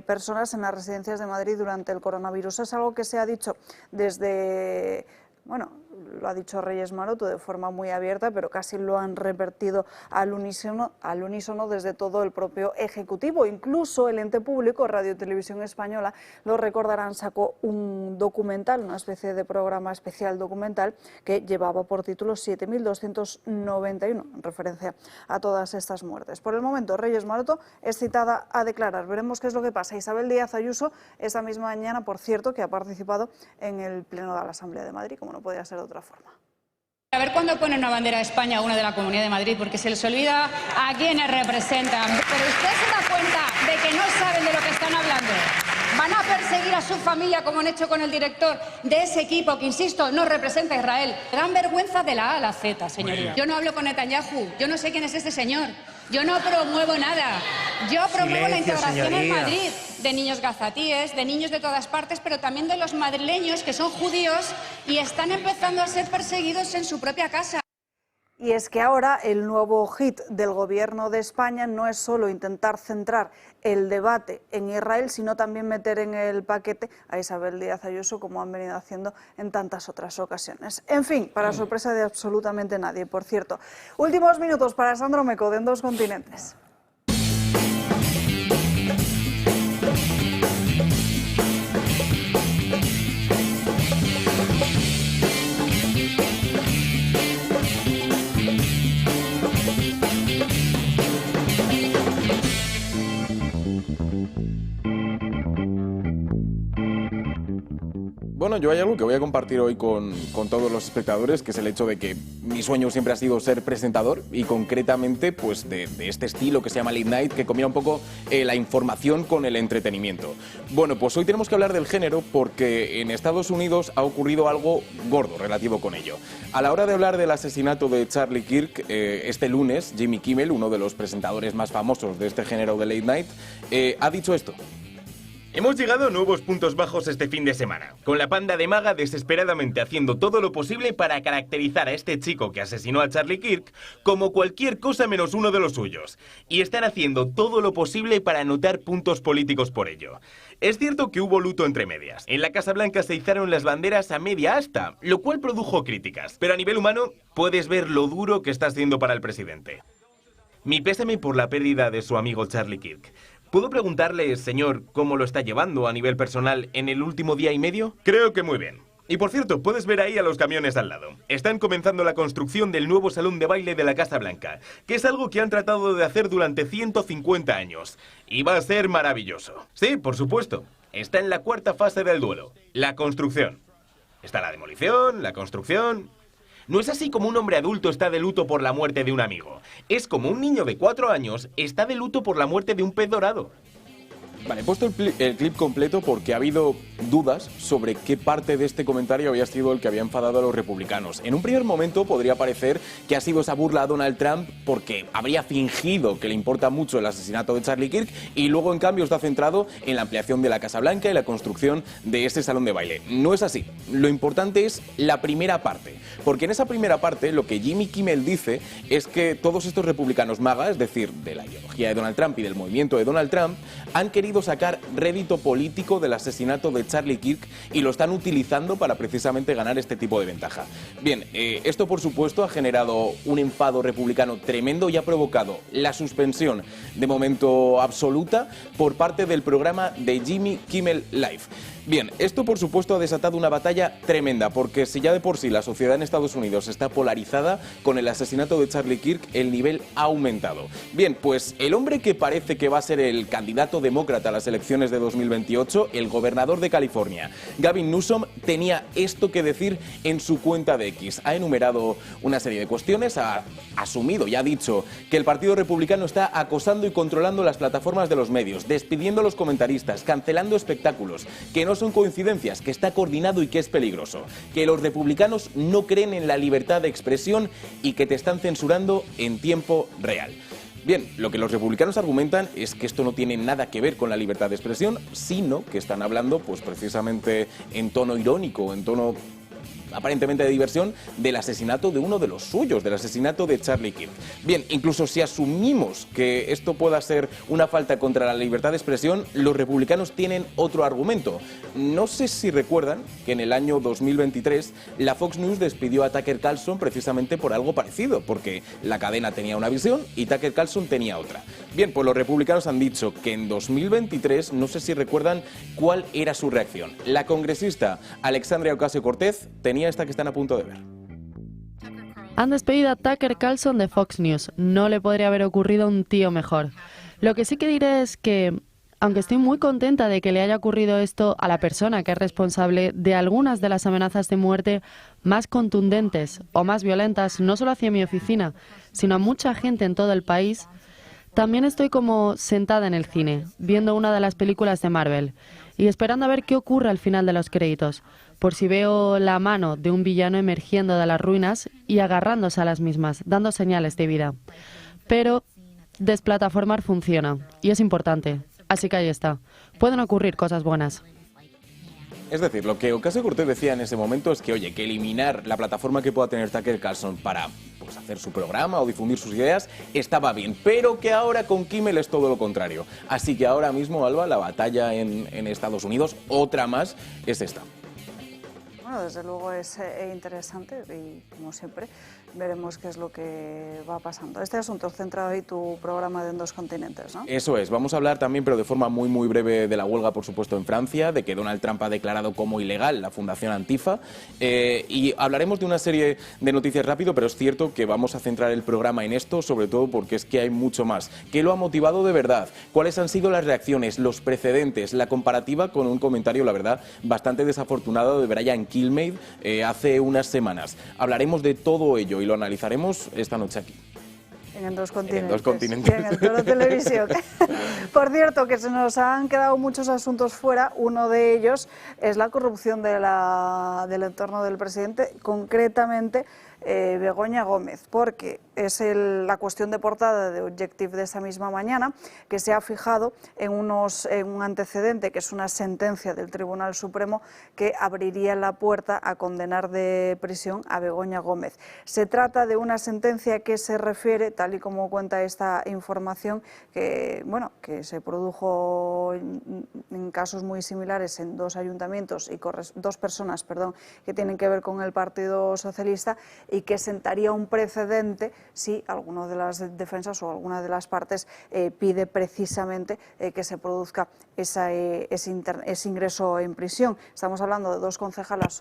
personas en las residencias de Madrid durante el coronavirus. Es algo que se ha dicho desde... Bueno, lo ha dicho Reyes Maroto de forma muy abierta, pero casi lo han revertido al unísono desde todo el propio Ejecutivo. Incluso el ente público, Radio Televisión Española, lo recordarán, sacó un documental, una especie de programa especial documental que llevaba por título 7.291, en referencia a todas estas muertes. Por el momento, Reyes Maroto es citada a declarar. Veremos qué es lo que pasa. Isabel Díaz Ayuso, esta misma mañana, por cierto, que ha participado en el Pleno de la Asamblea de Madrid, como no podía ser de otra forma. A ver cuándo ponen una bandera de España o una de la Comunidad de Madrid, porque se les olvida a quienes representan. Pero usted se da cuenta de que no saben de lo que están hablando. Van a perseguir a su familia, como han hecho con el director de ese equipo, que, insisto, no representa a Israel. Dan vergüenza de la A a la Z, señoría. Yo no hablo con Netanyahu, yo no sé quién es este señor. Yo no promuevo nada. Yo promuevo la integración en Madrid de niños gazatíes, de niños de todas partes, pero también de los madrileños que son judíos y están empezando a ser perseguidos en su propia casa. Y es que ahora el nuevo hit del Gobierno de España no es solo intentar centrar el debate en Israel, sino también meter en el paquete a Isabel Díaz Ayuso, como han venido haciendo en tantas otras ocasiones. En fin, para sorpresa de absolutamente nadie. Por cierto, últimos minutos para Sandro Meco, de En Dos Continentes. Bueno, yo hay algo que voy a compartir hoy con todos los espectadores, que es el hecho de que mi sueño siempre ha sido ser presentador y concretamente pues de este estilo que se llama Late Night, que combina un poco la información con el entretenimiento. Bueno, pues hoy tenemos que hablar del género porque en Estados Unidos ha ocurrido algo gordo relativo con ello. A la hora de hablar del asesinato de Charlie Kirk, este lunes, Jimmy Kimmel, uno de los presentadores más famosos de este género de Late Night, ha dicho esto. Hemos llegado a nuevos puntos bajos este fin de semana, con la panda de MAGA desesperadamente haciendo todo lo posible para caracterizar a este chico que asesinó a Charlie Kirk como cualquier cosa menos uno de los suyos, y están haciendo todo lo posible para anotar puntos políticos por ello. Es cierto que hubo luto entre medias. En la Casa Blanca se izaron las banderas a media asta, lo cual produjo críticas, pero a nivel humano puedes ver lo duro que está siendo para el presidente. Mi pésame por la pérdida de su amigo Charlie Kirk. ¿Puedo preguntarle, señor, cómo lo está llevando a nivel personal en el último día y medio? Creo que muy bien. Y por cierto, puedes ver ahí a los camiones al lado. Están comenzando la construcción del nuevo salón de baile de la Casa Blanca, que es algo que han tratado de hacer durante 150 años. Y va a ser maravilloso. Sí, por supuesto. Está en la cuarta fase del duelo, la construcción. Está la demolición, la construcción. No es así como un hombre adulto está de luto por la muerte de un amigo. Es como un niño de 4 años está de luto por la muerte de un pez dorado. Vale, he puesto el clip completo porque ha habido dudas sobre qué parte de este comentario había sido el que había enfadado a los republicanos. En un primer momento podría parecer que ha sido esa burla a Donald Trump porque habría fingido que le importa mucho el asesinato de Charlie Kirk y luego en cambio está centrado en la ampliación de la Casa Blanca y la construcción de ese salón de baile. No es así. Lo importante es la primera parte, porque en esa primera parte lo que Jimmy Kimmel dice es que todos estos republicanos MAGA, es decir, de la ideología de Donald Trump y del movimiento de Donald Trump, han querido sacar rédito político del asesinato de Charlie Kirk y lo están utilizando para precisamente ganar este tipo de ventaja. Bien, esto por supuesto ha generado un enfado republicano tremendo y ha provocado la suspensión de momento absoluta por parte del programa de Jimmy Kimmel Live. Bien, esto por supuesto ha desatado una batalla tremenda, porque si ya de por sí la sociedad en Estados Unidos está polarizada, con el asesinato de Charlie Kirk el nivel ha aumentado. Bien, pues el hombre que parece que va a ser el candidato demócrata a las elecciones de 2028, el gobernador de California, Gavin Newsom, tenía esto que decir en su cuenta de X. Ha enumerado una serie de cuestiones, ha asumido y ha dicho que el Partido Republicano está acosando y controlando las plataformas de los medios, despidiendo a los comentaristas, cancelando espectáculos, que no son coincidencias, que está coordinado y que es peligroso, que los republicanos no creen en la libertad de expresión y que te están censurando en tiempo real. Bien, lo que los republicanos argumentan es que esto no tiene nada que ver con la libertad de expresión, sino que están hablando pues precisamente en tono irónico, en tono aparentemente de diversión, del asesinato de uno de los suyos, del asesinato de Charlie Kirk. Bien, incluso si asumimos que esto pueda ser una falta contra la libertad de expresión, los republicanos tienen otro argumento. No sé si recuerdan que en el año 2023 la Fox News despidió a Tucker Carlson precisamente por algo parecido, porque la cadena tenía una visión y Tucker Carlson tenía otra. Bien, pues los republicanos han dicho que en 2023, no sé si recuerdan cuál era su reacción. La congresista Alexandria Ocasio-Cortez tenía esta que están a punto de ver. Han despedido a Tucker Carlson de Fox News. No le podría haber ocurrido un tío mejor. Lo que sí que diré es que, aunque estoy muy contenta de que le haya ocurrido esto a la persona que es responsable de algunas de las amenazas de muerte más contundentes o más violentas, no solo hacia mi oficina, sino a mucha gente en todo el país, también estoy como sentada en el cine, viendo una de las películas de Marvel y esperando a ver qué ocurre al final de los créditos, por si veo la mano de un villano emergiendo de las ruinas y agarrándose a las mismas, dando señales de vida. Pero desplataformar funciona y es importante, así que ahí está. Pueden ocurrir cosas buenas. Es decir, lo que Ocasio-Cortez decía en ese momento es que, oye, que eliminar la plataforma que pueda tener Tucker Carlson para hacer su programa o difundir sus ideas estaba bien, pero que ahora con Kimmel es todo lo contrario. Así que ahora mismo, Alba, la batalla en Estados Unidos, otra más, es esta. Bueno, desde luego es interesante y, como siempre, veremos qué es lo que va pasando. Este asunto centrado hoy tu programa de En Dos Continentes, ¿no? Eso es. Vamos a hablar también, pero de forma muy breve, de la huelga, por supuesto, en Francia, de que Donald Trump ha declarado como ilegal la Fundación Antifa, y hablaremos de una serie de noticias rápido, pero es cierto que vamos a centrar el programa en esto, sobre todo porque es que hay mucho más. ¿Qué lo ha motivado de verdad? ¿Cuáles han sido las reacciones, los precedentes, la comparativa con un comentario, la verdad, bastante desafortunado de Brian Kilmeade hace unas semanas? Hablaremos de todo ello y lo analizaremos esta noche aquí. En Dos Continentes. En Dos Continentes. Y en el Toro Televisión. Por cierto, que se nos han quedado muchos asuntos fuera. Uno de ellos es la corrupción del entorno del presidente, concretamente Begoña Gómez, porque es la cuestión de portada de Objective de esa misma mañana, que se ha fijado en un antecedente, que es una sentencia del Tribunal Supremo que abriría la puerta a condenar de prisión a Begoña Gómez. Se trata de una sentencia que se refiere, tal y como cuenta esta información, que se produjo en casos muy similares en dos ayuntamientos y dos personas, que tienen que ver con el Partido Socialista, y que sentaría un precedente si alguna de las defensas o alguna de las partes pide precisamente que se produzca ese ingreso en prisión. Estamos hablando de dos concejales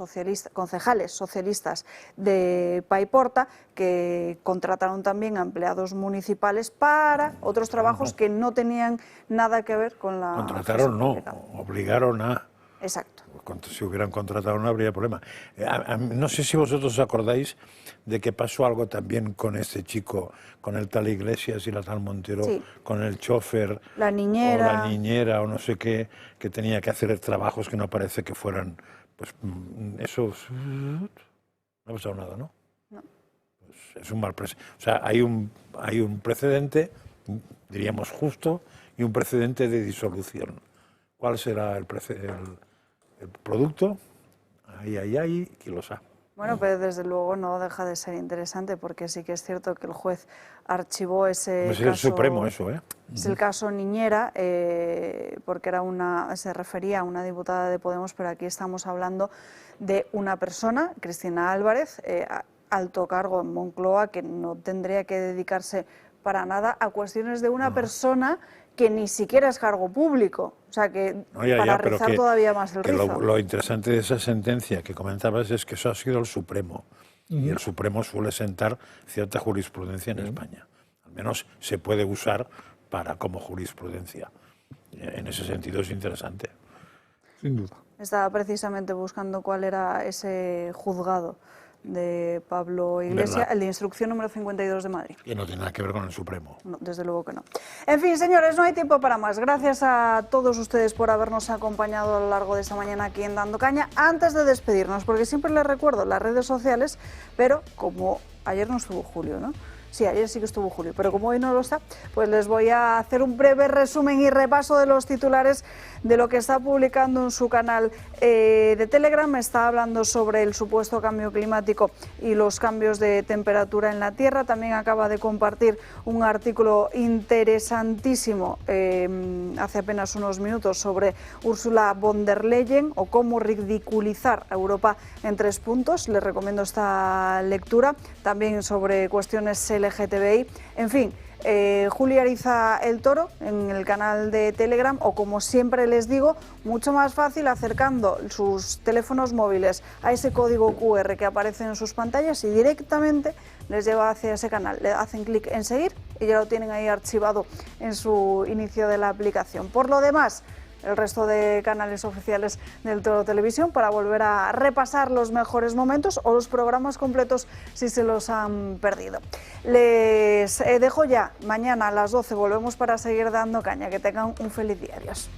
socialistas de Paiporta que contrataron también a empleados municipales para otros trabajos que no tenían nada que ver con la... Contrataron, no, obligaron a... Exacto. Si hubieran contratado no habría problema. No sé si vosotros os acordáis de que pasó algo también con este chico, con el tal Iglesias y la tal Montero, sí, con el chofer, la niñera o no sé qué, que tenía que hacer trabajos que no parece que fueran, pues esos... No ha pasado nada, ¿no? No. Pues es un mal precedente. O sea, hay un precedente, diríamos justo, y un precedente de disolución. ¿Cuál será el producto? Ahí, ¿quién lo sabe? Bueno, pero desde luego no deja de ser interesante, porque sí que es cierto que el juez archivó ese caso. Es el Supremo eso, ¿eh? Es el caso Niñera, porque se refería a una diputada de Podemos, pero aquí estamos hablando de una persona, Cristina Álvarez, alto cargo en Moncloa, que no tendría que dedicarse para nada a cuestiones de una persona que ni siquiera es cargo público, o sea que para rizar todavía más el rizo. Lo interesante de esa sentencia que comentabas es que eso ha sido el Supremo, y el Supremo suele sentar cierta jurisprudencia en España, al menos se puede usar como jurisprudencia. En ese sentido es interesante. Sin duda. Estaba precisamente buscando cuál era ese juzgado de Pablo Iglesias, ¿verdad? El de instrucción número 52 de Madrid. Que no tiene nada que ver con el Supremo. No, desde luego que no. En fin, señores, no hay tiempo para más. Gracias a todos ustedes por habernos acompañado a lo largo de esta mañana aquí en Dando Caña. Antes de despedirnos, porque siempre les recuerdo las redes sociales, pero como ayer no estuvo Julio, ¿no? Sí, ayer sí que estuvo Julio, pero como hoy no lo está, pues les voy a hacer un breve resumen y repaso de los titulares de lo que está publicando en su canal de Telegram. Está hablando sobre el supuesto cambio climático y los cambios de temperatura en la Tierra. También acaba de compartir un artículo interesantísimo hace apenas unos minutos sobre Ursula von der Leyen o cómo ridiculizar a Europa en 3 puntos. Les recomiendo esta lectura. También sobre cuestiones LGTBI. En fin, Julia Ariza El Toro en el canal de Telegram, o como siempre les digo, mucho más fácil acercando sus teléfonos móviles a ese código QR que aparece en sus pantallas y directamente les lleva hacia ese canal. Le hacen clic en seguir y ya lo tienen ahí archivado en su inicio de la aplicación. Por lo demás, el resto de canales oficiales del Toro Televisión para volver a repasar los mejores momentos o los programas completos si se los han perdido. Les dejo ya. Mañana a las 12 volvemos para seguir dando caña. Que tengan un feliz día. Adiós.